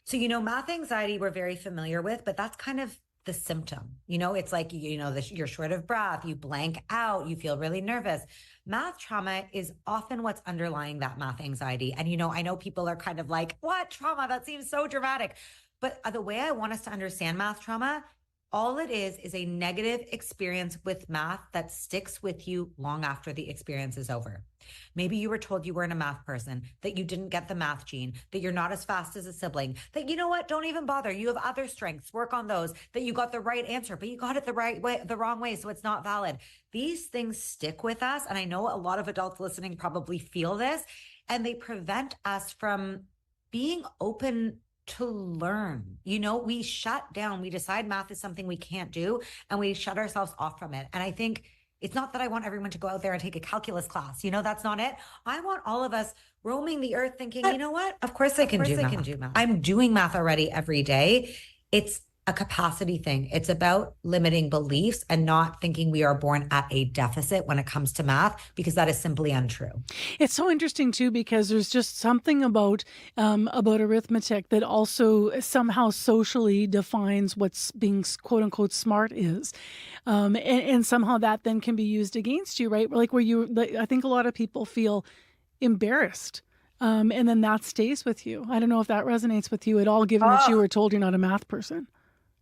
So, math anxiety we're very familiar with, but that's kind of the symptom. It's like, you're short of breath, you blank out, you feel really nervous. Math trauma is often what's underlying that math anxiety. And, I know people are kind of like, what trauma? That seems so dramatic. But the way I want us to understand math trauma, all it is a negative experience with math that sticks with you long after the experience is over. Maybe you were told you weren't a math person, that you didn't get the math gene, that you're not as fast as a sibling, that you know what, don't even bother. You have other strengths, work on those, that you got the right answer, but you got it the wrong way, so it's not valid. These things stick with us. And I know a lot of adults listening probably feel this, and they prevent us from being open to learn. We shut down, we decide math is something we can't do, and we shut ourselves off from it. And I think it's not that I want everyone to go out there and take a calculus class. That's not it. I want all of us roaming the earth thinking, you know what? Of course I can do math. I'm doing math already every day. It's a capacity thing. It's about limiting beliefs and not thinking we are born at a deficit when it comes to math, because that is simply untrue. It's so interesting too, because there's just something about arithmetic that also somehow socially defines what's being quote unquote smart is. And somehow that then can be used against you, right? Like I think a lot of people feel embarrassed. And then that stays with you. I don't know if that resonates with you at all, given that you were told you're not a math person.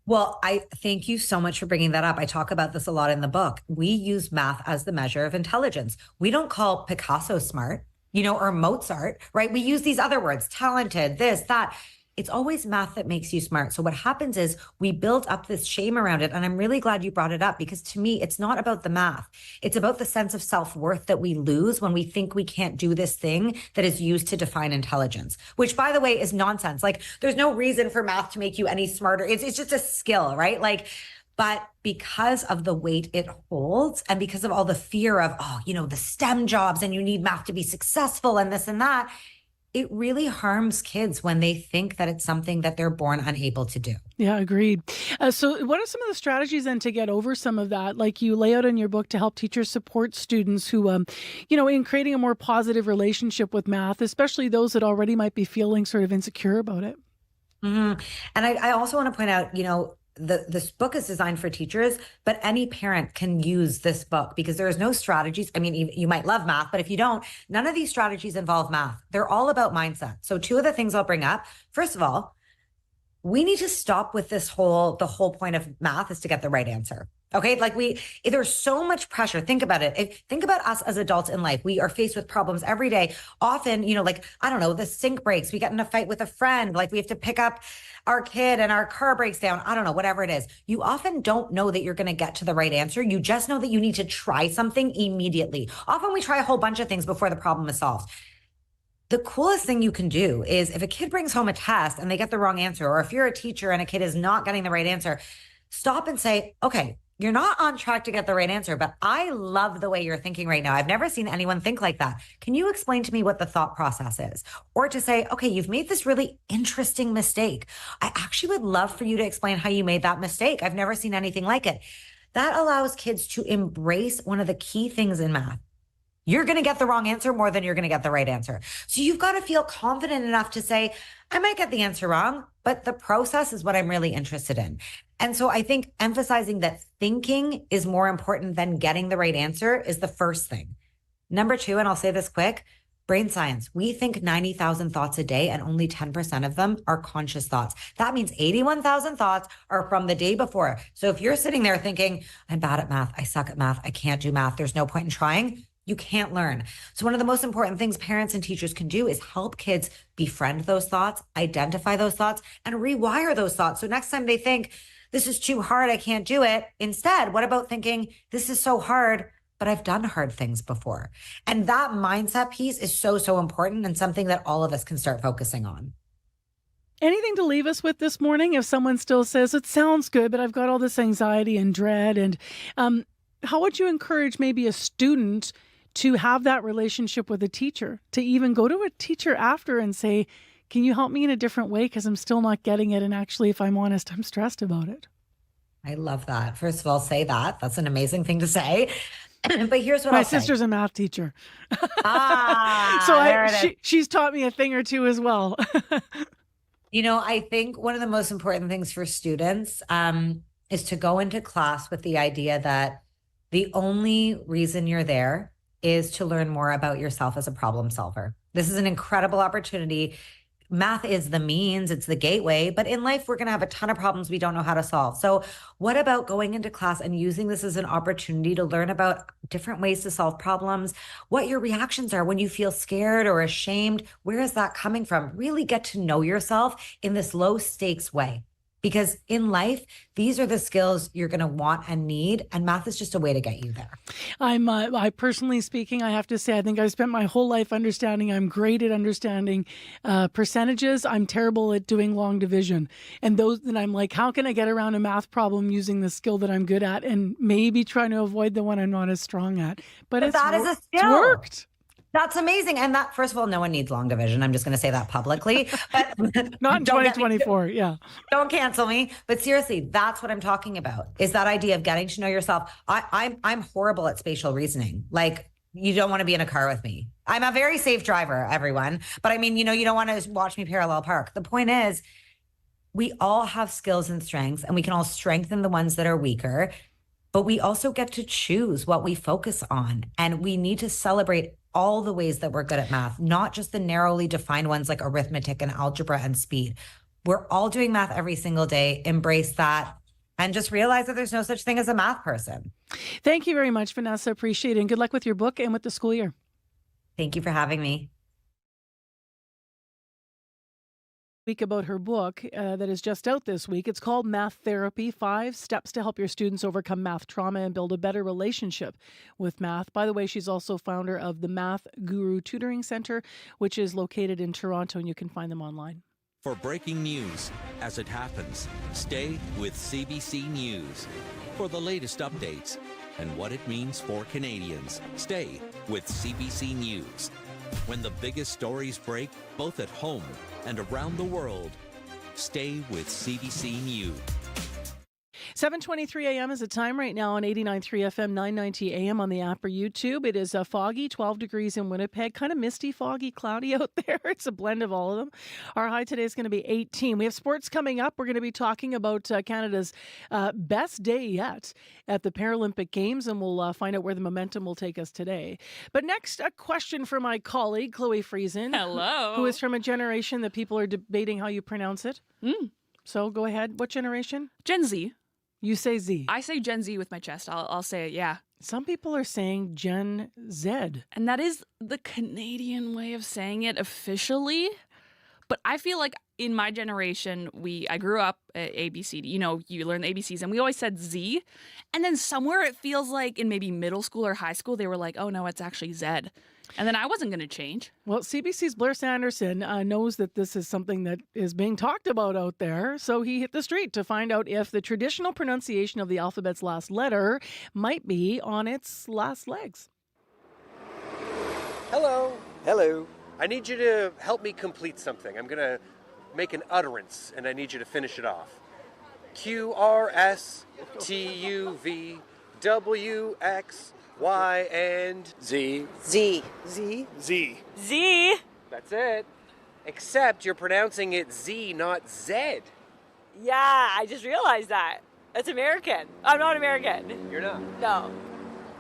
Well, I thank you so much for bringing that up. I talk about this a lot in the book. We use math as the measure of intelligence. We don't call Picasso smart, or Mozart, right? We use these other words, talented, this, that. It's always math that makes you smart. So what happens is we build up this shame around it. And I'm really glad you brought it up, because to me, it's not about the math. It's about the sense of self-worth that we lose when we think we can't do this thing that is used to define intelligence, which, by the way, is nonsense. Like, there's no reason for math to make you any smarter. It's just a skill, right? But because of the weight it holds, and because of all the fear of, the STEM jobs, and you need math to be successful and this and that, it really harms kids when they think that it's something that they're born unable to do. Yeah, agreed. So what are some of the strategies then to get over some of that? Like you lay out in your book to help teachers support students who, in creating a more positive relationship with math, especially those that already might be feeling sort of insecure about it. Mm-hmm. And I also want to point out, this book is designed for teachers, but any parent can use this book, because there is no strategies. I mean, you might love math, but if you don't, none of these strategies involve math. They're all about mindset. So two of the things I'll bring up, first of all, we need to stop with the whole point of math is to get the right answer. Okay. There's so much pressure. Think about it. Think about us as adults in life. We are faced with problems every day. Often, I don't know, the sink breaks. We get in a fight with a friend. We have to pick up our kid and our car breaks down. I don't know, whatever it is. You often don't know that you're going to get to the right answer. You just know that you need to try something immediately. Often we try a whole bunch of things before the problem is solved. The coolest thing you can do is, if a kid brings home a test and they get the wrong answer, or if you're a teacher and a kid is not getting the right answer, stop and say, okay, you're not on track to get the right answer, but I love the way you're thinking right now. I've never seen anyone think like that. Can you explain to me what the thought process is? Or to say, okay, you've made this really interesting mistake. I actually would love for you to explain how you made that mistake. I've never seen anything like it. That allows kids to embrace one of the key things in math. You're going to get the wrong answer more than you're going to get the right answer. So you've got to feel confident enough to say, I might get the answer wrong, but the process is what I'm really interested in. And so I think emphasizing that thinking is more important than getting the right answer is the first thing. Number two, and I'll say this quick, Brain science, we think 90,000 thoughts a day and only 10% of them are conscious thoughts. That means 81,000 thoughts are from the day before. So if you're sitting there thinking, I'm bad at math, I suck at math, I can't do math, there's no point in trying, you can't learn. So one of the most important things parents and teachers can do is help kids befriend those thoughts, identify those thoughts, and rewire those thoughts. So next time they think, this is too hard, I can't do it. Instead, what about thinking, this is so hard, but I've done hard things before. And that mindset piece is so, so important and something that all of us can start focusing on. Anything to leave us with this morning? If someone still says, it sounds good, but I've got all this anxiety and dread. And how would you encourage maybe a student to have that relationship with a teacher, to even go to a teacher after and say, can you help me in a different way? Because I'm still not getting it. And actually, if I'm honest, I'm stressed about it. I love that. First of all, say that. That's an amazing thing to say. But here's what my I'll say. sister's a math teacher. So she's taught me a thing or two as well. I think one of the most important things for students is to go into class with the idea that the only reason you're there is to learn more about yourself as a problem solver. This is an incredible opportunity. Math is the means, it's the gateway, but in life, we're going to have a ton of problems we don't know how to solve. So what about going into class and using this as an opportunity to learn about different ways to solve problems, what your reactions are when you feel scared or ashamed? Where is that coming from? Really get to know yourself in this low stakes way. Because in life, these are the skills you're going to want and need, and math is just a way to get you there. I personally speaking, I have to say, I think I've spent my whole life understanding. I'm great at understanding percentages. I'm terrible at doing long division. And I'm like, how can I get around a math problem using the skill that I'm good at and maybe trying to avoid the one I'm not as strong at? But that is a skill. It's worked. That's amazing. And that, first of all, no one needs long division. I'm just going to say that publicly. But not in 2024. Yeah. Don't cancel me. But seriously, that's what I'm talking about, is that idea of getting to know yourself. I'm horrible at spatial reasoning. Like, you don't want to be in a car with me. I'm a very safe driver, everyone. But I mean, you don't want to watch me parallel park. The point is, we all have skills and strengths, and we can all strengthen the ones that are weaker. But we also get to choose what we focus on. And we need to celebrate all the ways that we're good at math, not just the narrowly defined ones like arithmetic and algebra and speed. We're all doing math every single day. Embrace that and just realize that there's no such thing as a math person. Thank you very much, Vanessa. Appreciate it. And good luck with your book and with the school year. Thank you for having me. About her book that is just out this week. It's called Math Therapy, 5 Steps to Help Your Students Overcome Math Trauma and Build a Better Relationship with Math. By the way, she's also founder of the Math Guru Tutoring Center, which is located in Toronto, and you can find them online. For breaking news as it happens, stay with CBC News. For the latest updates and what it means for Canadians, stay with CBC News. When the biggest stories break, both at home and around the world, stay with CBC News. 7:23 a.m. is the time right now on 89.3 FM, 990 a.m. on the app or YouTube. It is foggy, 12 degrees in Winnipeg, kind of misty, foggy, cloudy out there. It's a blend of all of them. Our high today is going to be 18. We have sports coming up. We're going to be talking about Canada's best day yet at the Paralympic Games, and we'll find out where the momentum will take us today. But next, a question for my colleague, Chloe Friesen. Hello. Who is from a generation that people are debating how you pronounce it. So go ahead. What generation? Gen Z. You say Z. I say Gen Z with my chest. I'll say it, yeah. Some people are saying Gen Z. And that is the Canadian way of saying it officially. But I feel like in my generation, I grew up at ABCD. You learn the ABCs, and we always said Z. And then somewhere it feels like in maybe middle school or high school, they were like, oh, no, it's actually Z. And then I wasn't going to change. Well, CBC's Blair Sanderson knows that this is something that is being talked about out there. So he hit the street to find out if the traditional pronunciation of the alphabet's last letter might be on its last legs. Hello. Hello. I need you to help me complete something. I'm going to make an utterance, and I need you to finish it off. QRSTUVWX Y and Z. Z. Z. Z. Z. That's it. Except you're pronouncing it Z, not Z. Yeah, I just realized that. That's American. I'm not American. You're not? No.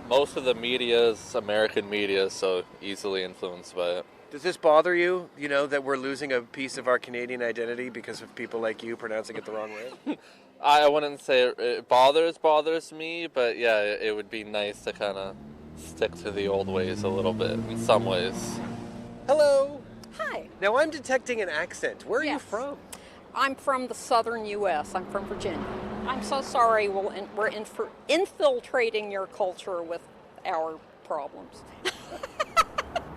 Most of the media is American media, so easily influenced by it. Does this bother you, that we're losing a piece of our Canadian identity because of people like you pronouncing it the wrong way? I wouldn't say it bothers me, but yeah, it would be nice to kind of stick to the old ways a little bit in some ways. Hello. Hi. Now I'm detecting an accent. Where are you from? I'm from the southern U.S. I'm from Virginia. I'm so sorry we're infiltrating your culture with our problems.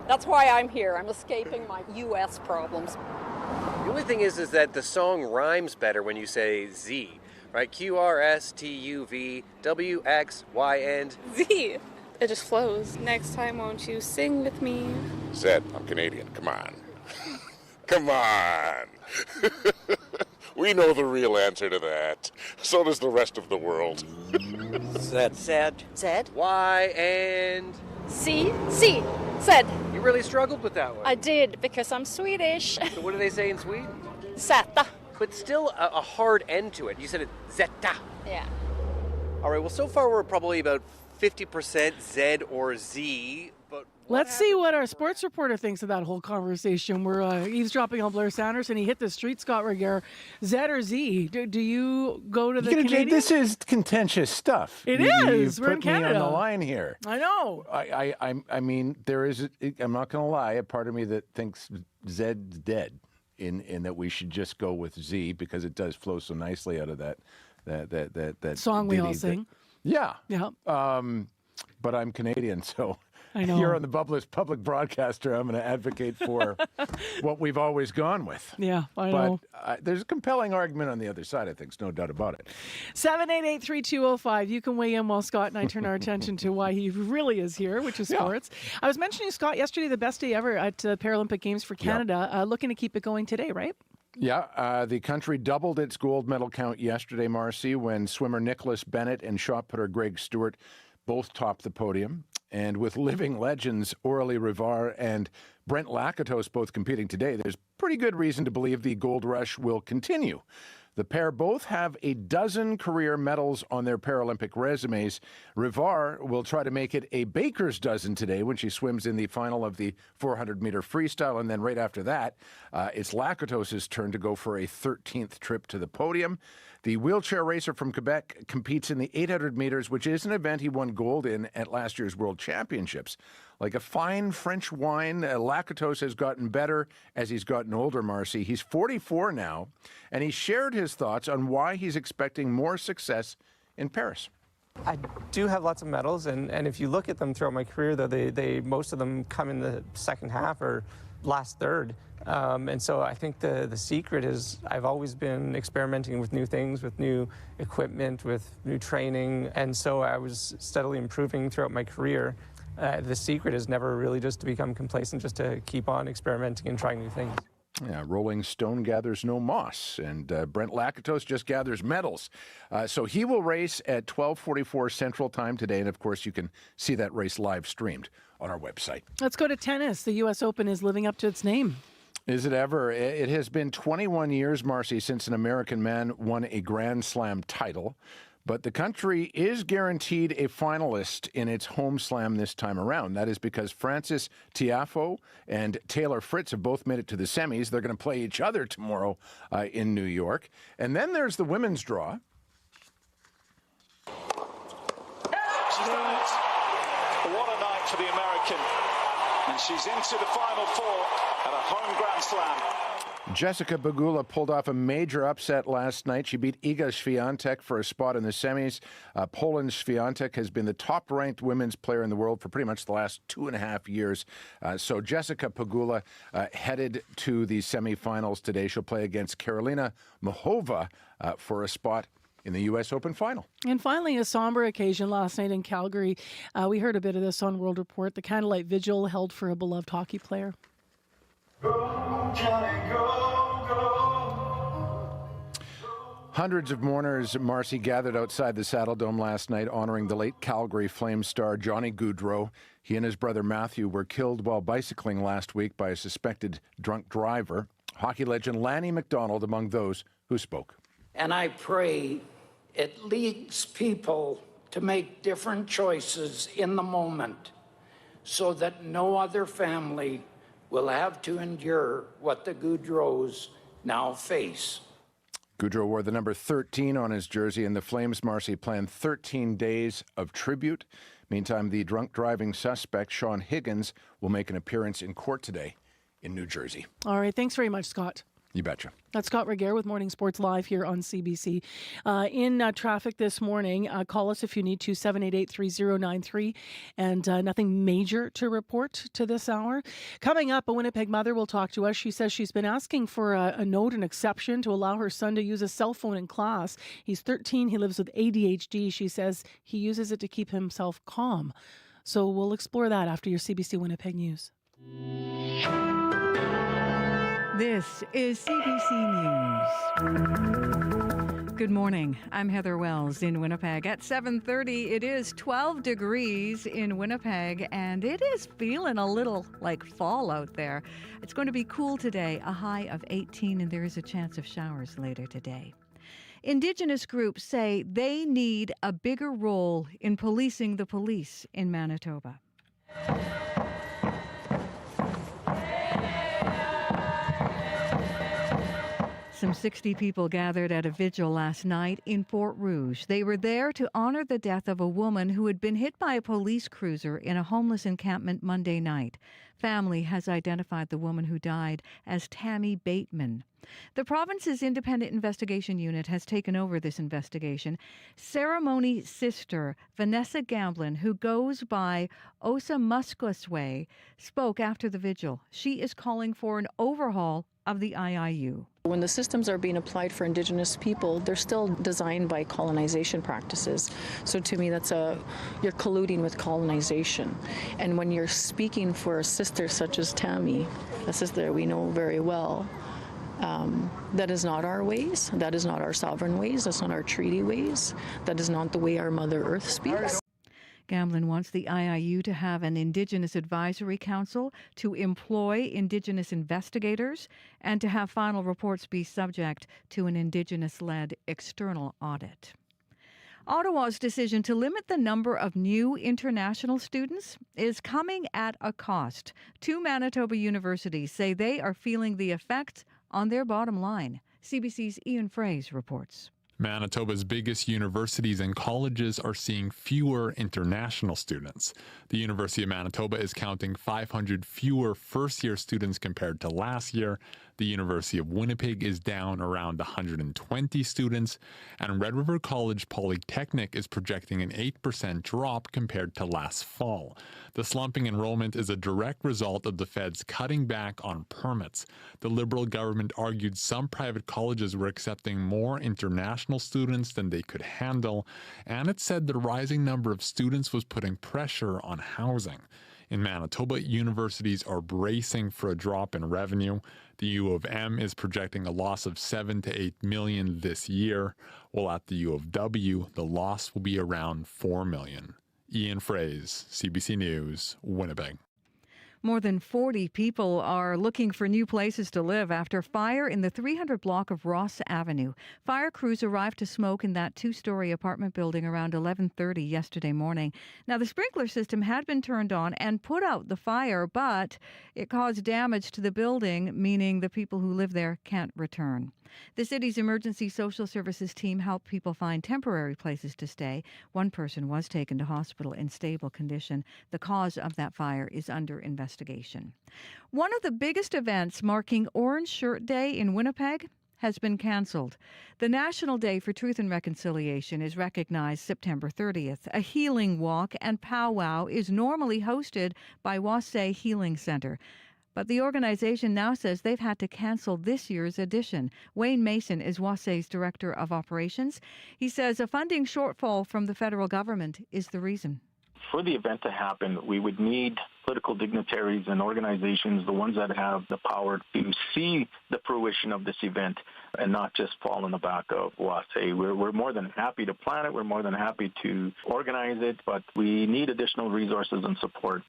That's why I'm here. I'm escaping my U.S. problems. The only thing is that the song rhymes better when you say Z, right? QRSTUVWXYN. Z. It just flows. Next time, won't you sing with me? Sept, I'm Canadian. Come on. Come on. We know the real answer to that. So does the rest of the world. Zed. Zed. Y and... C. Zed. You really struggled with that one. I did, because I'm Swedish. So what do they say in Sweden? Zäta. But still a hard end to it. You said it zeta. Yeah. All right, well, so far we're probably about 50% Z or Z, but... Let's see what our sports reporter thinks of that whole conversation. We're eavesdropping on Blair Sanders, and he hit the street, Scott Regehr. Z or Z? Do you go to the Canadian? This is contentious stuff. It You've is. We're in put me Canada. on the line here. I know. I mean, there is, I'm not going to lie, a part of me that thinks Zed's dead in that we should just go with Z because it does flow so nicely out of that song we ditty all sing. Yeah. But I'm Canadian, so I know. You're on the public broadcaster. I'm going to advocate for what we've always gone with. Yeah, I know. But there's a compelling argument on the other side, I think. There's no doubt about it. 788-3205. You can weigh in while Scott and I turn our attention to why he really is here, which is sports. I was mentioning, Scott, yesterday the best day ever at Paralympic Games for Canada. Looking to keep it going today, right? Yeah, the country doubled its gold medal count yesterday, Marcy, when swimmer Nicholas Bennett and shot putter Greg Stewart both topped the podium. And with living legends Aurélie Rivard and Brent Lakatos both competing today, there's pretty good reason to believe the gold rush will continue. The pair both have a dozen career medals on their Paralympic resumes. Rivard will try to make it a baker's dozen today when she swims in the final of the 400-meter freestyle. And then right after that, it's Lakatos' turn to go for a 13th trip to the podium. The wheelchair racer from Quebec competes in the 800 meters, which is an event he won gold in at last year's World Championships. Like a fine French wine, Lakatos has gotten better as he's gotten older, Marcy. He's 44 now, and he shared his thoughts on why he's expecting more success in Paris. I do have lots of medals, and if you look at them throughout my career, though, they most of them come in the second half or last third. And so I think the secret is I've always been experimenting with new things, with new equipment, with new training. And so I was steadily improving throughout my career. The secret is never really just to become complacent, just to keep on experimenting and trying new things. Yeah, Rolling Stone gathers no moss, and Brent Lakatos just gathers medals. So he will race at 12:44 Central Time today, and of course you can see that race live streamed on our website. Let's go to tennis. The U.S. Open is living up to its name. Is it ever? It has been 21 years, Marcy, since an American man won a Grand Slam title. But the country is guaranteed a finalist in its home slam this time around. That is because Francis Tiafoe and Taylor Fritz have both made it to the semis. They're going to play each other tomorrow in New York. And then there's the women's draw. What a night for the American. And she's into the Final Four at a home Grand Slam. Jessica Pegula pulled off a major upset last night. She beat Iga Swiatek for a spot in the semis. Poland's Swiatek has been the top-ranked women's player in the world for pretty much the last 2.5 years. So Jessica Pegula headed to the semifinals today. She'll play against Karolina Muchova for a spot in the U.S. Open final. And finally, a somber occasion last night in Calgary. We heard a bit of this on World Report. The candlelight vigil held for a beloved hockey player. Go, Johnny, go, go. Hundreds of mourners, Marcy, gathered outside the Saddle Dome last night honoring the late Calgary Flames star Johnny Gaudreau. He and his brother Matthew were killed while bicycling last week by a suspected drunk driver. Hockey legend Lanny McDonald among those who spoke. And I pray it leads people to make different choices in the moment so that no other family will have to endure what the Goudreaus now face. Goudreau wore the number 13 on his jersey, and the Flames, Marcy, planned 13 days of tribute. Meantime, the drunk driving suspect, Sean Higgins, will make an appearance in court today in New Jersey. All right. Thanks very much, Scott. You betcha. That's Scott Regehr with Morning Sports Live here on CBC. In traffic this morning, call us if you need to, 788-3093, and nothing major to report to this hour. Coming up, a Winnipeg mother will talk to us. She says she's been asking for a note, an exception to allow her son to use a cell phone in class. He's 13. He lives with ADHD. She says he uses it to keep himself calm. So we'll explore that after your CBC Winnipeg News. This is CBC News. Good morning. I'm Heather Wells in Winnipeg. At 7:30, it is 12 degrees in Winnipeg, and it is feeling a little like fall out there. It's going to be cool today, a high of 18, and there is a chance of showers later today. Indigenous groups say they need a bigger role in policing the police in Manitoba. Some 60 people gathered at a vigil last night in Fort Rouge. They were there to honor the death of a woman who had been hit by a police cruiser in a homeless encampment Monday night. Family has identified the woman who died as Tammy Bateman. The province's independent investigation unit has taken over this investigation. Ceremony sister Vanessa Gamblin, who goes by Osa Musquesway, spoke after the vigil. She is calling for an overhaul of the IIU. When the systems are being applied for Indigenous people, they're still designed by colonization practices. So to me, you're colluding with colonization. And when you're speaking for a sister such as Tammy, a sister we know very well, that is not our ways. That is not our sovereign ways. That's not our treaty ways. That is not the way our Mother Earth speaks. Gamblin wants the IIU to have an Indigenous Advisory Council, to employ Indigenous investigators, and to have final reports be subject to an Indigenous-led external audit. Ottawa's decision to limit the number of new international students is coming at a cost. Two Manitoba universities say they are feeling the effects on their bottom line. CBC's Ian Fraze reports. Manitoba's biggest universities and colleges are seeing fewer international students. The University of Manitoba is counting 500 fewer first-year students compared to last year. The University of Winnipeg is down around 120 students, and Red River College Polytechnic is projecting an 8% drop compared to last fall. The slumping enrollment is a direct result of the feds cutting back on permits. The Liberal government argued some private colleges were accepting more international students than they could handle, and it said the rising number of students was putting pressure on housing. In Manitoba, universities are bracing for a drop in revenue. The U of M is projecting a loss of $7 to $8 million this year, while at the U of W, the loss will be around $4 million. Ian Fraze, CBC News, Winnipeg. More than 40 people are looking for new places to live after fire in the 300 block of Ross Avenue. Fire crews arrived to smoke in that two-story apartment building around 11:30 yesterday morning. Now, the sprinkler system had been turned on and put out the fire, but it caused damage to the building, meaning the people who live there can't return. The city's emergency social services team helped people find temporary places to stay. One person was taken to hospital in stable condition. The cause of that fire is under investigation. One of the biggest events marking Orange Shirt Day in Winnipeg has been cancelled. The National Day for Truth and Reconciliation is recognized September 30th. A healing walk and powwow is normally hosted by Wasay Healing Centre. But the organization now says they've had to cancel this year's edition. Wayne Mason is Wasay's Director of Operations. He says a funding shortfall from the federal government is the reason. For the event to happen, we would need political dignitaries and organizations, the ones that have the power to see the fruition of this event and not just fall on the back of Wasay. We're more than happy to plan it. We're more than happy to organize it, but we need additional resources and support.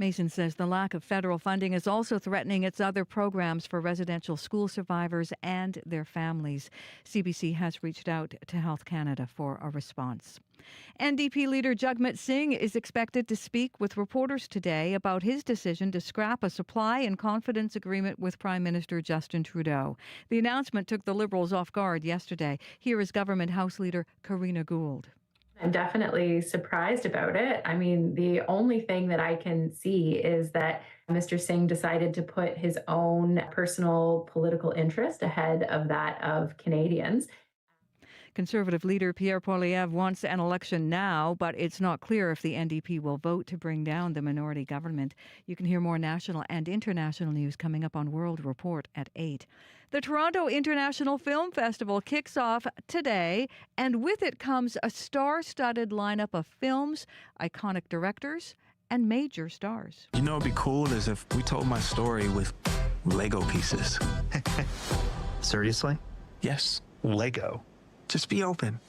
Mason says the lack of federal funding is also threatening its other programs for residential school survivors and their families. CBC has reached out to Health Canada for a response. NDP leader Jagmeet Singh is expected to speak with reporters today about his decision to scrap a supply and confidence agreement with Prime Minister Justin Trudeau. The announcement took the Liberals off guard yesterday. Here is Government House Leader Karina Gould. I'm definitely surprised about it. I mean, the only thing that I can see is that Mr. Singh decided to put his own personal political interest ahead of that of Canadians. Conservative leader Pierre Poilievre wants an election now, but it's not clear if the NDP will vote to bring down the minority government. You can hear more national and international news coming up on World Report at 8. The Toronto International Film Festival kicks off today, and with it comes a star-studded lineup of films, iconic directors, and major stars. You know, it'd be cool is if we told my story with Lego pieces. Seriously? Yes, Lego. just be open.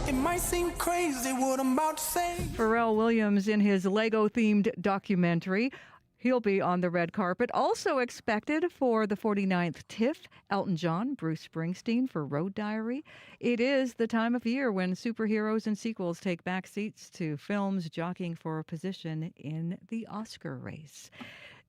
It might seem crazy what I'm about to say. Pharrell Williams in his Lego-themed documentary. He'll be on the red carpet. Also expected for the 49th TIFF, Elton John, Bruce Springsteen for Road Diary. It is the time of year when superheroes and sequels take back seats to films jockeying for a position in the Oscar race.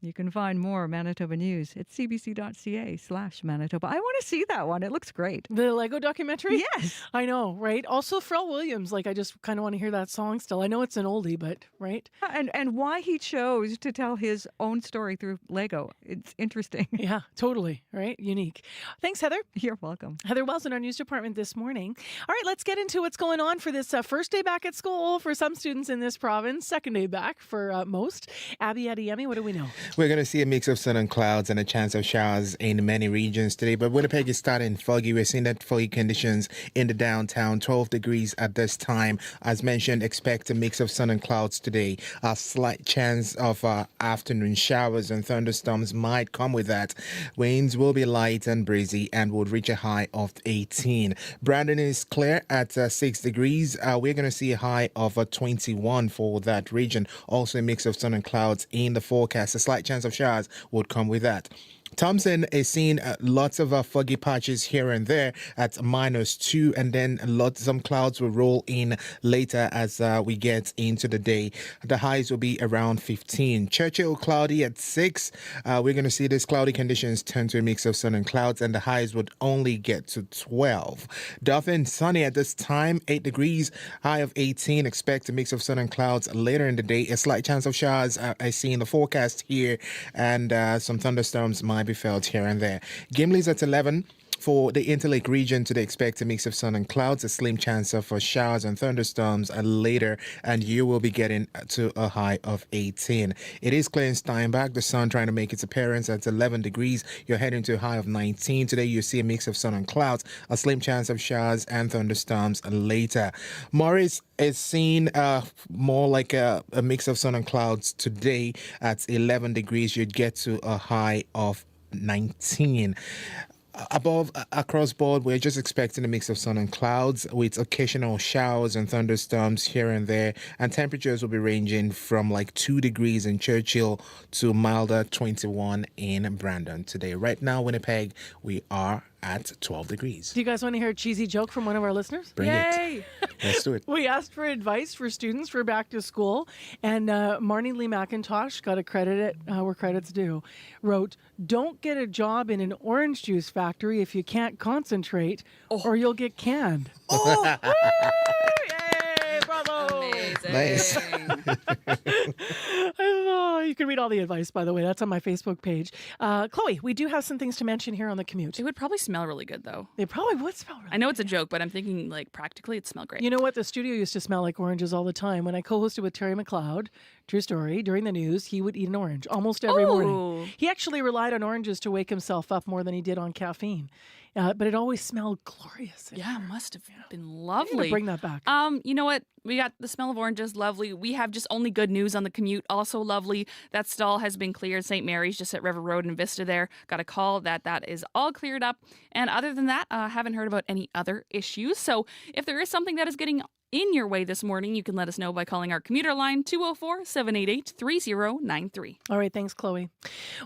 You can find more Manitoba news at cbc.ca/Manitoba. I want to see that one. It looks great. The Lego documentary? Yes. I know, right? Also, Pharrell Williams. I just kind of want to hear that song still. I know it's an oldie, but, right? And why he chose to tell his own story through Lego. It's interesting. Yeah, totally, right? Unique. Thanks, Heather. You're welcome. Heather Wells in our news department this morning. All right, let's get into what's going on for this first day back at school for some students in this province, second day back for most. Abby Adeyemi, what do we know? We're going to see a mix of sun and clouds and a chance of showers in many regions today. But Winnipeg is starting foggy. We're seeing that foggy conditions in the downtown, 12 degrees at this time. As mentioned, expect a mix of sun and clouds today. A slight chance of afternoon showers and thunderstorms might come with that. Winds will be light and breezy and would reach a high of 18. Brandon is clear at 6 degrees. We're going to see a high of 21 for that region. Also a mix of sun and clouds in the forecast. A slight chance of showers would come with that. Thompson is seeing lots of foggy patches here and there at -2, and then some clouds will roll in later as we get into the day. The highs will be around 15. Churchill cloudy at 6. We're going to see these cloudy conditions turn to a mix of sun and clouds, and the highs would only get to 12. Dauphin sunny at this time, 8 degrees, high of 18. Expect a mix of sun and clouds later in the day. A slight chance of showers I see in the forecast here, and some thunderstorms might be felt here and there. Gimli's at 11. For the Interlake region, today expect a mix of sun and clouds, a slim chance of showers and thunderstorms later, and you will be getting to a high of 18. It is clear in Steinbach, the sun trying to make its appearance at 11 degrees. You're heading to a high of 19. Today you see a mix of sun and clouds, a slim chance of showers and thunderstorms later. Morris is seen more like a mix of sun and clouds today at 11 degrees. You'd get to a high of 19. Above, across board, we're just expecting a mix of sun and clouds with occasional showers and thunderstorms here and there. And temperatures will be ranging from like 2 degrees in Churchill to milder 21 in Brandon today. Right now, Winnipeg, we are at 12 degrees. Do you guys want to hear a cheesy joke from one of our listeners? Bring Yay! it. Let's do it. We asked for advice for students for back to school, and Marnie Lee McIntosh got a credit at where credit's due. Wrote, "Don't get a job in an orange juice factory if you can't concentrate, or you'll get canned." Oh! Yay! Bravo! Amazing. Nice. Oh, you can read all the advice, by the way. That's on my Facebook page. Chloe, we do have some things to mention here on the commute. It would probably smell really good, though. It probably would smell really I know it's a joke, but I'm thinking, like, practically it smelled great. You know what? The studio used to smell like oranges all the time. When I co-hosted with Terry McLeod, true story, during the news, he would eat an orange almost every morning. He actually relied on oranges to wake himself up more than he did on caffeine. But it always smelled glorious. Yeah, it must have been I'm lovely. gonna bring that back. You know what? We got the smell of oranges, lovely. We have just only good news on the commute, also lovely. That stall has been cleared. St. Mary's just at River Road and Vista there. Got a call that is all cleared up. And other than that, haven't heard about any other issues. So if there is something that is getting in your way this morning, you can let us know by calling our commuter line 204-788-3093. All right, thanks, Chloe.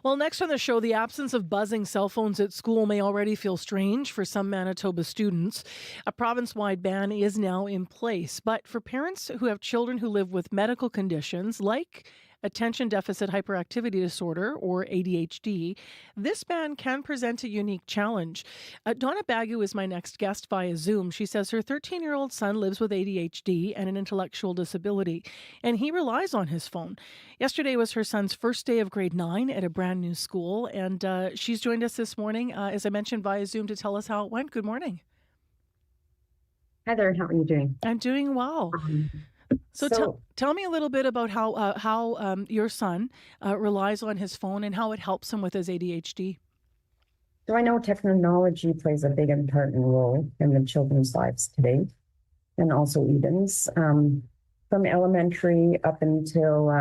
Well, next on the show, the absence of buzzing cell phones at school may already feel strange for some Manitoba students. A province-wide ban is now in place, but for parents who have children who live with medical conditions like attention deficit hyperactivity disorder, or ADHD, this ban can present a unique challenge. Donna Bagu is my next guest via Zoom. She says her 13-year-old son lives with ADHD and an intellectual disability, and he relies on his phone. Yesterday was her son's first day of grade 9 at a brand new school, and she's joined us this morning, as I mentioned, via Zoom to tell us how it went. Good morning. Hi there, how are you doing? I'm doing well. So tell me a little bit about how your son relies on his phone and how it helps him with his ADHD. So I know technology plays a big and important role in the children's lives today, and also Eden's. From elementary up until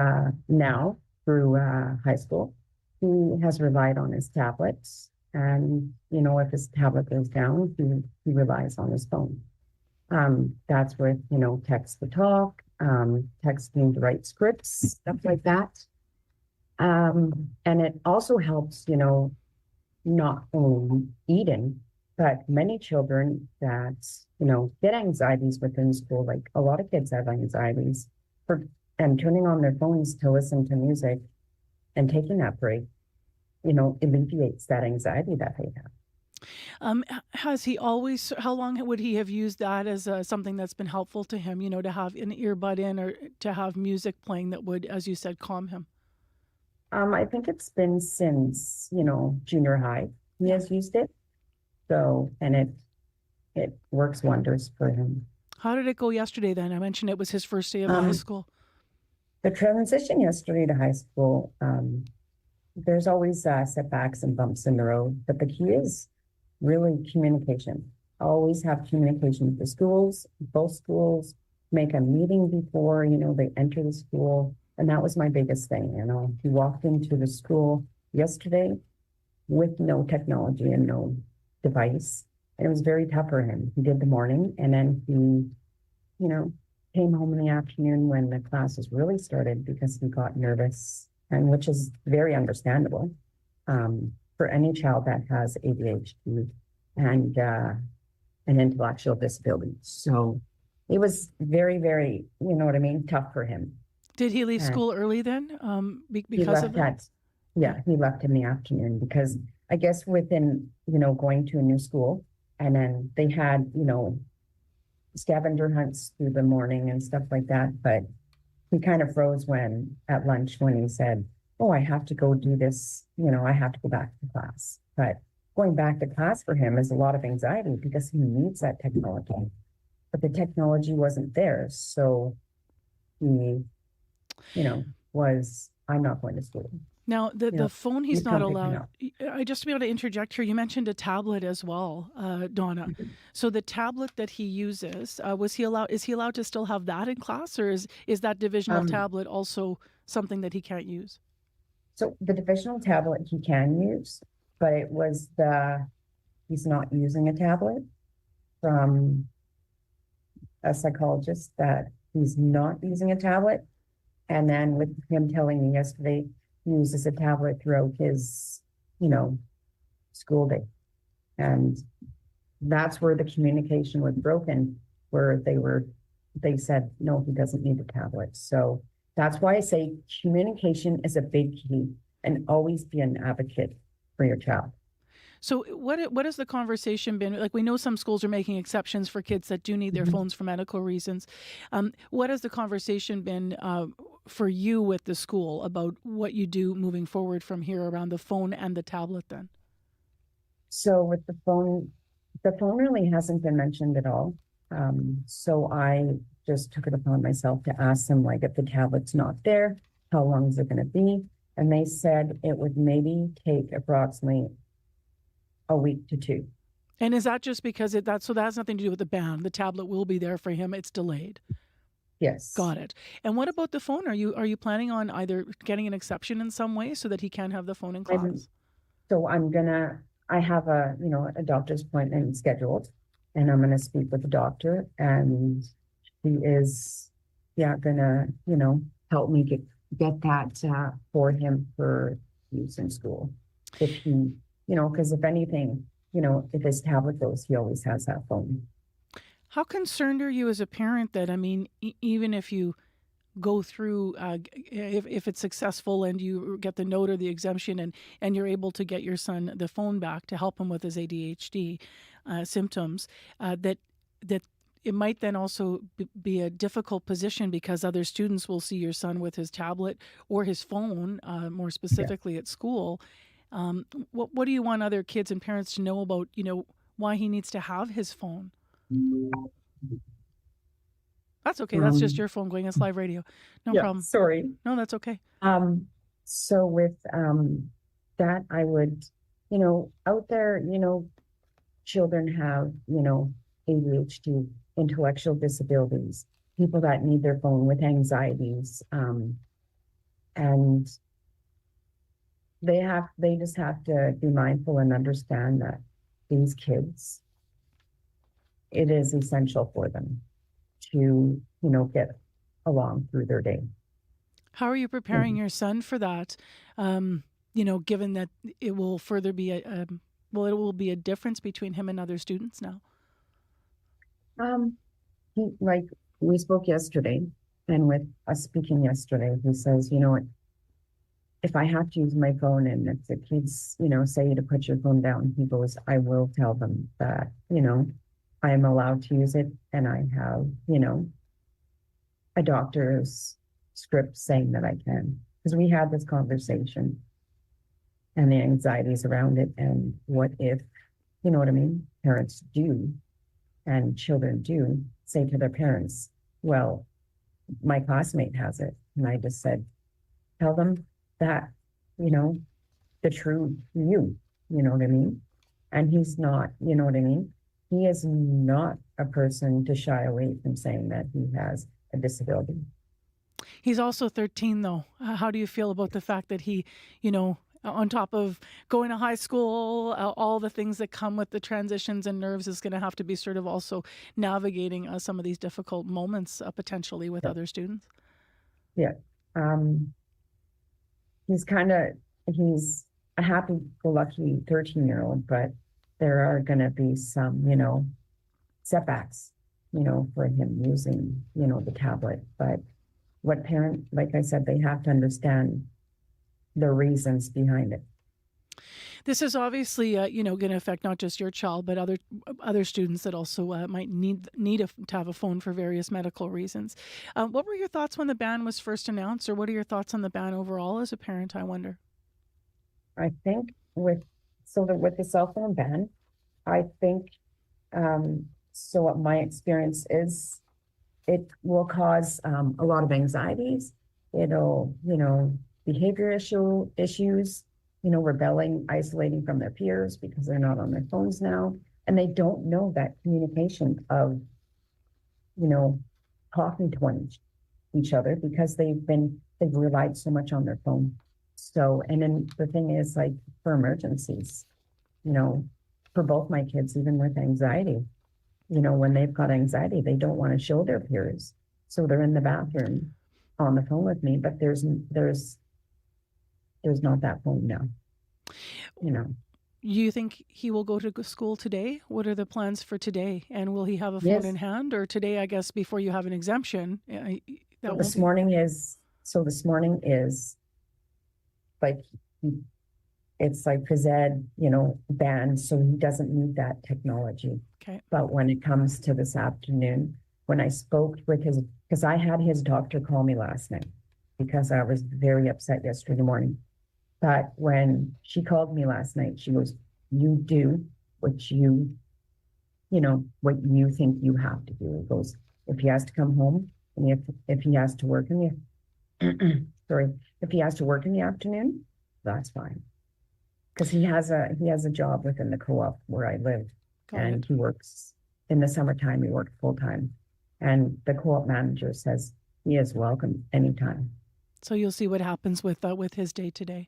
now through high school, he has relied on his tablets. And, you know, if his tablet goes down, he relies on his phone. That's with, you know, text to talk, texting to write scripts, stuff like that. And it also helps, you know, not only Eden, but many children that, you know, get anxieties within school. Like a lot of kids have anxieties and turning on their phones to listen to music and taking that break, you know, alleviates that anxiety that they have. Has he always, how long would he have used that as something that's been helpful to him, you know, to have an earbud in or to have music playing that would, as you said, calm him? I think it's been since, you know, junior high he has used it. So, and it works wonders for him. How did it go yesterday then? I mentioned it was his first day of high school. The transition yesterday to high school, there's always setbacks and bumps in the road, but the key is really communication. Always have communication with the schools, both schools, make a meeting before, you know, they enter the school. And that was my biggest thing, you know. He walked into the school yesterday with no technology and no device. And it was very tough for him. He did the morning and then he, you know, came home in the afternoon when the classes really started because he got nervous, and which is very understandable. For any child that has ADHD and an intellectual disability. So it was very, very, you know what I mean, tough for him. Did he leave school early then because of that? He left in the afternoon because I guess within, you know, going to a new school, and then they had, you know, scavenger hunts through the morning and stuff like that. But he kind of froze at lunch when he said, oh, I have to go do this, you know, I have to go back to class. But going back to class for him is a lot of anxiety because he needs that technology. But the technology wasn't there. So he, you know, I'm not going to school. Now, the phone he's not allowed. I just to be able to interject here, you mentioned a tablet as well, Donna. Mm-hmm. So the tablet that he uses, is he allowed to still have that in class, or is that divisional tablet also something that he can't use? So the divisional tablet he can use, but it was he's not using a tablet from a psychologist that he's not using a tablet. And then with him telling me yesterday, he uses a tablet throughout his, you know, school day. And that's where the communication was broken, where they said, no, he doesn't need a tablet. So that's why I say communication is a big key, and always be an advocate for your child. So what has the conversation been? Like, we know some schools are making exceptions for kids that do need their phones for medical reasons. What has the conversation been for you with the school about what you do moving forward from here around the phone and the tablet then? So with the phone really hasn't been mentioned at all. So I just took it upon myself to ask them, like, if the tablet's not there, how long is it going to be? And they said it would maybe take approximately a week to 2. And is that just because that has nothing to do with the ban? The tablet will be there for him. It's delayed. Yes. Got it. And what about the phone? Are you planning on either getting an exception in some way so that he can have the phone in class? I have a doctor's appointment scheduled, and I'm going to speak with the doctor, and he is, gonna, help me get that for him for use in school. If he, because if anything, if his tablet goes, he always has that phone. How concerned are you as a parent that, I mean, even if you go through, if it's successful and you get the note or the exemption and you're able to get your son the phone back to help him with his ADHD symptoms, that it might then also be a difficult position because other students will see your son with his tablet or his phone, more specifically at school. What do you want other kids and parents to know about, why he needs to have his phone? That's okay. That's just your phone going. It's live radio. No problem. Sorry. No, that's okay. So with that, I would, out there, children have, ADHD, intellectual disabilities, people that need their phone with anxieties, and they just have to be mindful and understand that these kids, it is essential for them to, get along through their day. How are you preparing your son for that? Given that it will further be it will be a difference between him and other students now. Like we spoke yesterday, and with us speaking yesterday, he says, if I have to use my phone and if the kids, say to put your phone down, he goes, I will tell them that, I am allowed to use it and I have, a doctor's script saying that I can. Because we had this conversation and the anxieties around it and what if, you know what I mean, parents do and children do say to their parents, well, my classmate has it. And I just said, tell them that, the true you know what I mean? And he's not, you know what I mean? He is not a person to shy away from saying that he has a disability. He's also 13, though. How do you feel about the fact that he, on top of going to high school, all the things that come with the transitions and nerves, is going to have to be sort of also navigating some of these difficult moments potentially with other students? Yeah. He's a happy-go-lucky 13-year-old, but there are going to be some, setbacks, for him using, the tablet. But what parent, like I said, they have to understand the reasons behind it. This is obviously, going to affect not just your child, but other students that also might need to have a phone for various medical reasons. What were your thoughts when the ban was first announced, or what are your thoughts on the ban overall as a parent, I wonder? I think with the cell phone ban, I think, so what my experience is, it will cause a lot of anxieties. It'll, behavior issues, rebelling, isolating from their peers because they're not on their phones now. And they don't know that communication of, talking to each other because they've relied so much on their phone. So, and then the thing is, like, for emergencies, for both my kids, even with anxiety, when they've got anxiety, they don't want to show their peers. So they're in the bathroom on the phone with me, but there's not that phone now, You think he will go to school today? What are the plans for today? And will he have a phone in hand? Or today, I guess, before you have an exemption? This morning is like, it's like phys ed, banned, so he doesn't need that technology. Okay. But when it comes to this afternoon, when I spoke with because I had his doctor call me last night because I was very upset yesterday morning. But when she called me last night, she goes, you do what what you think you have to do. It goes, if he has to come home and if he has to work in the, if he has to work in the afternoon, that's fine. Because he has a job within the co-op where I live. And he works in the summertime, he works full time. And the co-op manager says he is welcome anytime. So you'll see what happens with his day today.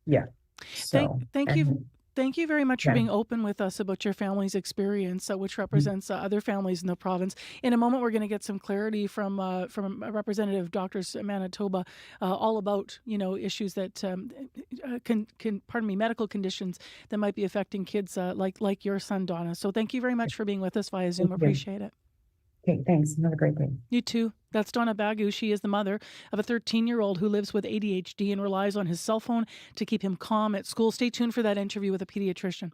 Yeah. Thank you. Thank you very much for Yeah. being open with us about your family's experience, which represents other families in the province. In a moment, we're going to get some clarity from a representative of Doctors Manitoba, all about issues that medical conditions that might be affecting kids like your son, Donna. So thank you very much for being with us via Zoom. Thank you. Appreciate it. Okay, thanks. Have a great day. You too. That's Donna Bagu. She is the mother of a 13-year-old who lives with ADHD and relies on his cell phone to keep him calm at school. Stay tuned for that interview with a pediatrician.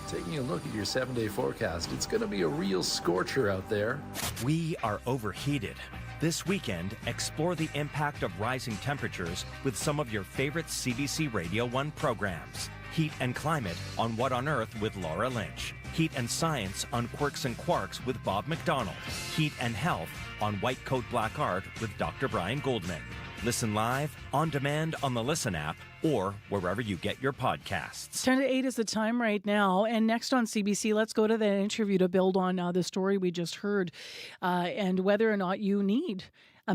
Taking a look at your 7-day forecast, it's going to be a real scorcher out there. We are overheated. This weekend, explore the impact of rising temperatures with some of your favorite CBC Radio 1 programs. Heat and Climate on What on Earth with Laura Lynch. Heat and Science on Quirks and Quarks with Bob McDonald. Heat and Health on White Coat Black Art with Dr. Brian Goldman. Listen live, on demand on the Listen app, or wherever you get your podcasts. 10 to 8 is the time right now. And next on CBC, let's go to that interview to build on the story we just heard and whether or not you need a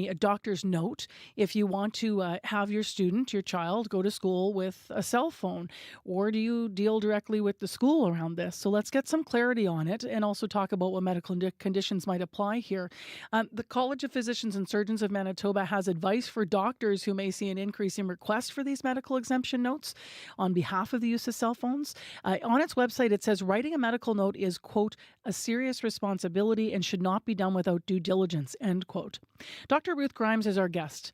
a doctor's note if you want to have your child go to school with a cell phone, or do you deal directly with the school around this? So let's get some clarity on it and also talk about what medical conditions might apply here. The College of Physicians and Surgeons of Manitoba has advice for doctors who may see an increase in requests for these medical exemption notes on behalf of the use of cell phones. On its website, it says writing a medical note is, quote, a serious responsibility and should not be done without due diligence, end quote. Dr. Ruth Grimes is our guest.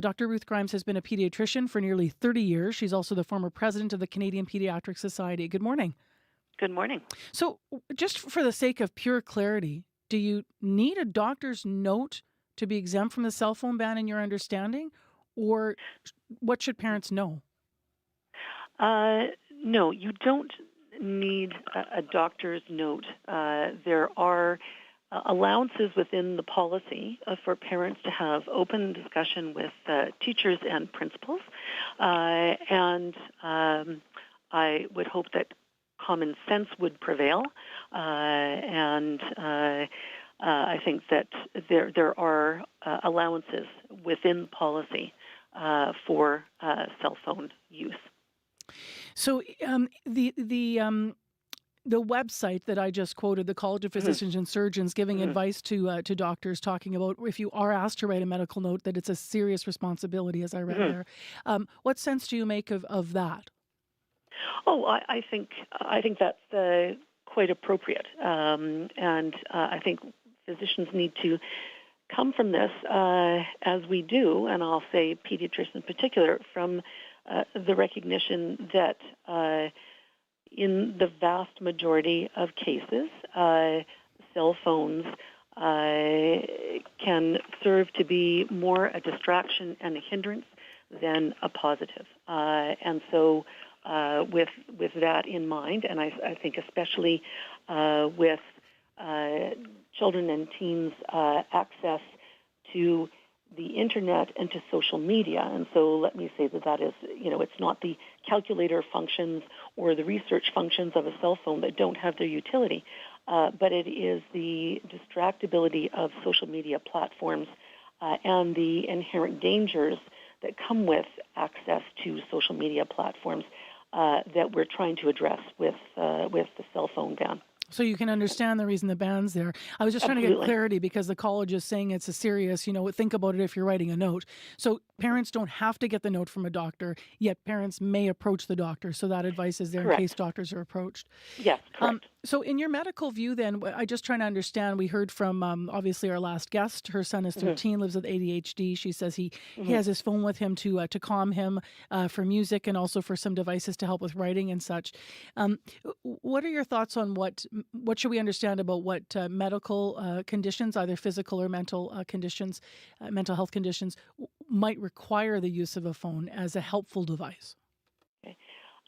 Dr. Ruth Grimes has been a pediatrician for nearly 30 years. She's also the former president of the Canadian Pediatric Society. Good morning. Good morning. So just for the sake of pure clarity, do you need a doctor's note to be exempt from the cell phone ban in your understanding? Or what should parents know? No, you don't need a doctor's note. There are allowances within the policy for parents to have open discussion with teachers and principals. And I would hope that common sense would prevail. And I think that there are allowances within policy for cell phone use. So the website that I just quoted, the College of Physicians and Surgeons, giving advice to doctors, talking about if you are asked to write a medical note, that it's a serious responsibility, as I read there. What sense do you make of that? Oh, I think that's quite appropriate, and I think physicians need to come from this, as we do, and I'll say pediatricians in particular, from the recognition that in the vast majority of cases, cell phones can serve to be more a distraction and a hindrance than a positive. And so with that in mind, and I think especially with children and teens' access to the internet and to social media. And so let me say that is, it's not the calculator functions or the research functions of a cell phone that don't have their utility, but it is the distractibility of social media platforms and the inherent dangers that come with access to social media platforms that we're trying to address with the cell phone ban. So you can understand the reason the ban's there. I was just trying to get clarity because the college is saying it's a serious, think about it if you're writing a note. So parents don't have to get the note from a doctor, yet parents may approach the doctor. So that advice is there in case doctors are approached. Yes, correct. So in your medical view then, I just trying to understand, we heard from obviously our last guest. Her son is 13, lives with ADHD. She says he has his phone with him to calm him for music and also for some devices to help with writing and such. What are your thoughts on what should we understand about what medical conditions, either physical or mental conditions, mental health conditions, might require the use of a phone as a helpful device? Okay.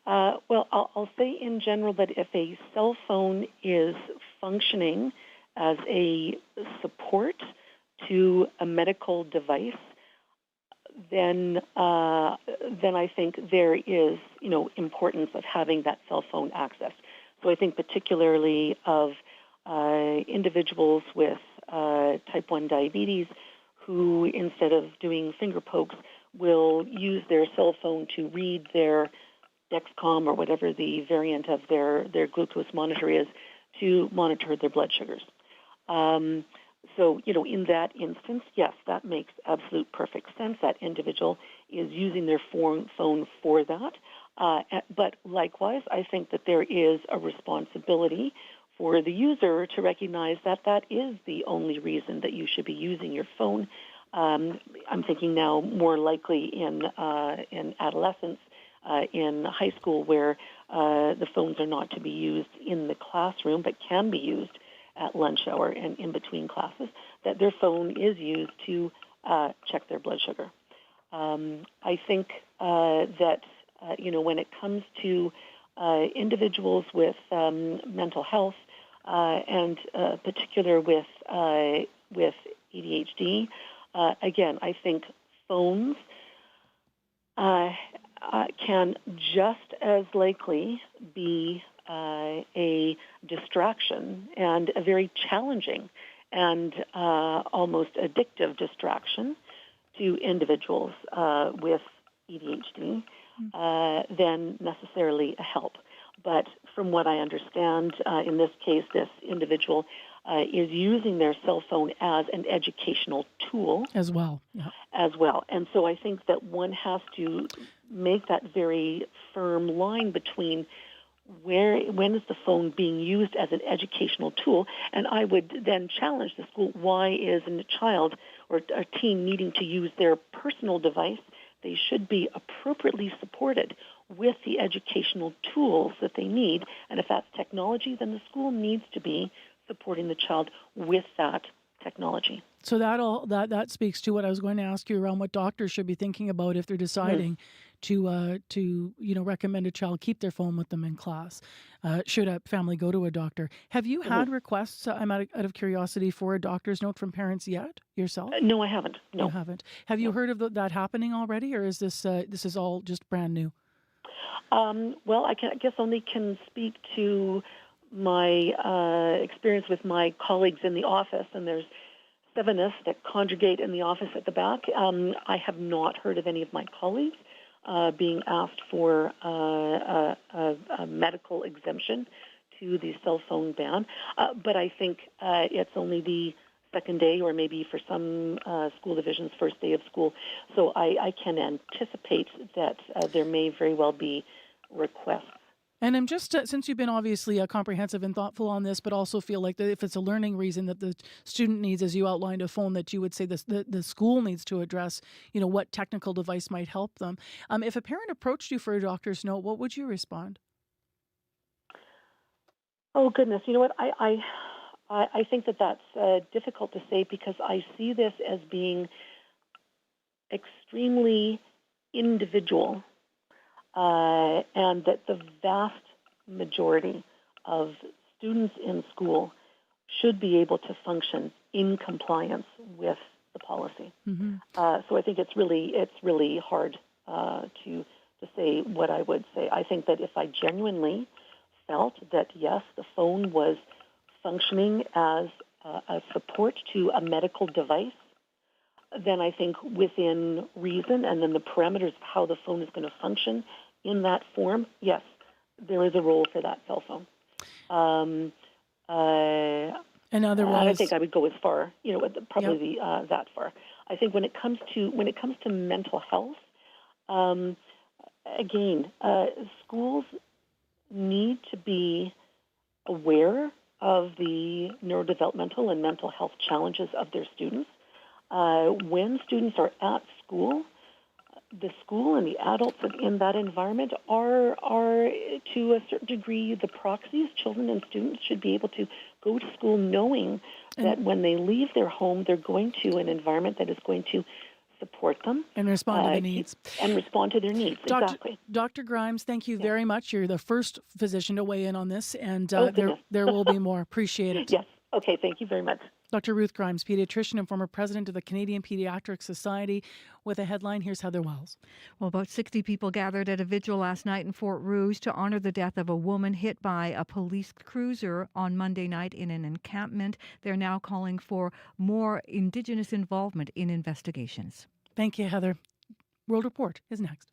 Well, I'll say in general that if a cell phone is functioning as a support to a medical device, then I think there is, importance of having that cell phone access. So I think particularly of individuals with type 1 diabetes who, instead of doing finger pokes, will use their cell phone to read their Dexcom or whatever the variant of their glucose monitor is to monitor their blood sugars. So, in that instance, yes, that makes absolute perfect sense. That individual is using their phone for that. But likewise, I think that there is a responsibility for the user to recognize that that is the only reason that you should be using your phone. I'm thinking now more likely in adolescence, in high school, where the phones are not to be used in the classroom, but can be used at lunch hour and in between classes, that their phone is used to check their blood sugar. I think that, when it comes to individuals with mental health and particular with ADHD, again, I think phones can just as likely be a distraction, and a very challenging and almost addictive distraction to individuals with ADHD than necessarily a help. But from what I understand, in this case, this individual is using their cell phone as an educational tool. As well. Yeah. As well. And so I think that one has to make that very firm line between when is the phone being used as an educational tool? And I would then challenge the school, why is a child or a teen needing to use their personal device? They should be appropriately supported with the educational tools that they need. And if that's technology, then the school needs to be supporting the child with that technology. So that speaks to what I was going to ask you around what doctors should be thinking about if they're deciding to recommend a child keep their phone with them in class. Should a family go to a doctor? Have you had requests? I'm out of curiosity for a doctor's note from parents yet yourself? No, I haven't. No, you haven't. Have you heard of that happening already, or is this is all just brand new? Well, I guess only can speak to my experience with my colleagues in the office, and there's 7 of us that congregate in the office at the back. I have not heard of any of my colleagues being asked for a medical exemption to the cell phone ban, but I think it's only the second day, or maybe for some school divisions, first day of school. So I can anticipate that there may very well be requests. And I'm just, since you've been obviously comprehensive and thoughtful on this, but also feel like that if it's a learning reason that the student needs, as you outlined, a phone, that you would say the school needs to address, what technical device might help them. If a parent approached you for a doctor's note, what would you respond? Oh, goodness. You know what? I think that's difficult to say, because I see this as being extremely individual. And that the vast majority of students in school should be able to function in compliance with the policy. Mm-hmm. So I think it's really hard to say what I would say. I think that if I genuinely felt that, yes, the phone was functioning as a support to a medical device, then I think within reason and then the parameters of how the phone is going to function in that form, yes, there is a role for that cell phone. And otherwise, I think I would go as far, probably that far. I think when it comes to mental health, again, schools need to be aware of the neurodevelopmental and mental health challenges of their students. When students are at school, the school and the adults in that environment are to a certain degree the proxies. Children and students should be able to go to school knowing that when they leave their home, they're going to an environment that is going to support them and respond to their needs. And respond to their needs, exactly. Dr. Grimes, thank you very much. You're the first physician to weigh in on this, and there will be more. Appreciate it. Yes. Okay, thank you very much. Dr. Ruth Grimes, pediatrician and former president of the Canadian Pediatric Society, with a headline. Here's Heather Wells. Well, about 60 people gathered at a vigil last night in Fort Rouge to honor the death of a woman hit by a police cruiser on Monday night in an encampment. They're now calling for more Indigenous involvement in investigations. Thank you, Heather. World Report is next.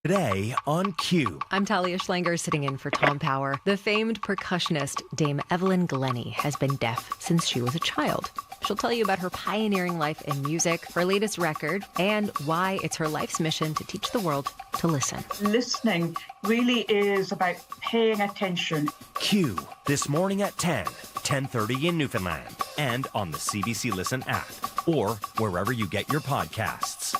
Today on Q. I'm Talia Schlanger sitting in for Tom Power. The famed percussionist Dame Evelyn Glennie has been deaf since she was a child. She'll tell you about her pioneering life in music, her latest record, and why it's her life's mission to teach the world to listen. Listening really is about paying attention. Q, this morning at 10:30 in Newfoundland, and on the CBC Listen app, or wherever you get your podcasts.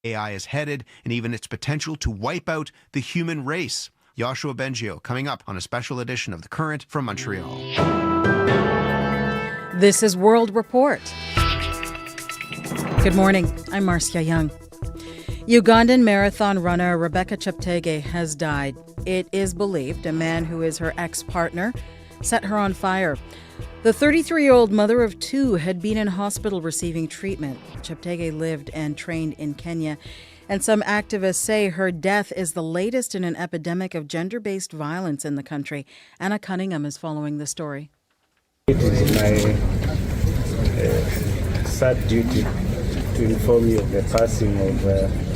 AI is headed, and even its potential to wipe out the human race. Joshua Bengio coming up on a special edition of The Current from Montreal. This is World Report. Good morning. I'm Marcia Young. Ugandan marathon runner Rebecca Cheptegei has died. It is believed a man who is her ex-partner set her on fire. The 33-year-old mother of two had been in hospital receiving treatment. Cheptegei lived and trained in Kenya, and some activists say her death is the latest in an epidemic of gender-based violence in the country. Anna Cunningham is following the story. It is my sad duty to inform you of the passing of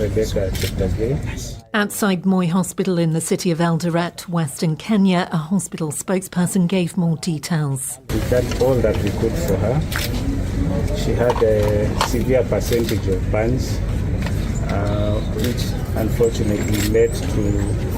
Rebecca Cheptegei. Outside Moi Hospital in the city of Eldoret, Western Kenya, a hospital spokesperson gave more details. We done all that we could for her. She had a severe percentage of burns, which unfortunately led to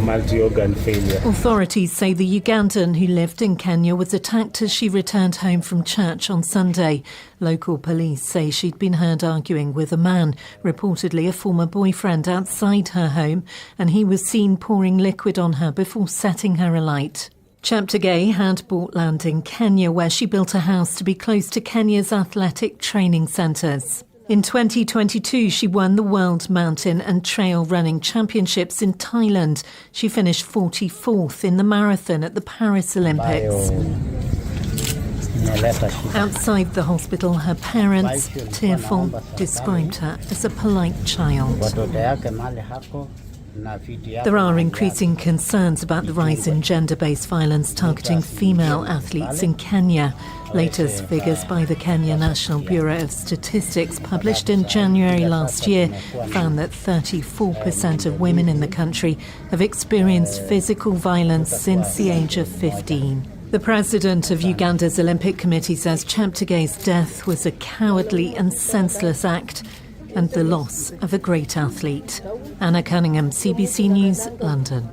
multi-organ failure. Authorities say the Ugandan who lived in Kenya was attacked as she returned home from church on Sunday. Local police say she'd been heard arguing with a man, reportedly a former boyfriend, outside her home, and he was seen pouring liquid on her before setting her alight. Cheptegei had bought land in Kenya where she built a house to be close to Kenya's athletic training centres. In 2022, she won the World Mountain and Trail Running Championships in Thailand. She finished 44th in the marathon at the Paris Olympics. Outside the hospital, her parents, tearful, described her as a polite child. There are increasing concerns about the rise in gender-based violence targeting female athletes in Kenya. Latest figures by the Kenya National Bureau of Statistics, published in January last year, found that 34% of women in the country have experienced physical violence since the age of 15. The president of Uganda's Olympic Committee says Cheptegei's death was a cowardly and senseless act and the loss of a great athlete. Anna Cunningham, CBC News, London.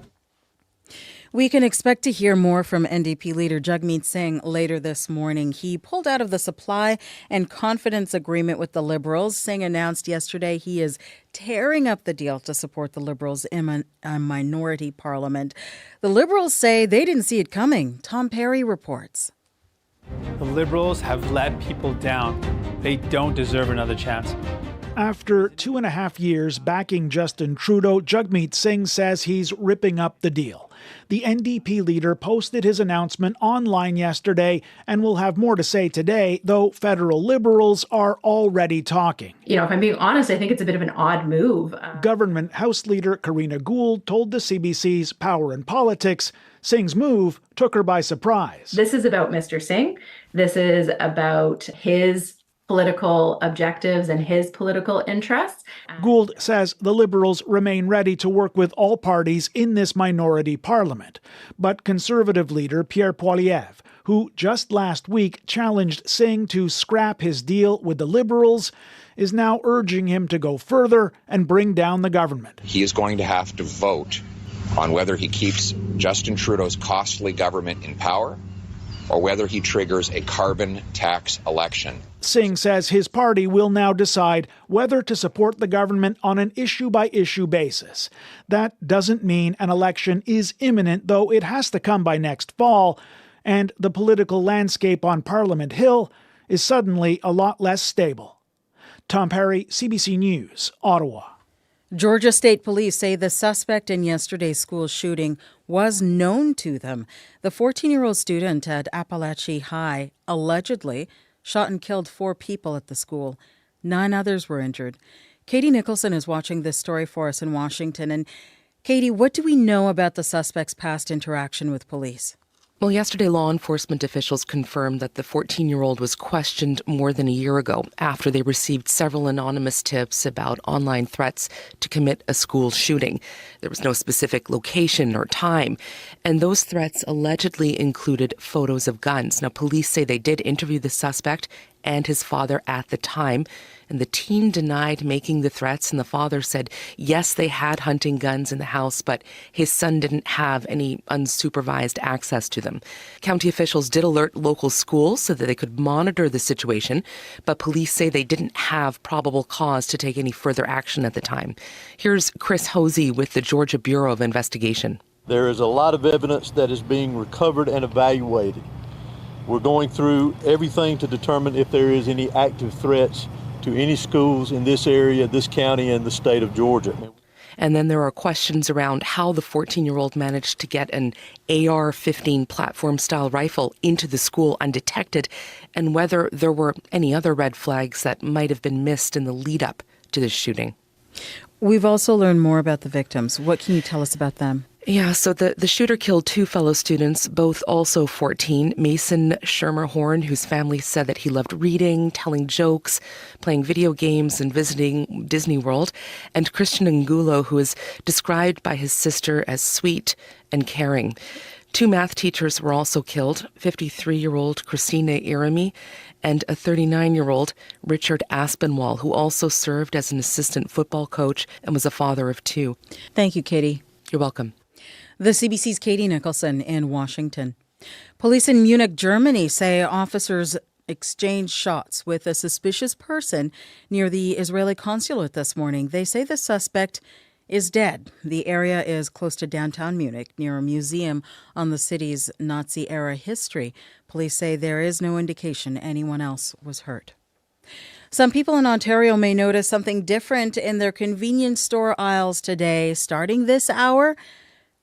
We can expect to hear more from NDP leader Jagmeet Singh later this morning. He pulled out of the supply and confidence agreement with the Liberals. Singh announced yesterday he is tearing up the deal to support the Liberals in a minority parliament. The Liberals say they didn't see it coming. Tom Perry reports. The Liberals have let people down. They don't deserve another chance. After 2.5 years backing Justin Trudeau, Jagmeet Singh says he's ripping up the deal. The NDP leader posted his announcement online yesterday and will have more to say today, though federal Liberals are already talking. You know, if I'm being honest, I think it's a bit of an odd move. Government House Leader Karina Gould told the CBC's Power and Politics Singh's move took her by surprise. This is about Mr. Singh. This is about his political objectives and his political interests. Gould says the Liberals remain ready to work with all parties in this minority parliament. But Conservative leader Pierre Poilievre, who just last week challenged Singh to scrap his deal with the Liberals, is now urging him to go further and bring down the government. He is going to have to vote on whether he keeps Justin Trudeau's costly government in power or whether he triggers a carbon tax election. Singh says his party will now decide whether to support the government on an issue-by-issue basis. That doesn't mean an election is imminent, though it has to come by next fall, and the political landscape on Parliament Hill is suddenly a lot less stable. Tom Perry, CBC News, Ottawa. Georgia State Police say the suspect in yesterday's school shooting was known to them. The 14-year-old student at Appalachia High allegedly shot and killed 4 people at the school. 9 others were injured. Katie Nicholson is watching this story for us in Washington. And Katie, what do we know about the suspect's past interaction with police? Well, yesterday, law enforcement officials confirmed that the 14-year-old was questioned more than a year ago after they received several anonymous tips about online threats to commit a school shooting. There was no specific location or time, and those threats allegedly included photos of guns. Now, police say they did interview the suspect and his father at the time, and the teen denied making the threats, and the father said, yes, they had hunting guns in the house, but his son didn't have any unsupervised access to them. County officials did alert local schools so that they could monitor the situation, but police say they didn't have probable cause to take any further action at the time. Here's Chris Hosey with the Georgia Bureau of Investigation. There is a lot of evidence that is being recovered and evaluated. We're going through everything to determine if there is any active threats to any schools in this area, this county, and the state of Georgia. And then there are questions around how the 14-year-old managed to get an AR-15 platform-style rifle into the school undetected, and whether there were any other red flags that might have been missed in the lead-up to this shooting. We've also learned more about the victims. What can you tell us about them? Yeah, so the shooter killed two fellow students, both also 14. Mason Schermerhorn, whose family said that he loved reading, telling jokes, playing video games, and visiting Disney World. And Christian Angulo, who is described by his sister as sweet and caring. Two math teachers were also killed, 53-year-old Christina Irami and a 39-year-old Richard Aspinwall, who also served as an assistant football coach and was a father of two. Thank you, Katie. You're welcome. The CBC's Katie Nicholson in Washington. Police in Munich, Germany say officers exchanged shots with a suspicious person near the Israeli consulate this morning. They say the suspect is dead. The area is close to downtown Munich, near a museum on the city's Nazi-era history. Police say there is no indication anyone else was hurt. Some people in Ontario may notice something different in their convenience store aisles today. Starting this hour,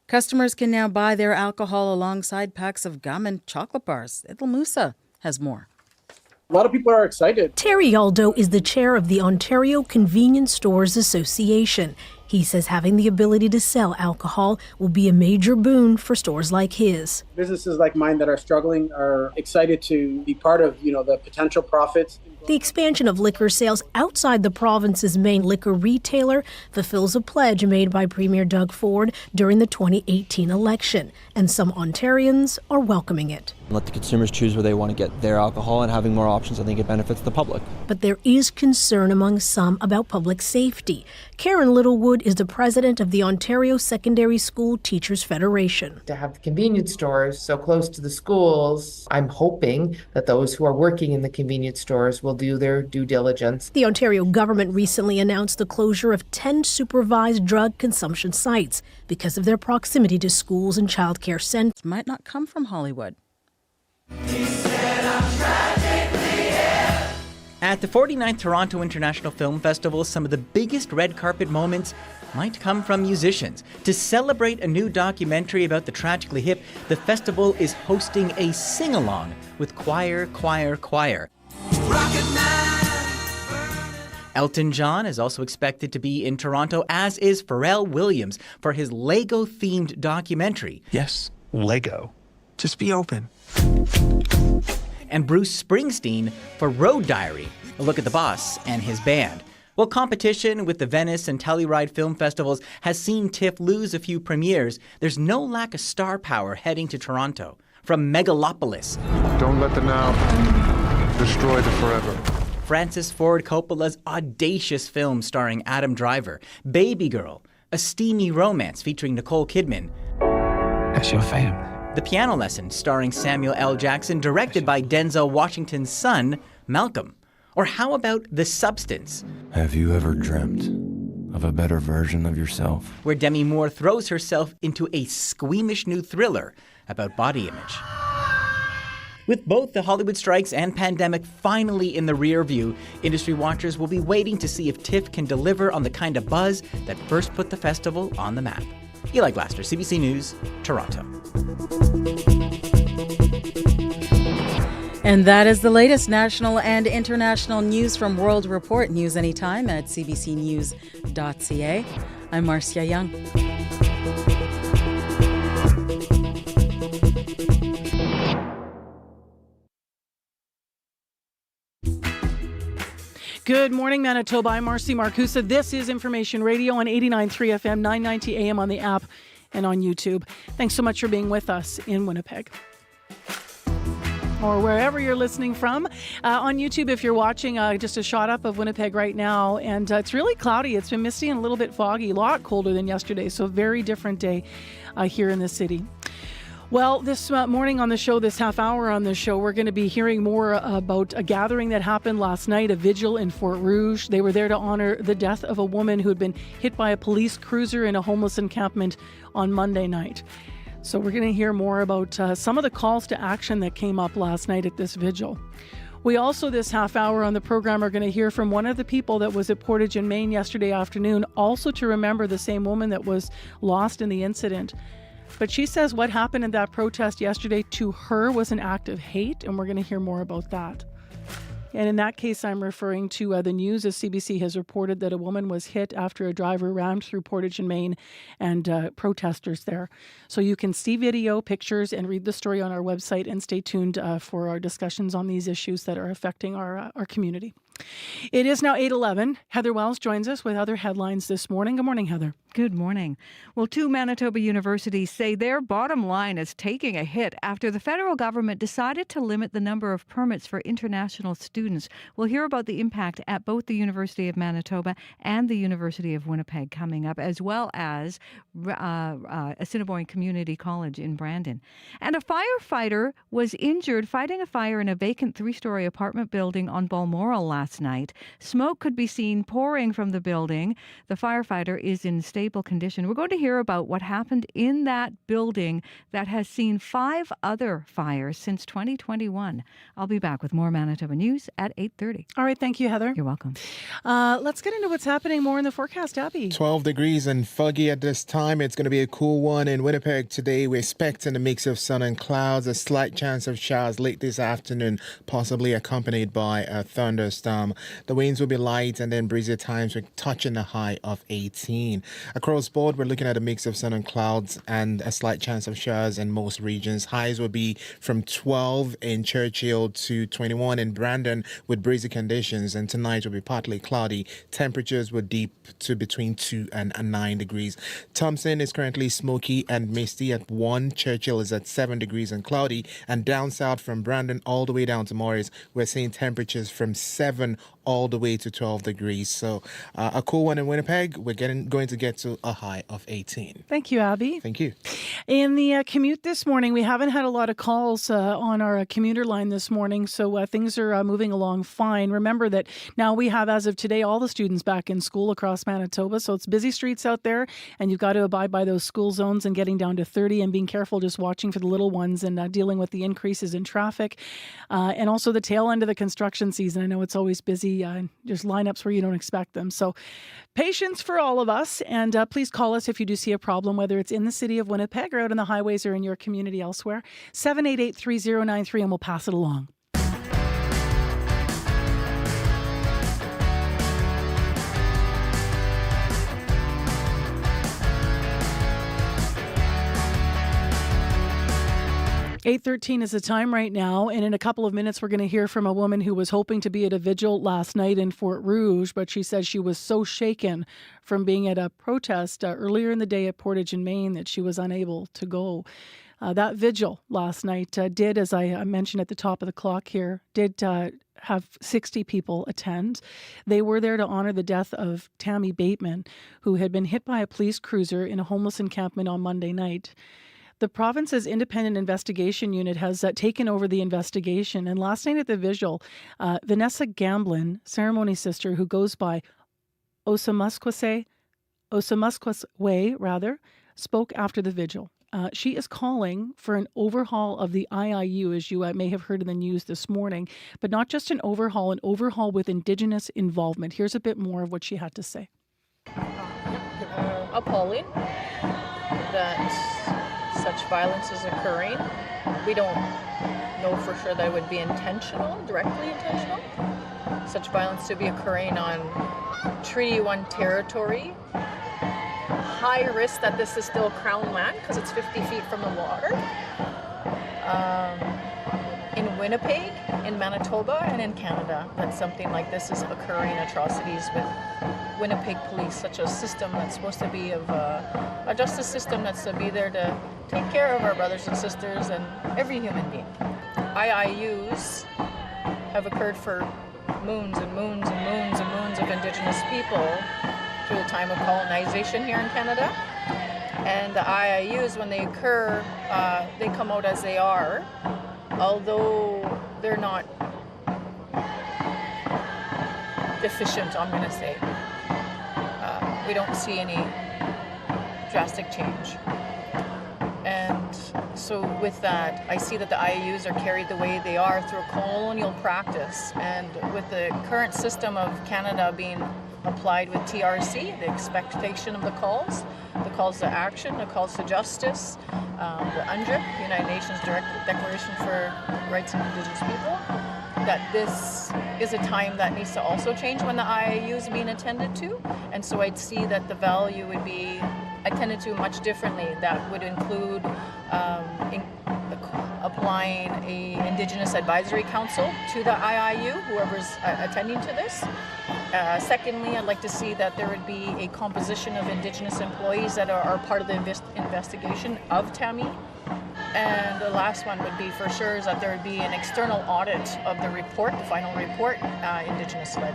customers can now buy their alcohol alongside packs of gum and chocolate bars. Idil Musa has more. A lot of people are excited. Terry Aldo is the chair of the Ontario Convenience Stores Association. He says having the ability to sell alcohol will be a major boon for stores like his. Businesses like mine that are struggling are excited to be part of, the potential profits. The expansion of liquor sales outside the province's main liquor retailer fulfills a pledge made by Premier Doug Ford during the 2018 election, and some Ontarians are welcoming it. Let the consumers choose where they want to get their alcohol, and having more options, I think it benefits the public. But there is concern among some about public safety. Karen Littlewood is the president of the Ontario Secondary School Teachers Federation. To have the convenience stores so close to the schools, I'm hoping that those who are working in the convenience stores will do their due diligence. The Ontario government recently announced the closure of 10 supervised drug consumption sites because of their proximity to schools and childcare centers. Might not come from Hollywood. At the 49th Toronto International Film Festival, some of the biggest red carpet moments might come from musicians. To celebrate a new documentary about the Tragically Hip, the festival is hosting a sing-along with Choir. Elton John is also expected to be in Toronto, as is Pharrell Williams, for his Lego-themed documentary. Yes, Lego. Just be open. And Bruce Springsteen for Road Diary, a look at the boss and his band. Well, competition with the Venice and Telluride film festivals has seen TIFF lose a few premieres. There's no lack of star power heading to Toronto. From Megalopolis. Don't let the now destroy the forever. Francis Ford Coppola's audacious film starring Adam Driver. Baby Girl, a steamy romance featuring Nicole Kidman. That's your fam. The Piano Lesson, starring Samuel L. Jackson, directed by Denzel Washington's son, Malcolm. Or how about The Substance? Have you ever dreamt of a better version of yourself? Where Demi Moore throws herself into a squeamish new thriller about body image. With both the Hollywood strikes and pandemic finally in the rear view, industry watchers will be waiting to see if TIFF can deliver on the kind of buzz that first put the festival on the map. Eli Glaster, CBC News, Toronto. And that is the latest national and international news from World Report. News anytime at cbcnews.ca. I'm Marcia Young. Good morning, Manitoba. I'm Marcy Marcusa. This is Information Radio on 89.3 FM, 990 AM on the app and on YouTube. Thanks so much for being with us in Winnipeg, or wherever you're listening from. On YouTube, if you're watching, just a shot up of Winnipeg right now, and it's really cloudy. It's been misty and a little bit foggy, a lot colder than yesterday, so a very different day here in the city. Well, this morning on the show, this half hour on the show, we're going to be hearing more about a gathering that happened last night, a vigil in Fort Rouge. They were there to honor the death of a woman who had been hit by a police cruiser in a homeless encampment on Monday night. So we're going to hear more about some of the calls to action that came up last night at this vigil. We also, this half hour on the program, are going to hear from one of the people that was at Portage in Maine yesterday afternoon, also to remember the same woman that was lost in the incident. But she says what happened in that protest yesterday to her was an act of hate, and we're going to hear more about that. And in that case, I'm referring to the news, as CBC has reported that a woman was hit after a driver rammed through Portage in Maine and protesters there. So you can see video, pictures, and read the story on our website, and stay tuned for our discussions on these issues that are affecting our community. It is now 8:11. Heather Wells joins us with other headlines this morning. Good morning, Heather. Good morning. Well, two Manitoba universities say their bottom line is taking a hit after the federal government decided to limit the number of permits for international students. We'll hear about the impact at both the University of Manitoba and the University of Winnipeg coming up, as well as Assiniboine Community College in Brandon. And a firefighter was injured fighting a fire in a vacant 3-story apartment building on Balmoral last night. Smoke could be seen pouring from the building. The firefighter is in stable condition. We're going to hear about what happened in that building that has seen 5 other fires since 2021. I'll be back with more Manitoba news at 8:30. All right, thank you, Heather. You're welcome. Let's get into what's happening more in the forecast, Abby. 12 degrees and foggy at this time. It's going to be a cool one in Winnipeg today. We're expecting a mix of sun and clouds, a slight chance of showers late this afternoon, possibly accompanied by a thunderstorm. The winds will be light and then breezy at times. We're touching a high of 18. Across board, we're looking at a mix of sun and clouds and a slight chance of showers in most regions. Highs will be from 12 in Churchill to 21 in Brandon with breezy conditions, and tonight will be partly cloudy. Temperatures will dip to between 2 and 9 degrees. Thompson is currently smoky and misty at 1. Churchill is at 7 degrees and cloudy, and down south from Brandon all the way down to Morris, we're seeing temperatures from 7 all the way to 12 degrees. So a cool one in Winnipeg. We're going to get to a high of 18. Thank you, Abby. Thank you. In the commute this morning, we haven't had a lot of calls on our commuter line this morning, so things are moving along fine. Remember that now we have, as of today, all the students back in school across Manitoba, so it's busy streets out there, and you've got to abide by those school zones and getting down to 30 and being careful just watching for the little ones and dealing with the increases in traffic and also the tail end of the construction season. I know it's always busy. There's lineups where you don't expect them. So patience for all of us. And please call us if you do see a problem, whether it's in the city of Winnipeg or out on the highways or in your community elsewhere. 788-3093, and we'll pass it along. 8:13 is the time right now, and in a couple of minutes we're going to hear from a woman who was hoping to be at a vigil last night in Fort Rouge, but she says she was so shaken from being at a protest earlier in the day at Portage in Maine that she was unable to go. That vigil last night did, as I mentioned at the top of the clock here, did have 60 people attend. They were there to honor the death of Tammy Bateman, who had been hit by a police cruiser in a homeless encampment on Monday night. The province's independent investigation unit has taken over the investigation. And last night at the vigil, Vanessa Gamblin, ceremony sister who goes by Osamuskwase, spoke after the vigil. She is calling for an overhaul of the IIU, as you may have heard in the news this morning, but not just an overhaul with Indigenous involvement. Here's a bit more of what she had to say. Appalling that such violence is occurring. We don't know for sure that it would be intentional, directly intentional. Such violence to be occurring on Treaty 1 territory. High risk that this is still Crown land because it's 50 feet from the water. In Winnipeg, in Manitoba, and in Canada, that something like this is occurring, atrocities with Winnipeg police, such a system that's supposed to be of a justice system that's to be there to take care of our brothers and sisters and every human being. IIUs have occurred for moons and moons and moons and moons of Indigenous people through the time of colonization here in Canada. And the IIUs, when they occur, they come out as they are, although they're not deficient, I'm going to say. We don't see any drastic change. And so with that, I see that the IIUs are carried the way they are through a colonial practice. And with the current system of Canada being applied with TRC, the expectation of the calls to action, the calls to justice, the UNDRIP, United Nations Declaration for Rights of Indigenous People, that this is a time that needs to also change when the IIU is being attended to. And so I'd see that the value would be attended to much differently. That would include applying a Indigenous Advisory Council to the IIU, whoever's attending to this. Secondly, I'd like to see that there would be a composition of Indigenous employees that are part of the investigation of Tammy. And the last one would be for sure is that there would be an external audit of the report, the final report, Indigenous-led.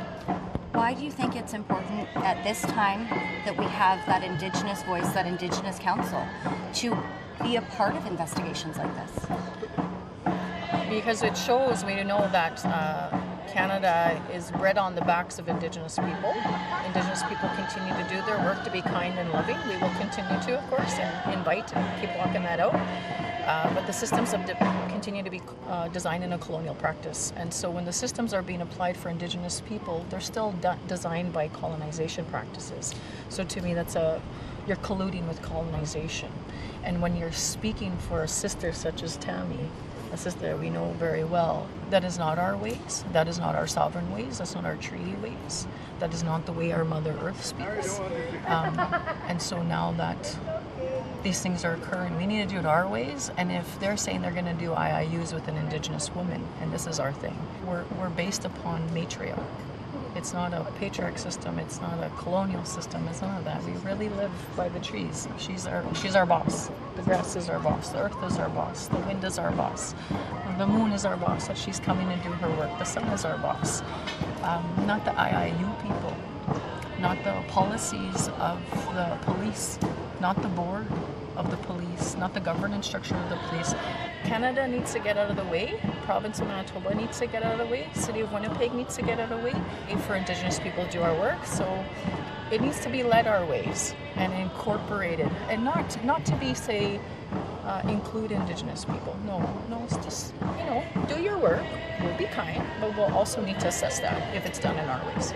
Why do you think it's important at this time that we have that Indigenous voice, that Indigenous Council, to be a part of investigations like this? Because it shows, we know that Canada is bred on the backs of Indigenous people. Indigenous people continue to do their work to be kind and loving. We will continue to, of course, and invite and keep walking that out. But the systems have continue to be designed in a colonial practice. And so when the systems are being applied for Indigenous people, they're still designed by colonization practices. So to me, you're colluding with colonization. And when you're speaking for a sister such as Tammy, a sister we know very well, that is not our ways, that is not our sovereign ways, that's not our treaty ways, that is not the way our Mother Earth speaks. And so now that these things are occurring, we need to do it our ways. And if they're saying they're going to do IIUs with an Indigenous woman, and this is our thing, we're based upon matriarch. It's not a patriarch system, it's not a colonial system, it's none of that. We really live by the trees. She's our boss. The grass is our boss, the earth is our boss, the wind is our boss, the moon is our boss, that she's coming to do her work, the sun is our boss. Not the IIU people, not the policies of the police, not the board of the police, not the governance structure of the police. Canada needs to get out of the way. Province of Manitoba needs to get out of the way. City of Winnipeg needs to get out of the way for Indigenous people to do our work. So it needs to be led our ways and incorporated, and not to be include Indigenous people. No, it's just do your work. We'll be kind, but we'll also need to assess that if it's done in our ways.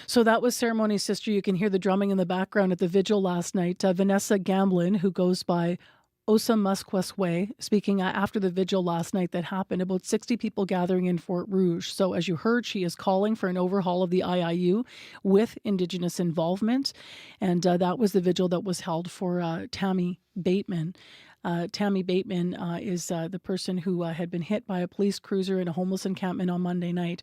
So that was Ceremony Sister. You can hear the drumming in the background at the vigil last night. Vanessa Gamblin, who goes by Osa Musquesway, speaking after the vigil last night that happened. About 60 people gathering in Fort Rouge. So as you heard, she is calling for an overhaul of the IIU with Indigenous involvement. And that was the vigil that was held for Tammy Bateman. Tammy Bateman is the person who had been hit by a police cruiser in a homeless encampment on Monday night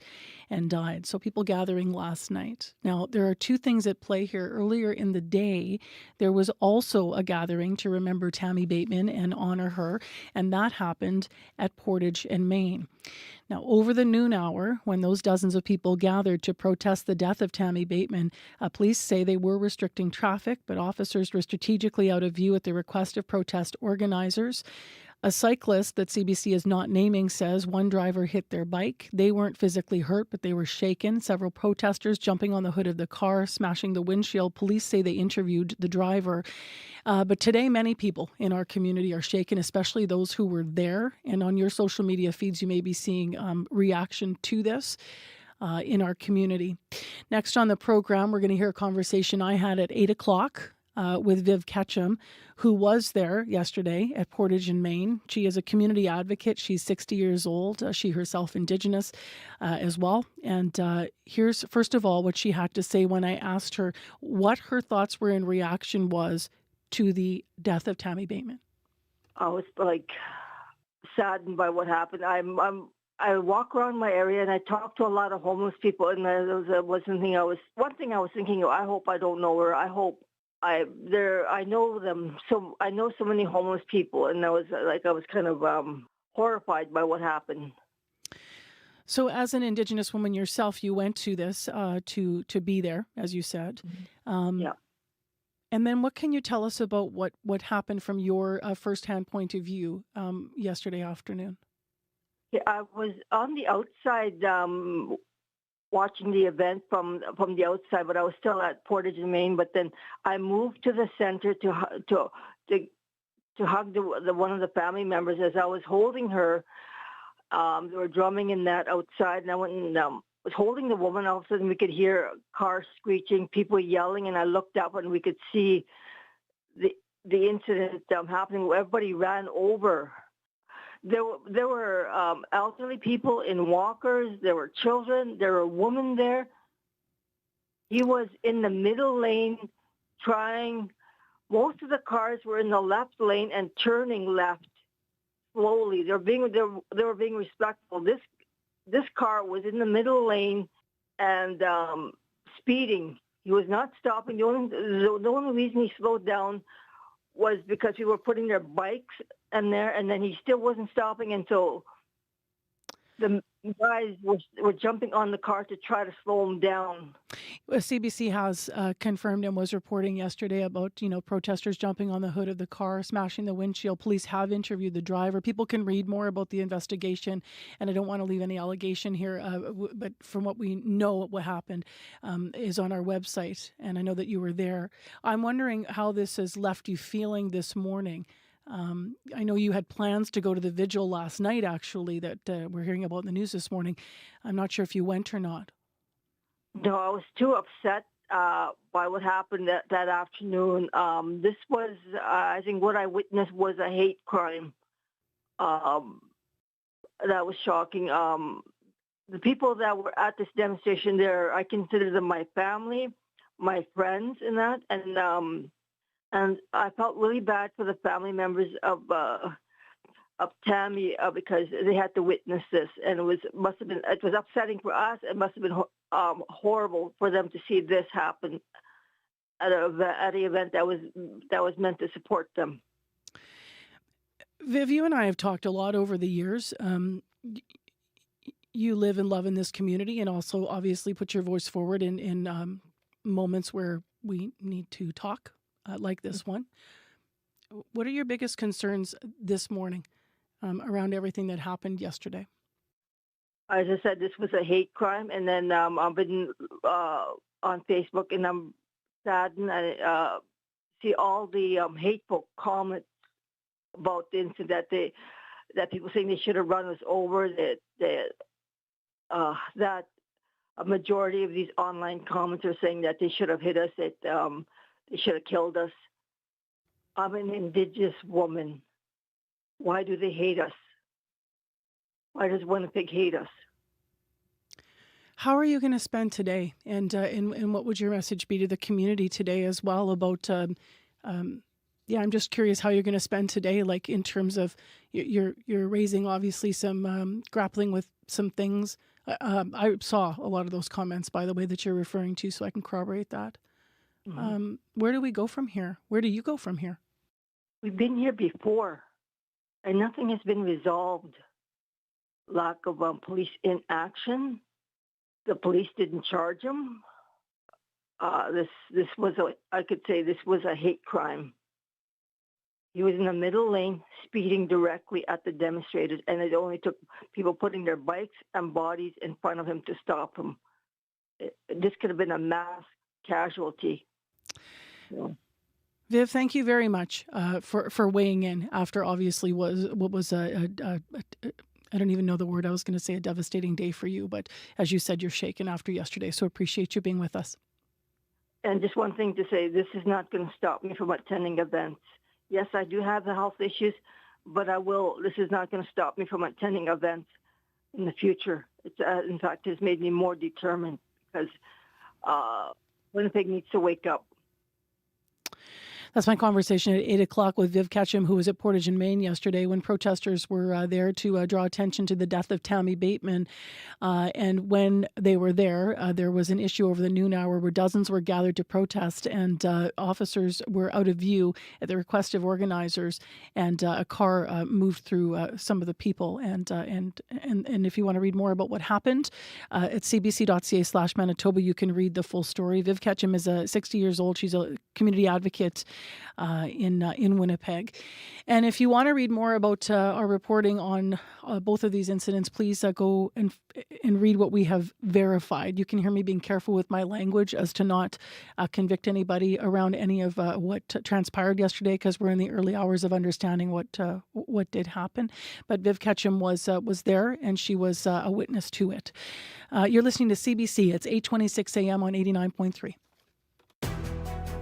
and died. So people gathering last night. Now, there are two things at play here. Earlier in the day, there was also a gathering to remember Tammy Bateman and honor her, and that happened at Portage in Maine. Now, over the noon hour, when those dozens of people gathered to protest the death of Tammy Bateman, police say they were restricting traffic, but officers were strategically out of view at the request of protest organizers. A cyclist that CBC is not naming says one driver hit their bike. They weren't physically hurt, but they were shaken. Several protesters jumping on the hood of the car, smashing the windshield. Police say they interviewed the driver. But today, many people in our community are shaken, especially those who were there. And on your social media feeds, you may be seeing reaction to this in our community. Next on the program, we're going to hear a conversation I had at 8 o'clock with Viv Ketchum, who was there yesterday at Portage in Maine. She is a community advocate. She's 60 years old. She herself Indigenous as well. And here's, first of all, what she had to say when I asked her what her thoughts were in reaction was to the death of Tammy Bateman. I was saddened by what happened. I walk around my area and I talk to a lot of homeless people, and one thing I was thinking, I hope I don't know her. I hope I know them. So I know so many homeless people, and I was kind of horrified by what happened. So as an Indigenous woman yourself, you went to this to be there, as you said. Yeah. And then what can you tell us about what happened from your firsthand point of view yesterday afternoon? Yeah, I was on the outside watching the event from the outside, but I was still at Portage in Maine. But then I moved to the center to hug the one of the family members. As I was holding her, they were drumming in that outside, and I went and was holding the woman. All of a sudden, we could hear cars screeching, people yelling, and I looked up and we could see the incident happening. Everybody ran over. There were elderly people in walkers. There were children. There were women there. He was in the middle lane trying. Most of the cars were in the left lane and turning left slowly. They were being respectful. This car was in the middle lane and speeding. He was not stopping. The only reason he slowed down was because we were putting their bikes in there, and then he still wasn't stopping, and so the guys were jumping on the car to try to slow him down. CBC has confirmed and was reporting yesterday about, protesters jumping on the hood of the car, smashing the windshield. Police have interviewed the driver. People can read more about the investigation, and I don't want to leave any allegation here, but from what we know what happened is on our website, and I know that you were there. I'm wondering how this has left you feeling this morning. I know you had plans to go to the vigil last night, actually, that we're hearing about in the news this morning. I'm not sure if you went or not. No, I was too upset by what happened that afternoon. This was, I think what I witnessed was a hate crime. That was shocking. The people that were at this demonstration there, I consider them my family, my friends in that, and I felt really bad for the family members of Tammy because they had to witness this, and it was upsetting for us. It must have been horrible for them to see this happen at the event that was meant to support them. Viv, you and I have talked a lot over the years. You live and love in this community, and also obviously put your voice forward in moments where we need to talk. Like this one. What are your biggest concerns this morning around everything that happened yesterday? As I said, this was a hate crime, and then I've been on Facebook, and I'm saddened. I see all the hateful comments about the incident that people saying they should have run us over. That a majority of these online comments are saying that they should have hit us. They should have killed us. I'm an Indigenous woman. Why do they hate us? Why does Winnipeg hate us? How are you going to spend today? And what would your message be to the community today as well about, I'm just curious how you're going to spend today, like in terms of you're raising obviously some, grappling with some things. I saw a lot of those comments, by the way, that you're referring to, so I can corroborate that. Mm-hmm. Where do we go from here? Where do you go from here? We've been here before, and nothing has been resolved. Lack of police in action. The police didn't charge him. This was I could say this was a hate crime. He was in the middle lane, speeding directly at the demonstrators, and it only took people putting their bikes and bodies in front of him to stop him. This could have been a mass casualty. Yeah. Viv, thank you very much for weighing in after obviously what was I don't even know the word. I was going to say a devastating day for you, but as you said, you're shaken after yesterday. So appreciate you being with us. And just one thing to say, this is not going to stop me from attending events. Yes, I do have the health issues, but this is not going to stop me from attending events in the future. It's, in fact, it's made me more determined because Winnipeg needs to wake up. That's my conversation at 8 o'clock with Viv Ketchum, who was at Portage in Maine yesterday when protesters were there to draw attention to the death of Tammy Bateman. And when they were there was an issue over the noon hour where dozens were gathered to protest, and officers were out of view at the request of organizers, and a car moved through some of the people. And if you want to read more about what happened, at cbc.ca/Manitoba, you can read the full story. Viv Ketchum is 60 years old. She's a community advocate in Winnipeg. And if you want to read more about our reporting on both of these incidents, please go and read what we have verified. You can hear me being careful with my language as to not convict anybody around any of what transpired yesterday, because we're in the early hours of understanding what did happen. But Viv Ketchum was there, and she was a witness to it. You're listening to CBC. It's 8:26 a.m. on 89.3.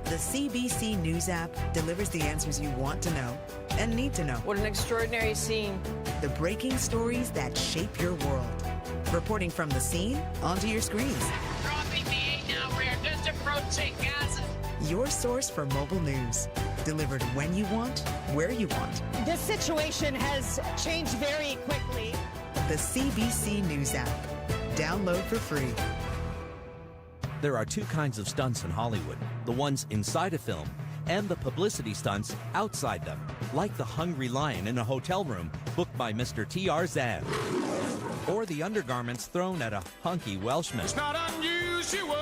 The CBC News app delivers the answers you want to know and need to know. What an extraordinary scene. The breaking stories that shape your world. Reporting from the scene onto your screens. Dropping the 8 now. We're just approaching Gaza. Your source for mobile news. Delivered when you want, where you want. This situation has changed very quickly. The CBC News app. Download for free. There are two kinds of stunts in Hollywood, the ones inside a film and the publicity stunts outside them, like the hungry lion in a hotel room booked by Mr. T.R. Zan, or the undergarments thrown at a hunky Welshman. It's not unusual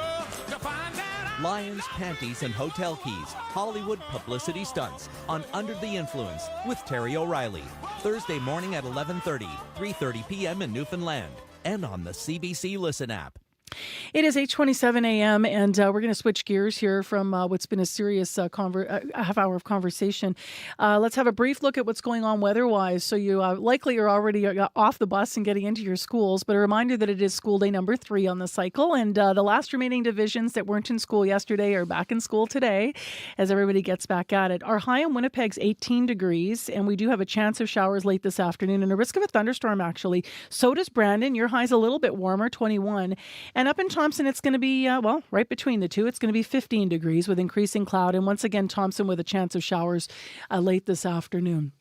to find that Lions, panties, and hotel keys, Hollywood publicity stunts on Under the Influence with Terry O'Reilly, Thursday morning at 11:30, 3:30 p.m. in Newfoundland, and on the CBC Listen app. It is 8:27 a.m. and we're going to switch gears here from what's been a serious half hour of conversation. Let's have a brief look at what's going on weather-wise. So you likely are already off the bus and getting into your schools, but a reminder that it is school day number 3 on the cycle, and the last remaining divisions that weren't in school yesterday are back in school today as everybody gets back at it. Our high in Winnipeg's 18 degrees, and we do have a chance of showers late this afternoon and a risk of a thunderstorm, actually. So does Brandon. Your high's a little bit warmer, 21. And up in Thompson, it's going to be, right between the two. It's going to be 15 degrees with increasing cloud. And once again, Thompson with a chance of showers late this afternoon.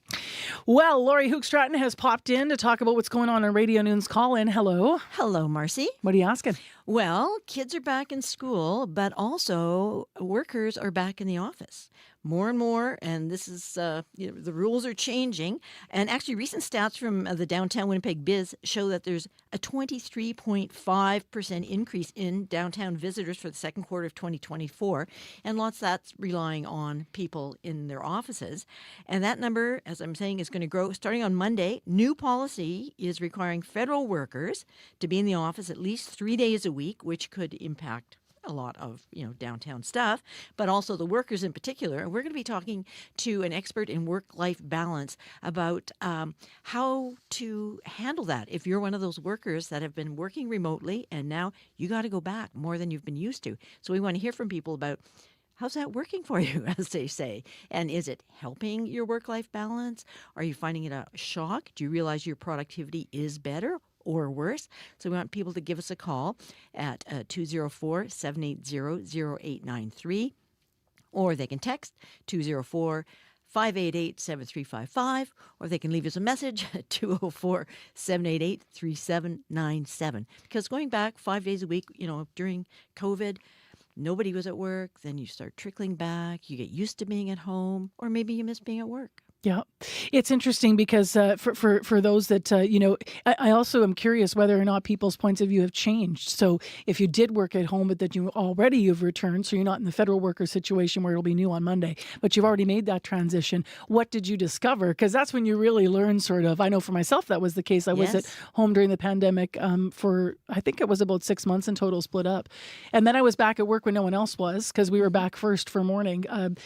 Well, Lori Hook-Stratton has popped in to talk about what's going on Radio Noon's Call-In. Hello. Hello, Marcy. What are you asking? Well, kids are back in school, but also workers are back in the office. More and more, and this is, the rules are changing. And actually, recent stats from the Downtown Winnipeg Biz show that there's a 23.5% increase in downtown visitors for the second quarter of 2024. And lots of that's relying on people in their offices. And that number, as I'm saying, is going to grow. Starting on Monday, new policy is requiring federal workers to be in the office at least 3 days a week, which could impact a lot of, downtown stuff, but also the workers in particular. And we're going to be talking to an expert in work-life balance about how to handle that. If you're one of those workers that have been working remotely and now you got to go back more than you've been used to. So we want to hear from people about how's that working for you, as they say? And is it helping your work-life balance? Are you finding it a shock? Do you realize your productivity is better or worse? So we want people to give us a call at 204-780-0893, or they can text 204-588-7355, or they can leave us a message at 204-788-3797. Because going back 5 days a week, during COVID, nobody was at work. Then you start trickling back. You get used to being at home, or maybe you miss being at work. Yeah, it's interesting because for those that, I also am curious whether or not people's points of view have changed. So if you did work at home, but that you've returned, so you're not in the federal worker situation where it'll be new on Monday, but you've already made that transition. What did you discover? Because that's when you really learn I know for myself that was the case. I was at home during the pandemic for, I think it was about 6 months in total, split up. And then I was back at work when no one else was, because we were back first for morning. And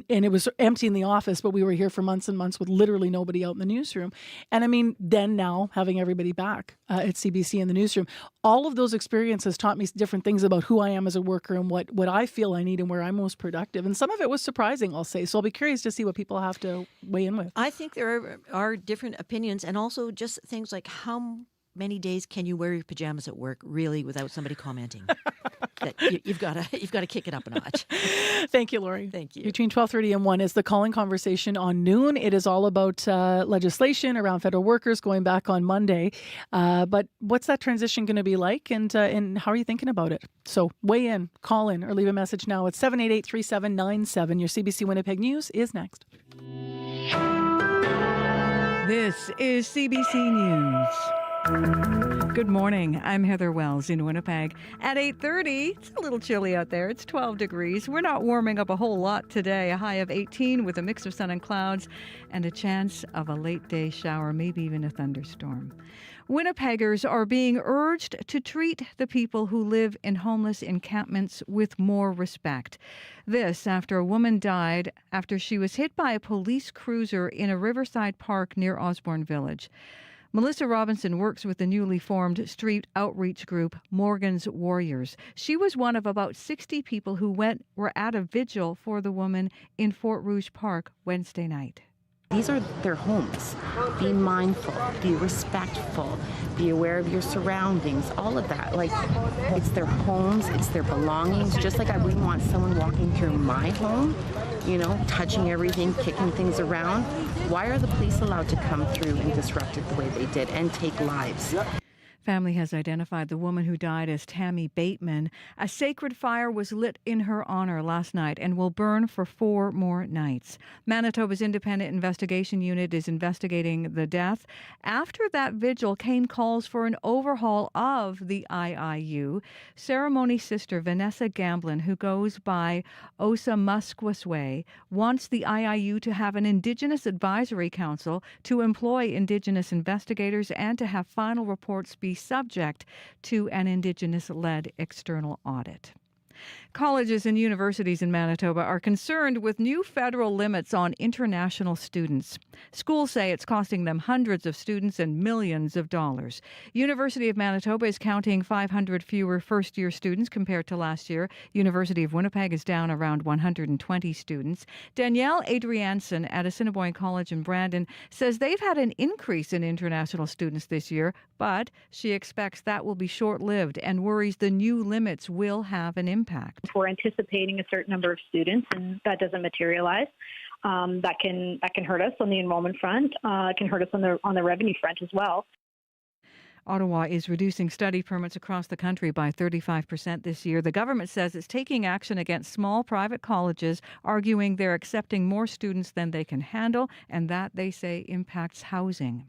it was empty in the office, but we were here for months and months with literally nobody out in the newsroom. And I mean, then now having everybody back at CBC in the newsroom, all of those experiences taught me different things about who I am as a worker and what I feel I need and where I'm most productive. And some of it was surprising, I'll say. So I'll be curious to see what people have to weigh in with. I think there are different opinions, and also just things like how many days can you wear your pajamas at work really without somebody commenting? That you've got to kick it up a notch. Thank you, Lori. Thank you. Between 12:30 and 1 is the Calling Conversation on noon. It is all about legislation around federal workers going back on Monday. But what's that transition going to be like, and how are you thinking about it? So weigh in, call in, or leave a message now at 788-3797. Your CBC Winnipeg News is next. This is CBC News. Good morning. I'm Heather Wells in Winnipeg. At 8:30, it's a little chilly out there. It's 12 degrees. We're not warming up a whole lot today. A high of 18 with a mix of sun and clouds and a chance of a late day shower, maybe even a thunderstorm. Winnipeggers are being urged to treat the people who live in homeless encampments with more respect. This after a woman died after she was hit by a police cruiser in a riverside park near Osborne Village. Melissa Robinson works with the newly formed street outreach group Morgan's Warriors. She was one of about 60 people who were at a vigil for the woman in Fort Rouge Park Wednesday night. These are their homes. Be mindful, be respectful, be aware of your surroundings, all of that. Like, it's their homes, it's their belongings. Just like I wouldn't want someone walking through my home, touching everything, kicking things around. Why are the police allowed to come through and disrupt it the way they did and take lives? Family has identified the woman who died as Tammy Bateman. A sacred fire was lit in her honor last night and will burn for 4 more nights. Manitoba's Independent Investigation Unit is investigating the death. After that vigil came calls for an overhaul of the IIU. Ceremony sister Vanessa Gamblin, who goes by Osa Musquasway, wants the IIU to have an Indigenous Advisory Council to employ Indigenous investigators and to have final reports be subject to an Indigenous-led external audit. Colleges and universities in Manitoba are concerned with new federal limits on international students. Schools say it's costing them hundreds of students and millions of dollars. University of Manitoba is counting 500 fewer first-year students compared to last year. University of Winnipeg is down around 120 students. Danielle Adrianson at Assiniboine College in Brandon says they've had an increase in international students this year, but she expects that will be short-lived and worries the new limits will have an impact. We're anticipating a certain number of students, and that doesn't materialize. That can hurt us on the enrollment front. It can hurt us on the revenue front as well. Ottawa is reducing study permits across the country by 35% this year. The government says it's taking action against small private colleges, arguing they're accepting more students than they can handle, and that, they say, impacts housing.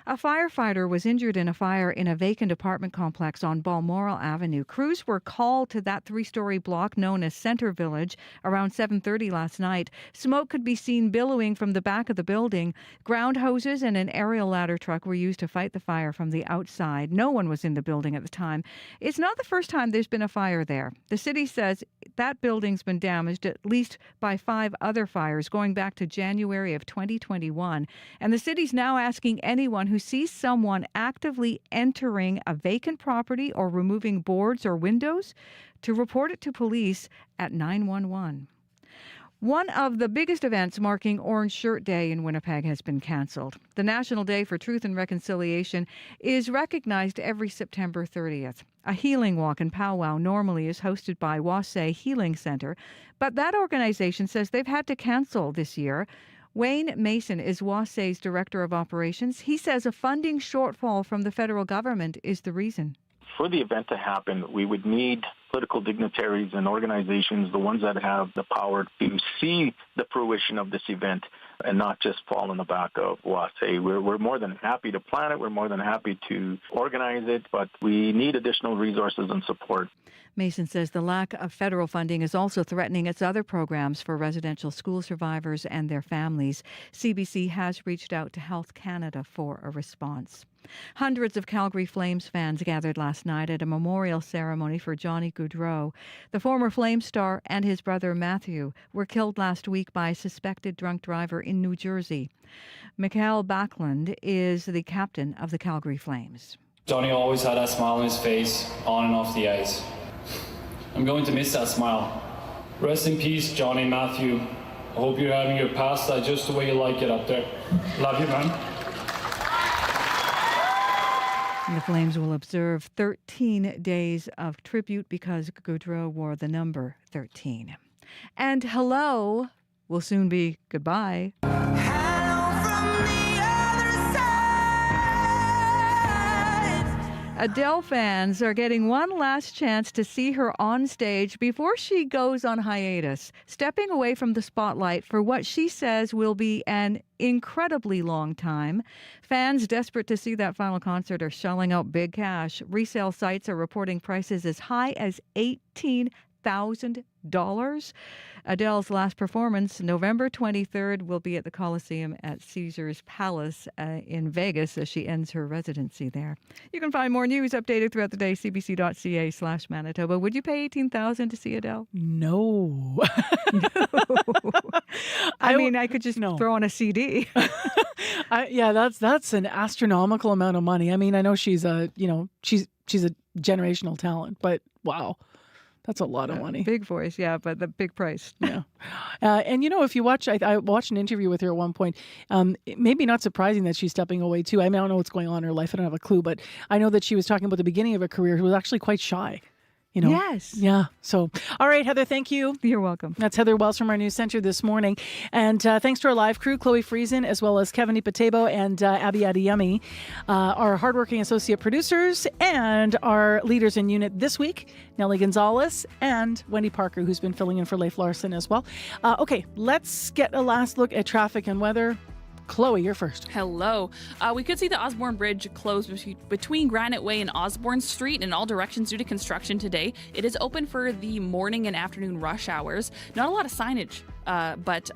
A firefighter was injured in a fire in a vacant apartment complex on Balmoral Avenue. Crews were called to that 3-story block known as Centre Village around 7:30 last night. Smoke could be seen billowing from the back of the building. Ground hoses and an aerial ladder truck were used to fight the fire from the outside. No one was in the building at the time. It's not the first time there's been a fire there. The city says that building's been damaged at least by 5 other fires going back to January of 2021. And the city's now asking anyone who sees someone actively entering a vacant property or removing boards or windows to report it to police at 911. One of the biggest events marking Orange Shirt Day in Winnipeg has been cancelled. The National Day for Truth and Reconciliation is recognized every September 30th. A healing walk and powwow normally is hosted by Wasay Healing Centre, but that organization says they've had to cancel this year. Wayne Mason is Wasay's Director of Operations. He says a funding shortfall from the federal government is the reason. For the event to happen, we would need political dignitaries and organizations, the ones that have the power to see the fruition of this event and not just fall on the back of Wasay. We're more than happy to plan it. We're more than happy to organize it, but we need additional resources and support. Mason says the lack of federal funding is also threatening its other programs for residential school survivors and their families. CBC has reached out to Health Canada for a response. Hundreds of Calgary Flames fans gathered last night at a memorial ceremony for Johnny Gaudreau. The former Flame star and his brother Matthew were killed last week by a suspected drunk driver in New Jersey. Mikhail Backlund is the captain of the Calgary Flames. Johnny always had that smile on his face, on and off the ice. I'm going to miss that smile. Rest in peace, Johnny and Matthew. I hope you're having your pasta just the way you like it up there. Love you, man. The Flames will observe 13 days of tribute because Gaudreau wore the number 13. And hello will soon be goodbye. Adele fans are getting one last chance to see her on stage before she goes on hiatus, stepping away from the spotlight for what she says will be an incredibly long time. Fans desperate to see that final concert are shelling out big cash. Resale sites are reporting prices as high as $18,000. Adele's last performance, November 23rd, will be at the Coliseum at Caesars Palace in Vegas as she ends her residency there. You can find more news updated throughout the day, cbc.ca/Manitoba. Would you pay $18,000 to see Adele? No. I mean, I could just throw on a CD. Yeah, that's an astronomical amount of money. I mean, I know she's a generational talent, but wow. That's a lot of money. Big voice, yeah, but the big price. Yeah. And, if you watch, I watched an interview with her at one point. It may be not surprising that she's stepping away, too. I mean, I don't know what's going on in her life. I don't have a clue. But I know that she was talking about the beginning of her career. She was actually quite shy. Yes. Yeah. So, all right, Heather, thank you. You're welcome. That's Heather Wells from our news center this morning. And thanks to our live crew, Chloe Friesen, as well as Kevin Ipatebo and Abby Adiyemi, our hardworking associate producers, and our leaders in unit this week, Nellie Gonzalez and Wendy Parker, who's been filling in for Leif Larson as well. Okay, let's get a last look at traffic and weather. Chloe, you're first. Hello. We could see the Osborne Bridge closed between Granite Way and Osborne Street in all directions due to construction today. It is open for the morning and afternoon rush hours. Not a lot of signage, but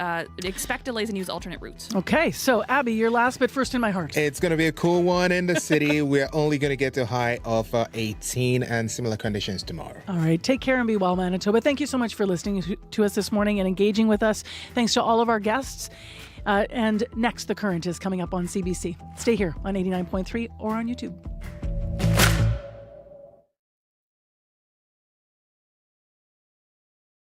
expect delays and use alternate routes. Okay, so Abby, you're last but first in my heart. It's going to be a cool one in the city. We're only going to get to a high of 18 and similar conditions tomorrow. All right, take care and be well, Manitoba. Thank you so much for listening to us this morning and engaging with us. Thanks to all of our guests. And next, The Current is coming up on CBC. Stay here on 89.3 or on YouTube.